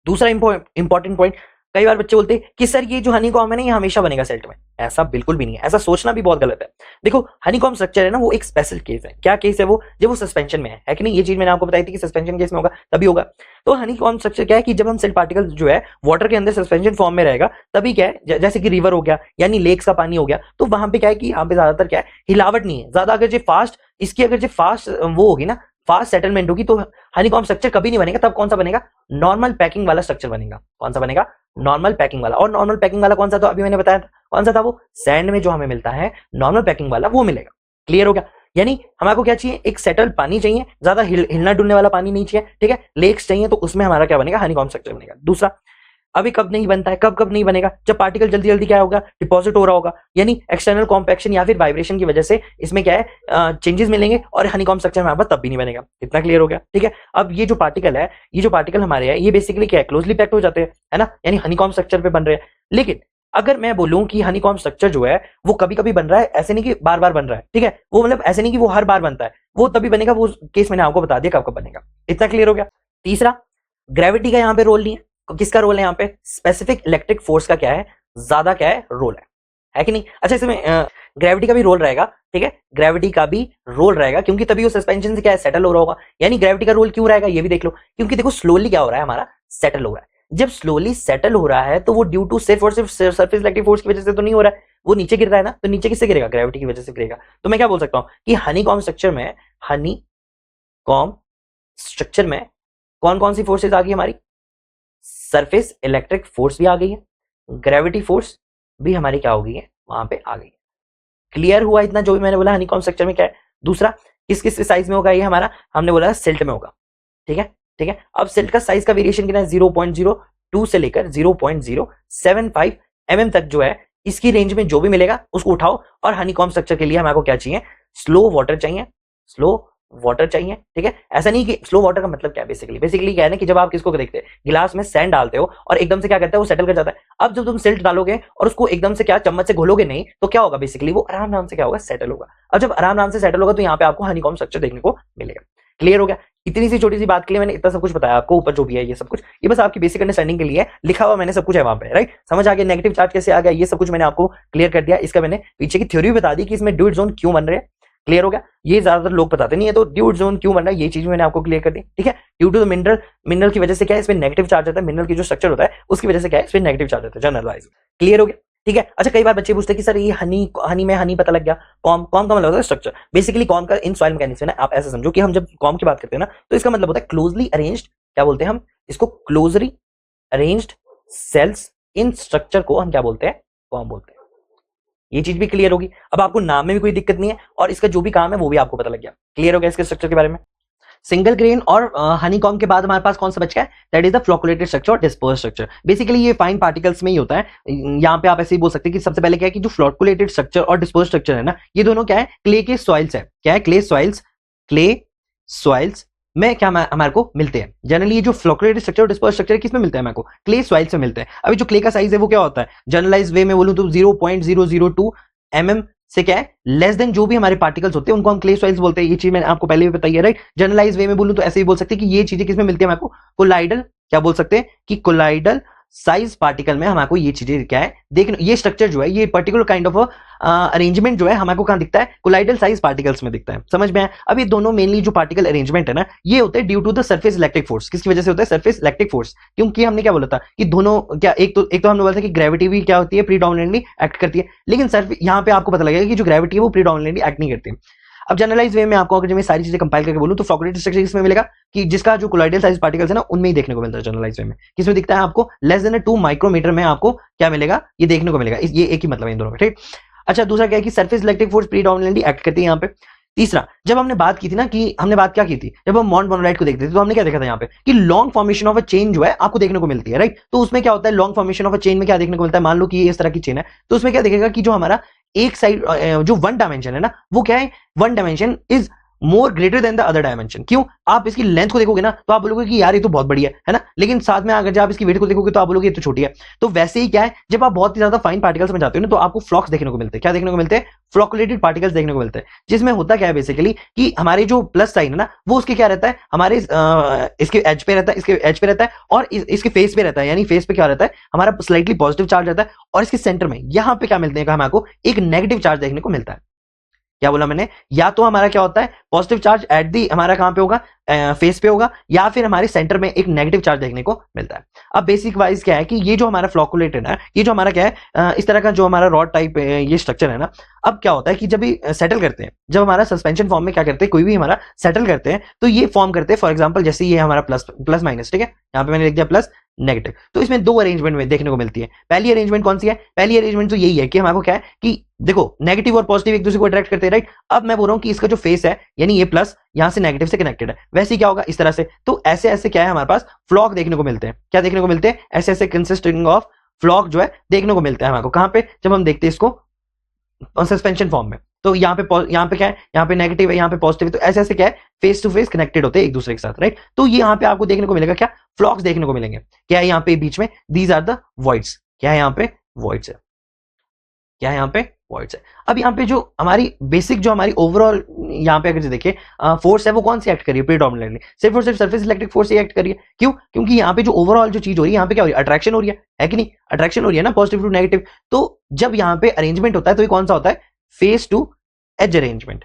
दूसरा इंपॉर्टेंट पॉइंट, कई बार बच्चे बोलते हैं कि सर ये जो हनीकॉम्ब है ना, ये हमेशा बनेगा सेल्ट में। ऐसा बिल्कुल भी नहीं है, ऐसा सोचना भी बहुत गलत है। देखो हनीकॉम्ब स्ट्रक्चर है ना, वो एक स्पेशल केस है। क्या केस है वो, जब वो सस्पेंशन में है कि नहीं। ये चीज मैंने आपको बताई थी कि सस्पेंशन केस में होगा तभी होगा। तो हनीकॉम्ब स्ट्रक्चर क्या है कि जब हम सेल पार्टिकल जो है वाटर के अंदर सस्पेंशन फॉर्म में रहेगा, तभी क्या है, जैसे कि रिवर हो गया, यानी लेक्स का पानी हो गया, तो वहां पे क्या है कि यहाँ पे ज्यादातर क्या है, हिलावट नहीं है ज्यादा। अगर जो फास्ट इसकी अगर जो फास्ट वो होगी ना, फास्ट सेटलमेंट होगी, तो हनीकॉम्ब स्ट्रक्चर कभी नहीं बनेगा। तब कौन सा बनेगा, नॉर्मल पैकिंग वाला स्ट्रक्चर बनेगा। कौन सा बनेगा, नॉर्मल पैकिंग वाला। और नॉर्मल पैकिंग वाला कौन सा था, अभी मैंने बताया था कौन सा था, वो सैंड में जो हमें मिलता है नॉर्मल पैकिंग वाला, वो मिलेगा। क्लियर हो गया। यानी हमारे को क्या चाहिए, एक सेटल्ड पानी चाहिए, ज्यादा हिलना डुलने वाला पानी नहीं चाहिए, ठीक है। लेक्स चाहिए तो उसमें हमारा क्या बनेगा, हनीकॉम्ब स्ट्रक्चर बनेगा। दूसरा, अभी कब नहीं बनता है, कब कब नहीं बनेगा, जब पार्टिकल जल्दी जल्दी क्या होगा, डिपॉजिट हो रहा होगा, यानी एक्सटर्नल कॉम्पैक्शन या फिर वाइब्रेशन की वजह से इसमें क्या है, चेंजेस मिलेंगे और हनीकॉम्ब स्ट्रक्चर हमारे पास तब भी नहीं बनेगा। इतना क्लियर हो गया, ठीक है। अब ये जो पार्टिकल है, ये जो पार्टिकल हमारे है, ये बेसिकली क्या है, क्लोजली पैक्ड हो जाते हैं, है ना, यानी हनीकॉम्ब स्ट्रक्चर पे बन रहे हैं। लेकिन अगर मैं बोलूं कि हनीकॉम्ब स्ट्रक्चर जो है वो कभी कभी बन रहा है, ऐसे नहीं कि बार बार बन रहा है, ठीक है, वो मतलब ऐसे नहीं कि वो हर बार बनता है, वो तभी बनेगा, वो केस मैंने आपको बता दिया कब कब बनेगा। इतना क्लियर हो गया। तीसरा, ग्रेविटी का यहाँ पे रोल नहीं है, किसका रोल है यहाँ पे, स्पेसिफिक इलेक्ट्रिक फोर्स का क्या है, ज्यादा क्या है, रोल है कि नहीं। अच्छा, इसमें ग्रेविटी का भी रोल रहेगा, ठीक है, ग्रेविटी का भी रोल रहेगा, क्योंकि तभी वो सस्पेंशन से क्या है, सेटल हो रहा होगा। यानी ग्रेविटी का रोल क्यों रहेगा ये भी देख लो, क्योंकि देखो स्लोली क्या हो रहा है, हमारा सेटल हो रहा है। जब स्लोली सेटल हो रहा है तो वो ड्यू टू सिर्फ और सिर्फ सरफेस इलेक्ट्रिक फोर्स की वजह से तो नहीं हो रहा है, वो नीचे गिर रहा है ना, तो नीचे किससे गिरेगा, ग्रेविटी की वजह से गिरेगा। तो मैं क्या बोल सकता हूँ कि हनीकॉम्ब स्ट्रक्चर में, हनीकॉम्ब स्ट्रक्चर में कौन कौन सी फोर्सेज आ गई हमारी, सरफेस इलेक्ट्रिक फोर्स भी आ गई है, ग्रेविटी फोर्स भी हमारी क्या हो गई है, वहां पे आ गई है। क्लियर हुआ इतना जो भी मैंने बोला हनीकॉम्ब स्ट्रक्चर में क्या है। दूसरा, किस किस साइज में होगा ये हमारा, हमने बोला सिल्ट में होगा, ठीक है, ठीक है। अब सिल्ट का साइज का वेरिएशन कितना है, 0.02 से लेकर 0.075 mm तक जो है, इसकी रेंज में जो भी मिलेगा उसको उठाओ। और हनीकॉम्ब स्ट्रक्चर के लिए हमारे क्या चाहिए, स्लो वाटर चाहिए, स्लो वाटर चाहिए, ठीक है। ऐसा नहीं कि स्लो वाटर का मतलब क्या है, बेसिकली क्या है ना, कि जब आप किसको देखते हैं, गिलास में सैंड डालते हो और एकदम से क्या करता है, वो सेटल कर जाता है। अब जब तुम सिल्ट डालोगे और उसको एकदम से क्या चम्मच से घोलोगे नहीं, तो क्या होगा, बेसिकली वो आराम आराम से क्या होगा, सेटल होगा। अब जब आराम आराम से सेटल होगा तो यहाँ पे आपको हनीकॉम्ब स्ट्रक्चर देखने को मिलेगा। क्लियर हो गया। इतनी सी छोटी सी बात के लिए मैंने इतना सब कुछ बताया आपको, ऊपर जो भी है ये सब कुछ, ये बस आपकी बेसिक अंडरस्टैंडिंग के लिए लिखा हुआ मैंने सब कुछ है वहां पे, राइट। समझ आ गया नेगेटिव चार्ज कैसे आ गया, ये सब कुछ मैंने आपको क्लियर कर दिया। इसका मैंने पीछे की थ्योरी भी बता दी कि इसमें ड्यूड जोन क्यों बन रहे हैं। क्लियर हो गया। ये ज्यादातर लोग बताते नहीं है, तो ड्यूड जोन क्यों बन रहा है ये चीज मैंने आपको क्लियर कर दी, ठीक है। ड्यू टू द मिनरल की वजह से क्या है, इसमें नेगेटिव चार्ज आता है, मिनरल की जो स्ट्रक्चर होता है उसकी वजह से क्या है, इसमें नेगेटिव चार्ज आता है जनरलाइज। क्लियर हो गया, ठीक है। अच्छा, कई बार बच्चे पूछते हैं कि सर ये हनी में हनी पता लग गया, कॉम का मतलब होता है स्ट्रक्चर। बेसिकली कॉम का इन सॉइल मैकेनिक्स में ना, आप ऐसा समझो कि हम जब कॉम की बात करते हैं ना, तो इसका मतलब होता है क्लोजली अरेंज्ड, क्या बोलते हैं हम इसको, closely arranged cells in structure को हम क्या बोलते हैं, कॉम बोलते हैं। ये चीज भी क्लियर होगी। अब आपको नाम में भी कोई दिक्कत नहीं है और इसका जो भी काम है वो भी आपको पता लग गया। क्लियर हो गया इसके स्ट्रक्चर के बारे में। सिंगल ग्रेन और हनीकॉम्ब के बाद हमारे पास कौन सा बच गया है, that is the flocculated structure और डिस्पर्स स्ट्रक्चर। बेसिकली ये फाइन पार्टिकल्स में ही होता है। यहाँ पे आप ऐसे ही बोल सकते हैं कि सबसे पहले क्या है कि जो फ्लोकुलेटेड स्ट्रक्चर और डिस्पर्स स्ट्रक्चर है ना, ये दोनों क्या है, क्ले के सॉइल्स है। क्या है, क्ले सॉइल्स में क्या हमारे को मिलते हैं। जनरली ये जो फ्लोकुलेटेड स्ट्रक्चर और डिस्पर्स स्ट्रक्चर किस में मिलते हैं, हमारे को क्ले सॉइल्स में मिलते हैं। अभी जो क्ले का साइज है वो क्या होता है, जनरलाइज वे में बोलूं तो 0.002 mm से क्या है, लेस देन जो भी हमारे पार्टिकल्स होते हैं उनको हम क्ले सॉइल्स बोलते हैं। ये चीज मैंने आपको पहले भी बताई है, राइट। जनरलाइज वे में बोलूं तो ऐसे ही बोल सकते हैं कि ये चीजें किसमें मिलती है हमारे को, कोलाइडल, क्या बोल सकते हैं कि कोलाइडल साइज पार्टिकल में हमारे को ये चीजें क्या है देखना। ये स्ट्रक्चर जो है, ये पर्टिकुलर काइंड ऑफ अरेंजमेंट जो है हमारे को कहां दिखता है, कोलाइडल साइज पार्टिकल्स में दिखता है। समझ में आया। अब ये दोनों मेनली जो पार्टिकल अरेंजमेंट है ना, ये होते हैं due to the surface electric force. किसकी वजह से होता है, सरफेस इलेक्ट्रिक फोर्स। क्योंकि हमने क्या बोला था कि दोनों क्या, एक तो हमने बोला था कि ग्रेविटी भी क्या होती है, प्रीडोमिनेंटली एक्ट करती है। लेकिन सर यहाँ पे आपको पता लगेगा कि जो ग्रेविटी है वो प्रीडोमिनेंटली एक्ट नहीं करती है। अब जनरलाइज वे में आपको अगर मैं सारी चीजें कंपाइल करके बोलूं तो फ्लोकुलेटेड स्ट्रक्चर इसमें मिलेगा कि जिसका जो कोलाइडल साइज पार्टिकल्स है ना, उनमें ही देखने को मिलता है। जनरलाइज वे में किसमें दिखता है आपको, लेस देन 2 माइक्रोमीटर में आपको क्या मिलेगा, ये देखने को मिलेगा। ये एक ही मतलब है इन दोनों में, ठीक। अच्छा, दूसरा क्या है कि surface electric force predominantly act करती है यहाँ पे। तीसरा, जब हमने बात की थी ना, कि हमने बात क्या की थी, जब हम मॉन्ट मोनोलाइट को देखते थे तो हमने क्या देखा था यहाँ पे कि long formation of a chain जो है आपको देखने को मिलती है, राइट। तो उसमें क्या होता है, long formation of a chain में क्या देखने को मिलता है, मान लो कि ये इस तरह की चेन है, तो उसमें क्या देखेगा कि जो हमारा एक साइड जो वन डायमेंशन है ना, वो क्या है, one dimension is more greater than the other dimension. क्यों, आप इसकी लेंथ को देखोगे ना तो आप बोलोगे कि यार ये तो बहुत बढ़िया है ना, लेकिन साथ में अगर जब आप इसकी वेट को देखोगे तो आप बोलोगे ये तो छोटी है। तो वैसे ही क्या है, जब आप बहुत ही ज्यादा फाइन पार्टिकल्स में जाते हो ना, तो आपको फ्लॉक्स देखने को मिलते हैं। क्या देखने को मिलते हैं, फ्लोकुलेटेड पार्टिकल्स देखने को मिलते हैं। जिसमें होता क्या है बेसिकली कि हमारे जो प्लस साइन है ना, वो उसके क्या रहता है, हमारे इसके एज पे रहता है, इसके एज पे रहता है और इसके फेस पे रहता है। यानी फेस पे क्या रहता है, हमारा स्लाइटली पॉजिटिव चार्ज रहता है और इसके सेंटर में यहाँ पे क्या मिलते हैं, हमारे को एक नेगेटिव चार्ज देखने को मिलता है। क्या बोला मैंने, या तो हमारा क्या होता है पॉजिटिव चार्ज एट दी हमारा कहां पे होगा, फेस पे होगा, या फिर हमारे सेंटर में एक नेगेटिव चार्ज देखने को मिलता है। अब बेसिक वाइज क्या है कि ये जो हमारा फ्लोकुलेट है ना, ये जो हमारा क्या है, इस तरह का जो हमारा रॉड टाइप ये स्ट्रक्चर है ना, अब क्या होता है कि जब भी सेटल करते हैं, जब हमारा सस्पेंशन फॉर्म में क्या करते हैं, कोई भी हमारा सेटल करते हैं तो ये फॉर्म करते हैं। फॉर एग्जाम्पल जैसे ये हमारा प्लस माइनस, ठीक है, यहाँ पे मैंने लिख दिया प्लस नेगेटिव। तो इसमें दो अरेंजमेंट में देखने को मिलती है। पहली अरेंजमेंट कौन सी है, पहली अरेंजमेंट तो यही है कि हमारे को क्या है कि देखो नेगेटिव और पॉजिटिव एक दूसरे को अट्रैक्ट करते हैं, राइट। अब मैं बोल रहा हूं कि इसका जो फेस है यानी ये प्लस यहां से नेगेटिव से कनेक्टेड है, वैसे ही क्या होगा इस तरह से। तो ऐसे ऐसे क्या है हमारे पास फ्लॉक देखने को मिलते हैं, क्या देखने को मिलते हैं, ऐसे ऐसे कंसिस्टिंग ऑफ फ्लॉक जो है देखने को मिलता है हमारे को। कहां पे, जब हम देखते हैं इसको सस्पेंशन फॉर्म में। तो यहाँ पे क्या है, यहाँ पे नेगेटिव है, यहाँ पे पॉजिटिव है, तो ऐसे ऐसे क्या है फेस टू फेस कनेक्टेड होते हैं एक दूसरे के साथ, राइट। तो ये यहाँ पे आपको देखने को मिलेगा क्या, फ्लॉक्स देखने को मिलेंगे। क्या है यहाँ पे बीच में, दीज आर द वॉइड्स, क्या है यहाँ पे वॉइड्स है, क्या है यहाँ पे वॉइड्स है। अब यहाँ पे जो हमारी बेसिक जो हमारी ओवरऑल यहाँ पे अगर देखिए फोर्स है वो कौन सी एक्ट करिए प्रीडोमिनेटली, सिर्फ और सिर्फ सरफेस इलेक्ट्रिक फोर्स ही एक्ट करिए। क्यों, क्योंकि यहाँ पे जो ओवरऑल जो चीज हो रही है यहाँ पे क्या हो रही है, अट्रैक्शन हो रही है कि नहीं, अट्रैक्शन हो रही है ना, पॉजिटिव टू नेगेटिव। तो जब यहाँ पे अरेंजमेंट होता है तो ये कौन सा होता है, फेस टू एज अरेंजमेंट।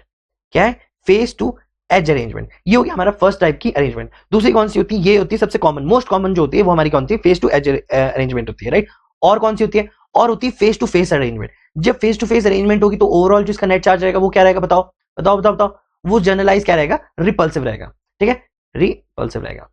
क्या है, फेस टू एज अरेंजमेंट, ये हो गया हमारा फर्स्ट टाइप की अरेंजमेंट। दूसरी कौन सी होती है, ये होती है सबसे कॉमन, मोस्ट कॉमन जो होती है वो हमारी कौन सी है, फेस टू एज अरेंजमेंट होती है, राइट। और कौन सी होती है, और होती है फेस टू फेस अरेंजमेंट। जब फेस टू फेस अरेंजमेंट होगी तो ओवरऑल जो इसका नेट चार्ज रहेगा वो क्या रहेगा, बताओ बताओ बताओ बताओ, वो जनरलाइज क्या रहेगा, रिपल्सिव रहेगा, ठीक है, रिपल्सिव रहेगा।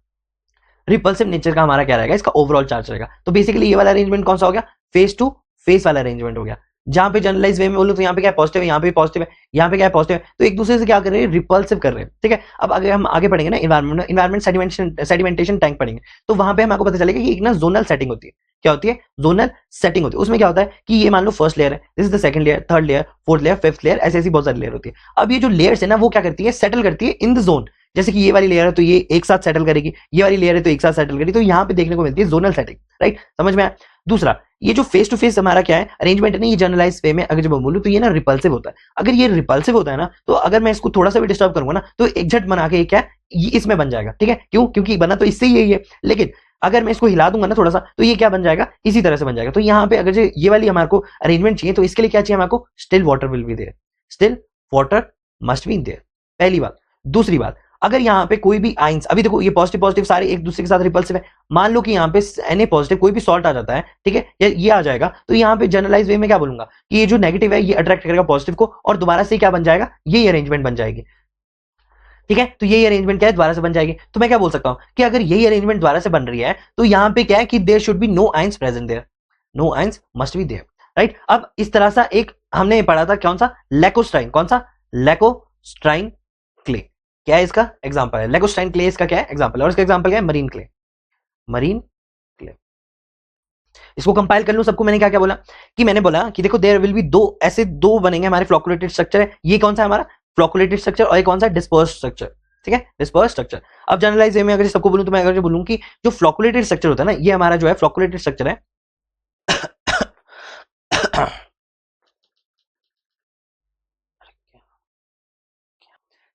रिपल्सिव नेचर का हमारा क्या रहेगा, इसका ओवरऑल चार्ज रहेगा। तो बेसिकली ये वाला अरेंजमेंट कौन सा हो गया, फेस टू फेस वाला अरेंजमेंट हो गया। जहां पे जनरलाइज वे में बोलूं तो यहाँ पे क्या है पॉजिटिव है, यहाँ पे पॉजिटिव है, यहाँ पे क्या है पॉजिटिव है, तो एक दूसरे से क्या कर रहे हैं, रिपल्सिव कर रहे हैं, ठीक है। अब अगर हम आगे पढ़ेंगे ना इन्वायरमेंट सेडिमेंटेशन टैंक पढ़ेंगे, तो वहां पे हमको पता चलेगा कि एक ना जोनल सेटिंग होती है। क्या होती है, जोनल सेटिंग होती है। उसमें क्या होता है कि ये मान लो फर्स्ट लेयर है, this is the second layer, third layer, fourth layer, fifth layer, ऐसी ऐसी बहुत सारी लेयर होती है। अब ये जो लेयर्स है ना वो क्या करती है, सेटल करती है इन द जोन। जैसे कि ये वाली लेयर है तो ये एक साथ सेटल करेगी, ये वाली लेयर है तो एक साथ सेटल करेगी, तो यहाँ पे देखने को मिलती है जोनल सेटिंग, राइट, समझ में आया। दूसरा, ये जो फेस टू फेस हमारा क्या है अरेंजमेंट है ना, ये जनरलाइज वे में अगर जब मैं बोलूं तो ये ना रिपल्सिव होता है। अगर ये रिपल्सिव होता है ना तो अगर मैं इसको थोड़ा सा भी डिस्टर्ब करूंगा ना तो एक झट बना के क्या ये इसमें बन जाएगा, ठीक है। क्यों, क्योंकि बना तो इससे ही यही है, लेकिन अगर मैं इसको हिला दूंगा ना थोड़ा सा तो ये क्या बन जाएगा, इसी तरह से बन जाएगा। तो यहाँ पे अगर ये वाली हमारे को अरेंजमेंट चाहिए तो इसके लिए क्या चाहिए हमारे को, still water will be there, still water must be there, पहली बात। दूसरी बात, अगर यहाँ पे कोई भी आइंस, अभी देखो ये पॉजिटिव पॉजिटिव सारे एक दूसरे के साथ रिपल्सिव है, मान लो कि यहाँ पे Na पॉजिटिव कोई भी सॉल्ट आ जाता है, ठीक है, ये आ जाएगा, तो यहाँ पे जनरलाइज वे में क्या बोलूंगा कि ये जो नेगेटिव है ये अट्रैक्ट करेगा पॉजिटिव को और दोबारा से क्या बन जाएगा, ये अरेंजमेंट बन जाएगी, ठीक है। तो यही अरेंजमेंट क्या है, दोबारा से बन जाएगी। तो मैं क्या बोल सकता हूं कि अगर यही अरेंजमेंट दोबारा से बन रही है तो यहाँ पे क्या है कि there should be no ions present there, no ions must be there, right. अब इस तरह सा एक हमने पढ़ा था कौन सा, लैकोस्ट्राइन, कौन सा, लैकोस्ट्राइन क्ले, क्या है इसका एग्जांपल है, लैकोस्ट्राइन क्ले इसका क्या है एग्जांपल है, और इसका एग्जांपल क्या है, मरीन क्ले, मरीन क्ले। इसको कंपाइल कर लूं सबको, मैंने क्या क्या बोला कि मैंने बोला कि देखो देयर विल बी दो, ऐसे दो बनेंगे हमारे फ्लोकुलेटेड स्ट्रक्चर है, ये कौन सा है हमारा फ्लोकुलेटेड स्ट्रक्चर और ये कौन सा डिस्पर्स स्ट्रक्चर, ठीक है, डिस्पर्स स्ट्रक्चर। अब जनरलाइज में अगर सबको बोलूं तो मैं अगर बोलूं कि जो फ्लोकुलेटेड स्ट्रक्चर होता है ना, ये हमारा जो है फ्लोकुलेटेड स्ट्रक्चर है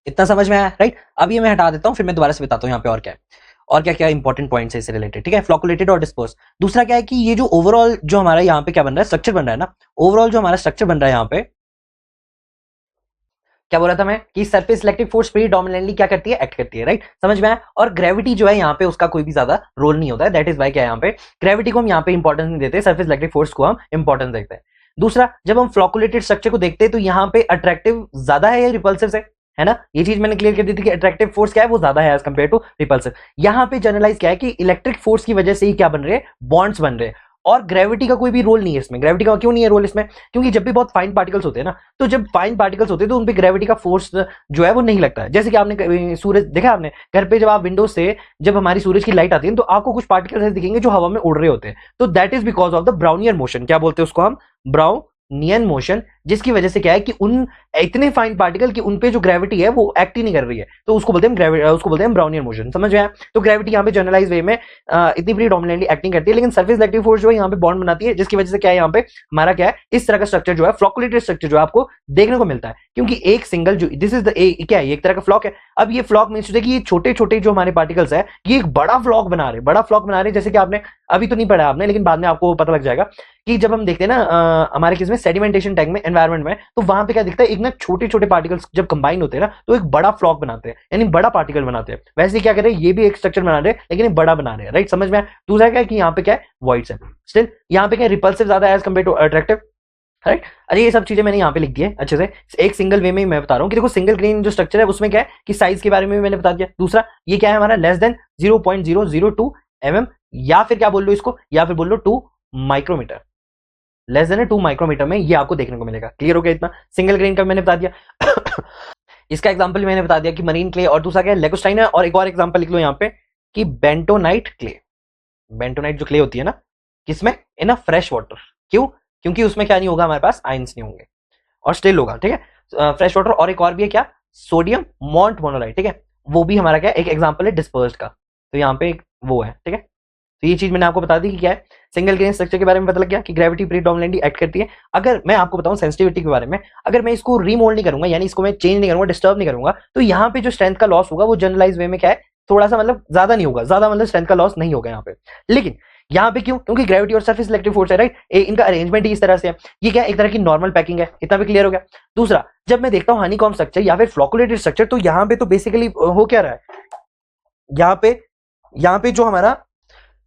इतना समझ में आया, राइट। अब ये मैं हटा देता हूं, फिर मैं दोबारा से बताता हूं यहाँ पे और क्या है, और क्या क्या इंपॉर्टेंट पॉइंट्स है इससे रिलेटेड, ठीक है, फ्लोकुलेटेड और डिस्पर्स। दूसरा क्या है कि ये जो ओवरऑल जो हमारा यहाँ पे क्या बन रहा है, स्ट्रक्चर बन रहा है ना, ओवरऑल जो हमारा स्ट्रक्चर बन रहा है यहाँ पे, क्या बोला था मैं कि सरफेस इलेक्ट्रिक फोर्स प्रीडोमिनेंटली क्या करती है, एक्ट करती है, राइट, समझ में आया। और ग्रेविटी जो है यहाँ पे उसका कोई भी ज्यादा रोल नहीं होता है, दैट इज वाई क्या है यहाँ पे ग्रेविटी को हम यहाँ पे इंपॉर्टेंस नहीं देते, सरफेस इलेक्ट्रिक फोर्स को हम इंपॉर्टेंस देते हैं। दूसरा, जब हम फ्लोकुलेटेड स्ट्रक्चर को देखते हैं तो यहाँ पे अट्रैक्टिव ज्यादा है या रिपल्सिव से, है ना, ये चीज मैंने क्लियर कर दी थी कि अट्रैक्टिव फोर्स क्या है वो ज्यादा है एज कंपेयर टू रिपल्सिव। यहाँ पे जनरलाइज क्या है कि इलेक्ट्रिक फोर्स की वजह से ही क्या बन रहे हैं, बॉन्ड्स बन रहे हैं, और ग्रेविटी का कोई भी रोल नहीं है इसमें। ग्रेविटी का क्यों नहीं है रोल इसमें, क्योंकि जब भी बहुत फाइन पार्टिकल्स होते हैं ना, तो जब फाइन पार्टिकल्स होते हैं तो उन पे ग्रेविटी का फोर्स जो है वो नहीं लगता है। जैसे कि आपने सूरज देखा, आपने घर पे जब आप विंडो से जब हमारी सूरज की लाइट आती है तो आपको कुछ पार्टिकल्स ऐसे दिखेंगे जो हवा में उड़ रहे होते हैं, तो that is because of the Brownian motion, क्या बोलते हैं उसको हम, ब्राउनियन मोशन, जिसकी वजह से क्या है कि उन इतने फाइन पार्टिकल की उन पे जो ग्रेविटी है वो एक्ट ही नहीं कर रही है, तो उसको बोलते हैं उसको बोलते हैं ब्राउनियर मोशन, समझ में आया। तो ग्रेविटी यहाँ पे जनरलाइज वे में इतनी प्रीडोमिनेंटली एक्टिंग करती है, लेकिन सरफेस इलेक्ट्रिक फोर्स जो है यहाँ पे बॉन्ड बनाती है, जिसकी वजह से क्या है यहाँ पे हमारा क्या है, इस तरह का स्ट्रक्चर जो है फ्लोकुलेटेड स्ट्रक्चर जो है आपको देखने को मिलता है, क्योंकि एक सिंगल जो दिस इज द क्या है, एक तरह का फ्लॉक है। अब ये फ्लॉक मींस कि ये छोटे छोटे जो हमारे पार्टिकल्स है ये एक बड़ा फ्लॉक बना रहे, बड़ा फ्लॉक बना रहे, जैसे कि आपने अभी तो नहीं पढ़ा आपने, लेकिन बाद में आपको पता लग जाएगा कि जब हम देखते हैं ना हमारे किसमें सेडिमेंटेशन टैंक में, एनवायरमेंट में, तो वहां पे क्या दिखता है, एक ना छोटे छोटे पार्टिकल्स जब कंबाइन होते हैं ना तो एक बड़ा फ्लॉक बनाते हैं, यानी बड़ा पार्टिकल बनाते हैं। वैसे क्या कर रहे हैं, ये भी एक स्ट्रक्चर बना रहे हैं लेकिन ये बड़ा बना रहे हैं, राइट, समझ में आया। दूसरा क्या है कि यहाँ पे क्या है, वॉइड्स है, स्टिल यहाँ पे क्या है, रिपल्सिव ज्यादा है as compare to attractive, right. अरे ये सब चीजें मैंने यहाँ पे लिख दी है अच्छे से, एक सिंगल वे में मैं बता रहा हूँ कि देखो सिंगल ग्रेन जो स्ट्रक्चर है उसमें क्या है कि साइज के बारे में मैंने बता दिया। दूसरा, ये क्या है हमारा लेस देन 0.002 mm, या फिर क्या बोल लो इसको, या फिर बोल लो 2 माइक्रोमीटर, लेस देन 2 माइक्रोमीटर में ये आपको देखने को मिलेगा। क्लियर हो गया इतना? सिंगल ग्रेन का मैंने बता दिया। इसका एग्जांपल मैंने बता दिया कि मरीन क्ले, और दूसरा क्या है, लेगोस्टाइन है। और एक और एग्जांपल लिख लो यहाँ पे कि बेंटोनाइट क्ले। बेंटोनाइट जो क्ले होती है ना, किसमें? इन अ फ्रेश वाटर। क्यों? क्योंकि उसमें क्या नहीं होगा, हमारे पास आयंस नहीं होंगे और स्टिल होगा। ठीक है, फ्रेश वाटर। और एक और भी है क्या, सोडियम मॉन्ट मोनोलाइट। ठीक है, वो भी हमारा क्या एक एग्जांपल है डिस्पर्स्ड का। तो यहाँ पे एक वो है। ठीक है, तो ये चीज मैंने आपको बता दी कि क्या है। सिंगल ग्रेन स्ट्रक्चर के बारे में पता लग गया कि ग्रेविटी प्रीडोमिनेंटली एक्ट करती है। अगर मैं आपको बताऊं सेंसिटिविटी के बारे में, अगर मैं इसको रीमोल्ड नहीं करूंगा, यानी इसको मैं चेंज नहीं करूंगा, डिस्टर्ब नहीं करूंगा, तो यहाँ पे जो स्ट्रेंथ का लॉस होगा वो जनरलाइज वे में क्या है, थोड़ा सा मतलब ज्यादा नहीं होगा, ज्यादा मतलब स्ट्रेंथ का लॉस नहीं होगा यहाँ पे। लेकिन यहाँ पे क्यों? क्योंकि ग्रेविटी और सरफेस इलेक्ट्रिक फोर्स है, राइट। इनका अरेंजमेंट ही इस तरह से है। ये क्या एक तरह की नॉर्मल पैकिंग है। इतना भी क्लियर हो गया। दूसरा, जब मैं देखता हूँ हनीकॉम्ब स्ट्रक्चर या फिर फ्लोकुलेटेड स्ट्रक्चर, तो यहाँ पे तो बेसिकली हो क्या रहा है, यहाँ पे जो हमारा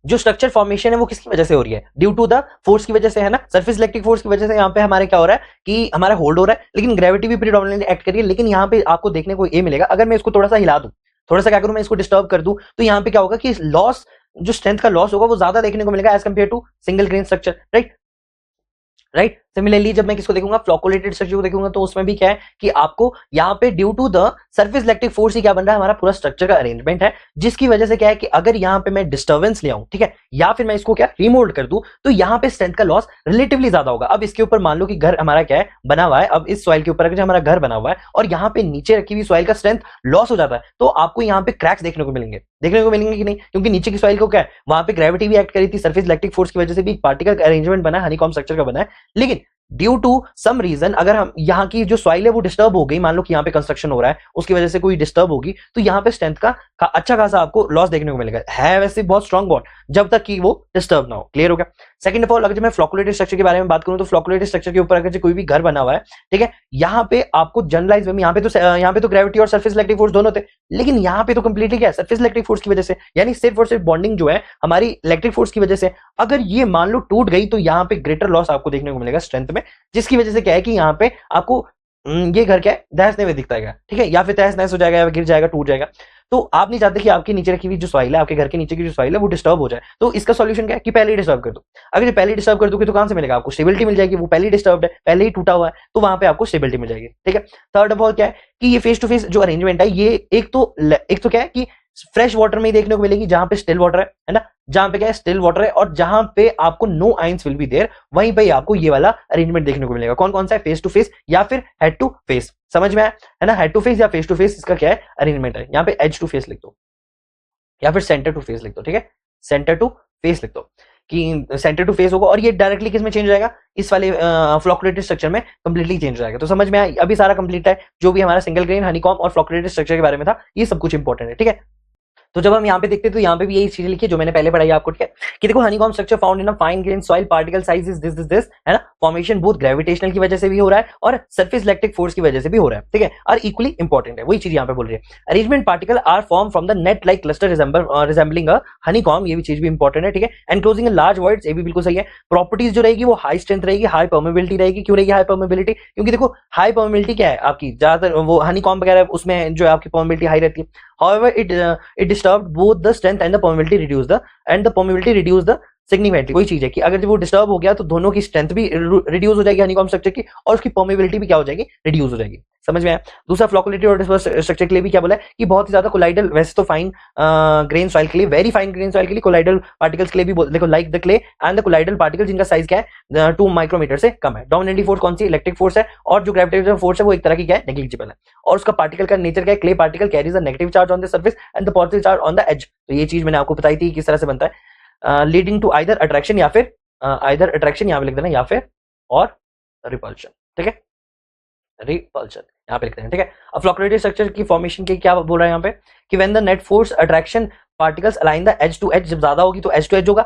जो स्ट्रक्चर फॉर्मेशन है वो किसकी वजह से हो रही है? ड्यू टू द फोर्स की वजह से, है ना, सरफेस इलेक्ट्रिक फोर्स की वजह से। यहाँ पे हमारे क्या हो रहा है कि हमारा होल्ड हो रहा है, लेकिन ग्रेविटी भी प्रीडोमिनेंटली एक्ट कर रही है। लेकिन यहाँ पे आपको देखने को ये मिलेगा, अगर मैं इसको थोड़ा सा हिला दूं, थोड़ा सा क्या करूं, मैं इसको डिस्टर्ब कर दूं, तो यहाँ पे क्या होगा कि लॉस, जो स्ट्रेंथ का लॉस होगा वो ज्यादा देखने को मिलेगा as compare to single grain structure, right. Similarly जब मैं किसको देखूंगा, फ्लोकुलेटेड स्ट्रक्चर को देखूंगा, तो उसमें भी क्या है कि आपको यहाँ पे due to the surface electric force ही क्या बन रहा है, हमारा पूरा स्ट्रक्चर का अरेंजमेंट है, जिसकी वजह से क्या है कि अगर यहाँ पे मैं डिस्टर्बेंस ले आऊं, ठीक है, या फिर मैं इसको क्या रिमोल्ड कर दूं, तो यहाँ पे स्ट्रेंथ का लॉस रिलेटिवली ज्यादा होगा। अब इसके ऊपर मान लो कि घर हमारा क्या है बना हुआ है, अब इस सॉइल के ऊपर अगर हमारा घर बना हुआ है और यहाँ पे नीचे रखी हुई सॉइल का स्ट्रेंथ लॉस हो जाता है, तो आपको यहाँ पे क्रैक्स देखने को मिलेंगे कि नहीं? क्योंकि नीचे की सॉइल को क्या है, वहां पे ग्रेविटी भी एक्ट करी थी, सरफेस इलेक्ट्रिक फोर्स की वजह से भी पार्टिकल अरेंजमेंट बना है, हनीकॉम्ब स्ट्रक्चर का बना है। लेकिन ड्यू टू सम रीजन अगर हम यहाँ की जो सॉइल है वो डिस्टर्ब हो गई, मान लो कि यहाँ पे कंस्ट्रक्शन हो रहा है, उसकी वजह से कोई डिस्टर्ब होगी, तो यहाँ पे स्ट्रेंथ का अच्छा खासा आपको लॉस देखने को मिलेगा। है वैसे बहुत स्ट्रॉन्ग बॉन्ड, जब तक कि वो डिस्टर्ब ना हो। क्लियर हो गया? सेकंड ऑफ ऑल, अगर मैं फ्लोकुलेटेड स्ट्रक्चर के बारे में बात करूं, तो फ्लोकुलेटेड स्ट्रक्चर के ऊपर अगर कोई भी घर बना हुआ है, ठीक है, यहाँ पे आपको जनरलाइज में यहाँ पे तो ग्रेविटी और सरफेस इलेक्ट्रिक फोर्स दोनों थे, लेकिन यहाँ पे तो कंप्लीटली क्या है, सरफेस इलेक्ट्रिक फोर्स की वजह से, यानी सिर्फ और सिर्फ बॉन्डिंग जो है हमारी इलेक्ट्रिक फोर्स की वजह से, अगर ये मान लो टूट गई, तो यहाँ पे ग्रेटर लॉस आपको देखने को मिलेगा स्ट्रेंथ में, जिसकी वजह से क्या है कि यहाँ पे आपको ये घर क्या है, तहस नहस दिखता है, ठीक है, या फिर तहस नहस हो जाएगा, या गिर जाएगा, टूट जाएगा। तो आप नहीं चाहते कि आपके नीचे रखी हुई जो सॉइल है, आपके घर के नीचे की जो सॉइल है वो डिस्टर्ब हो जाए। तो इसका सॉल्यूशन क्या है कि पहले ही डिस्टर्ब कर दो। अगर ये पहले ही डिस्टर्ब कर दोगे तो कहां से मिलेगा आपको? स्टेबिलिटी मिल जाएगी। वो पहले ही डिस्टर्ब है, पहले ही टूटा हुआ है, तो वहां पे आपको स्टेबिलिटी मिल जाएगी। ठीक है। थर्ड ऑफ ऑल क्या है कि ये फेस टू फेस जो अरेंजमेंट है, ये एक तो क्या है कि फ्रेश वाटर में ही देखने को मिलेगी, जहां पे स्टिल वाटर है ना, जहां पे क्या है स्टिल वाटर है, और जहां पे आपको no ions will be there, वहीं पे आपको ये वाला अरेंजमेंट देखने को मिलेगा। कौन कौन सा है? फेस टू फेस या फिर हेड टू फेस। समझ में आया है ना? हेड टू फेस या फेस टू फेस, इसका क्या है अरेंजमेंट है। यहाँ पे एज टू फेस लिख दो या फिर सेंटर टू फेस लिख दो। ठीक है, सेंटर टू फेस लिख दो कि सेंटर टू फेस होगा, और ये डायरेक्टली किस में चेंज जाएगा? इस वाले फ्लोकुलेटेड स्ट्रक्चर में कंप्लीटली चेंज जाएगा। तो समझ में आया? अभी सारा कंप्लीट है, जो भी हमारा सिंगल ग्रेन, हनीकॉम्ब और फ्लोकुलेटेड स्ट्रक्चर के बारे में था, ये सब कुछ इंपॉर्टेंट है। ठीक है, तो जब हम यहाँ पे देखते हैं तो यहाँ पे भी यही चीज लिखी है जो मैंने पहले पढ़ाई आपको। ठीक है, कि देखो honeycomb structure found in a fine grain soil, particle size is this, है ना। फॉर्मेशन बोथ ग्रेविटेशनल की वजह से भी हो रहा है और सरफेस इलेक्ट्रिक फोर्स की वजह से भी हो रहा है। ठीक है, और इक्वली इंपॉर्टेंट है, वही चीज यहाँ पे बोल रही है। Arrangement particle are form from the net like cluster resembling a honeycomb, ये भी चीज भी इंपॉर्टेंट है। ठीक है, एनक्लोजिंग लार्ज वॉइड्स, ये भी बिल्कुल सही है। प्रॉपर्टीज जो रहेगी वो हाई स्ट्रेंथ रहेगी, हाई परमेबिलिटी रहेगी। क्यों रहेगी हाई परमेबिलिटी? क्योंकि देखो हाई परमेबिलिटी क्या है आपकी, ज्यादातर वो हनीकॉम्ब वगैरह उसमें जो है आपकी परमेबिलिटी हाई रहती है। However, it disturbed both the strength and the permeability reduced the significantly। कोई चीज है कि अगर जब वो डिस्टर्ब हो गया तो दोनों की स्ट्रेंथ भी रिड्यूस हो जाएगी हनीकॉम्ब स्ट्रक्चर की, और उसकी परमेबिलिटी भी क्या हो जाएगी? रिड्यूस हो जाएगी। समझ में आया? दूसरा, फ्लोकुलेटेड और डिस्पर्स स्ट्रक्चर के लिए भी क्या बोला है कि बहुत ही ज्यादा कोलाइडल, वैसे तो फाइन ग्रेन सॉइल के लिए, वेरी फाइन ग्रेन सॉइल के लिए, कोलाइडल पार्टिकल्स के लिए भी देखो, like the clay and the colloidal particle, जिनका साइज क्या है 2 माइक्रोमीटर से कम है। डोमिनेटिंग फोर्स कौन सी? इलेक्ट्रिक फोर्स है, और जो ग्रेविटेशनल फोर्स है वो एक तरह की क्या है? नेग्लिजिबल है। और उसका पार्टिकल का नेचर क्या है? Clay particle carries a negative charge on the surface and the positive charge on the edge. तो ये चीज मैंने आपको बताई थी किस तरह से बनता है, लीडिंग टू आइदर अट्रैक्शन या फिर यहाँ पे लिख देना, या फिर और रिपल्शन। ठीक है, रिपल्शन यहाँ पे लिखते हैं। ठीक है, अब फ्लोकुलेटेड स्ट्रक्चर की फॉर्मेशन के क्या बोल रहा है यहाँ पे कि when the net force attraction particles align the edge to edge, जब ज्यादा होगी तो एज टू एज होगा,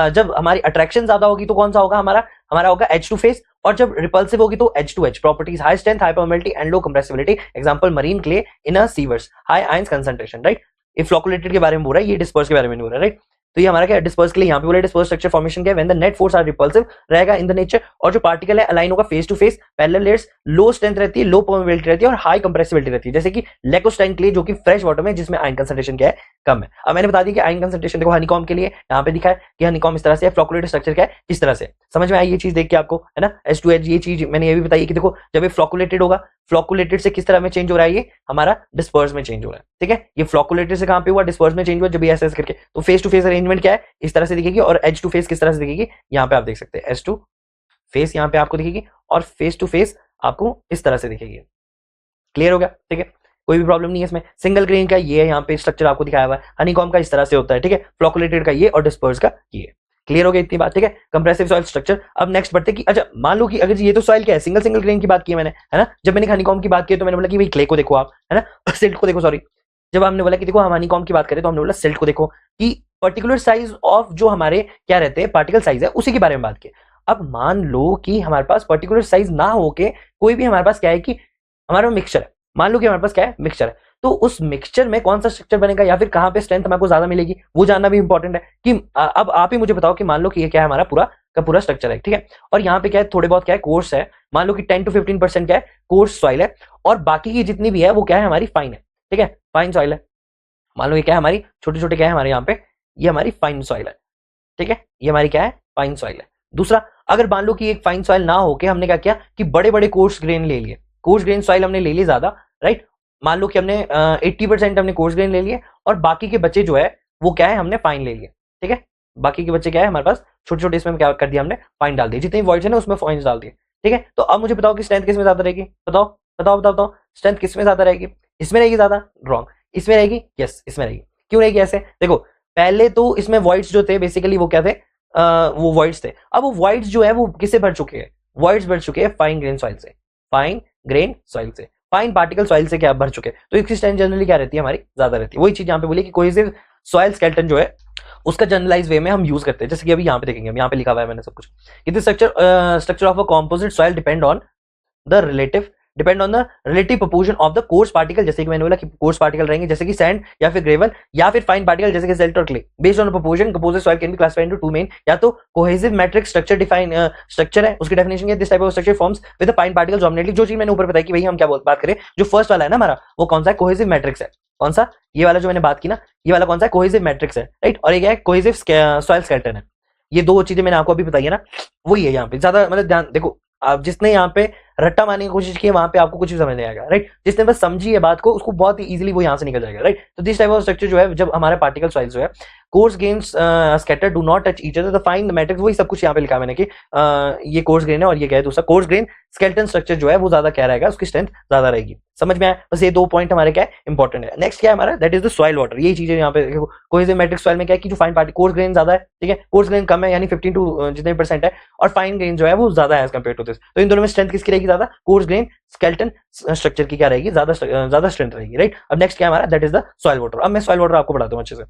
जब हमारी अट्रैक्शन ज्यादा होगी तो कौन सा होगा? हमारा होगा एज टू फेस, और जब रिपल्सिव होगी तो edge to edge. Properties high strength, high permeability and low compressibility. Example marine clay in a sewers, high ions concentration. Right, ये फ्लोकुलेटेड के बारे में बोल रहा है, ये डिस्पर्स के बारे में नहीं बोल रहा है। राइट, तो ये हमारा क्या डिस्पर्स के लिए यहाँ पे बोला डिस्पर्स स्ट्रक्चर फॉर्मेशन क्या है? When the net force are repulsive रहेगा इन द नेचर, और जो पार्टिकल है अलाइन होगा face to face, parallel layers low strength रहती है, लो परमेबिलिटी रहती है और हाई कंप्रेसिबिलिटी रहती है, जैसे कि लैकोस्टाइन क्ले जो कि फ्रेश वाटर में, जिसमें आयन कंसंट्रेशन क्या है, कम है। अब मैंने बता दी कि आयन कंसंट्रेशन देखो हनीकॉम के लिए यहाँ पे दिखा है कि हनीकॉम इस तरह से है, फ्लोकुलेटेड स्ट्रक्चर क्या है, इस तरह से। समझ में आई ये चीज देख के आपको, है ना। H2H ये चीज मैंने ये भी बताई कि देखो जब ये फ्लोकुलेटेड होगा, फ्लोकुलेटेड से किस तरह में चेंज हो रहा है, ये हमारा डिस्पर्स में चेंज हो रहा है, ठीक है। ये फ्लोकुलेटेड से कहां पे हुआ, डिस्पर्स में चेंज हुआ, जब ये ऐसे करके। तो फेस टू फेस अरेंजमेंट क्या है, इस तरह से दिखेगी, और एज टू फेस किस तरह से दिखेगी, यहाँ पे आप देख सकते हैं एज टू फेस यहाँ पे आपको दिखेगी, और फेस टू फेस आपको इस तरह से दिखेगी। क्लियर हो गया, ठीक है, कोई भी प्रॉब्लम नहीं है इसमें। सिंगल ग्रेन का ये यहाँ पे स्ट्रक्चर आपको दिखाया हुआ है, हनीकॉम का इस तरह से होता है, ठीक है, फ्लोकुलेटेड का ये और डिस्पर्स का ये। क्लियर हो गया इतनी बात, ठीक है। Compressive soil structure. अब नेक्स्ट बढ़ते कि अच्छा मान लो कि अगर ये तो सॉइल क्या है, सिंगल सिंगल ग्रेन की बात की मैंने, है ना। जब मैंने हनीकॉम की बात की तो मैंने बोला कि भाई क्ले को देखो आप, है ना, सिल्ट को देखो, सॉरी। जब हमने बोला कि देखो हम हनीकॉम की बात करें तो हमने बोला सिल्ट को देखो कि पर्टिकुलर साइज ऑफ जो हमारे क्या रहते हैं पार्टिकल साइज है, उसी के बारे में बात की। अब मान लो कि हमारे पास पर्टिकुलर साइज ना होके कोई भी हमारे पास क्या है कि हमारा मिक्सचर है, मान लो कि हमारे पास क्या है, मिक्सचर है, तो उस मिक्सचर में कौन सा स्ट्रक्चर बनेगा या फिर कहां पे स्ट्रेंथ हमको ज्यादा मिलेगी, वो जानना भी इंपॉर्टेंट है। कि अब आप ही मुझे बताओ कि मान लो कि ये क्या है, हमारा पूरा का पूरा स्ट्रक्चर है, ठीक है, और यहाँ पे क्या है, थोड़े बहुत क्या है, कोर्स है, मान लो कि 10 to 15% क्या है, कोर्स सॉइल है, और बाकी की जितनी भी है वो क्या है, हमारी फाइन है, ठीक है, फाइन सॉइल है। मान लो ये क्या है, हमारी छोटे छोटे क्या है हमारे यहाँ पे, ये हमारी फाइन सॉइल है, ठीक है, ये हमारी क्या है, फाइन सॉइल है। दूसरा, अगर मान लो कि एक फाइन सॉइल ना होके हमने क्या किया कि बड़े बड़े कोर्स ग्रेन ले लिए, कोर्स ग्रेन सॉइल हमने ले ली ज्यादा, राइट। मान लो कि हमने 80% हमने कोर्स ग्रेन ले लिए, और बाकी के बच्चे जो है वो क्या है, हमने फाइन ले लिए, ठीक है। बाकी के बच्चे क्या है हमारे पास छोटे छोटे, इसमें क्या कर दिया हमने, फाइन डाल दिए, जितने वॉइड्स है ना उसमें फाइन डाल दिए, ठीक है। तो अब मुझे बताओ कि स्ट्रेंथ किसमें ज्यादा रहेगी, बताओ बताओ बताओ बताओ, स्ट्रेंथ किसमें ज्यादा रहेगी, इसमें रहेगी ज्यादा, रॉन्ग, इसमें रहेगी, यस इसमें रहेगी। क्यों रहेगी ऐसे, देखो पहले तो इसमें वॉइड्स जो थे बेसिकली वो क्या थे, वो वॉइड्स थे। अब वो वॉइड्स जो है वो किससे भर चुके हैं, वॉइड्स भर चुके हैं फाइन ग्रेन सॉइल से, फाइन ग्रेन सॉइल से, फाइन पार्टिकल सॉइल से क्या भर चुके हैं, तो इसकी स्ट्रेंथ जनरली क्या रहती है, हमारी ज्यादा रहती है। वही चीज यहाँ पे बोली कि कोहेसिव सॉइल स्केलेटन जो है उसका जनरलाइज वे में हम यूज करते हैं, जैसे कि अभी यहाँ पे देखेंगे, हम यहाँ पे लिखा हुआ है मैंने सब कुछ, कि the structure of a composite soil depend on the relative proportion of the coarse particle, जैसे कि मैंने बोला कि कोर्स पार्टिकल रहेंगे जैसे कि सैंड या फिर ग्रेवल, या फिर फाइन पार्टिकल जैसे कि सिल्ट और clay. Based on proportion composite soil can be classified into two main, या तो cohesive matrix structure define structure है, उसकी डेफिनेशन है, this type of structure forms with the fine particles डोमिनेटली। जो चीज मैंने ऊपर बताई कि भाई हम क्या बात करें, जो फर्स्ट वाला है ना हमारा, वो कौन सा है, कोहेसिव मैट्रिक्स है, कौन सा, ये वाला जो मैंने बात की ना, ये वाला कौन सा है, कोहेसिव मैट्रिक्स है, राइट। और ये क्या है, कोहेसिव सॉइल स्केलेटन है। ये दो चीजें मैंने आपको अभी बताई है ना, वही है यहाँ पे ज्यादा, मतलब ध्यान देखो, आप जिसने यहाँ पे रट्टा मारने की कोशिश की है वहां पे आपको कुछ भी समझ नहीं आएगा, राइट। जिसने बस समझी है बात को उसको बहुत ही इजीली वो यहाँ से निकल जाएगा, राइट। तो दिस टाइप ऑफ स्ट्रक्चर जो है, जब हमारे पार्टिकल सॉइल जो है course grains scatter do not touch each other, the fine the matrix, वही सब कुछ यहाँ पे लिखा है मैंने कि ये कोर्स ग्रेन है और ये क्या है दूसरा, कोर्स ग्रेन स्केलेटन स्ट्रक्चर जो है वो ज्यादा क्या रहेगा, उसकी स्ट्रेंथ ज्यादा रहेगी। समझ में आया, बस ये दो पॉइंट हमारे क्या है इंपॉर्टेंट है। नेक्स्ट क्या है हमारा, that is the soil water. यही चीजें यहाँ पे कोहेसिव मैट्रिक्स सॉइल में क्या है कि जो फाइन पार्टिकल कोर्स ग्रेन ज्यादा है, ठीक है, कोर्स ग्रेन कम है यानी 15 to जितने परसेंट है, और फाइन ग्रेन जो है वो ज्यादा है एज कंपेयर टू दिस। तो इन दोनों में स्ट्रेंथ किसकी रहेगी ज्यादा, कोर्स ग्रेन स्केलेटन स्ट्रक्चर की क्या रहेगी, ज्यादा स्ट्रेंथ रहेगी, राइट। अब नेक्स्ट क्या है हमारा, that is the soil water. अब मैं सॉइल वाटर आपको बताता हूँ अच्छे से।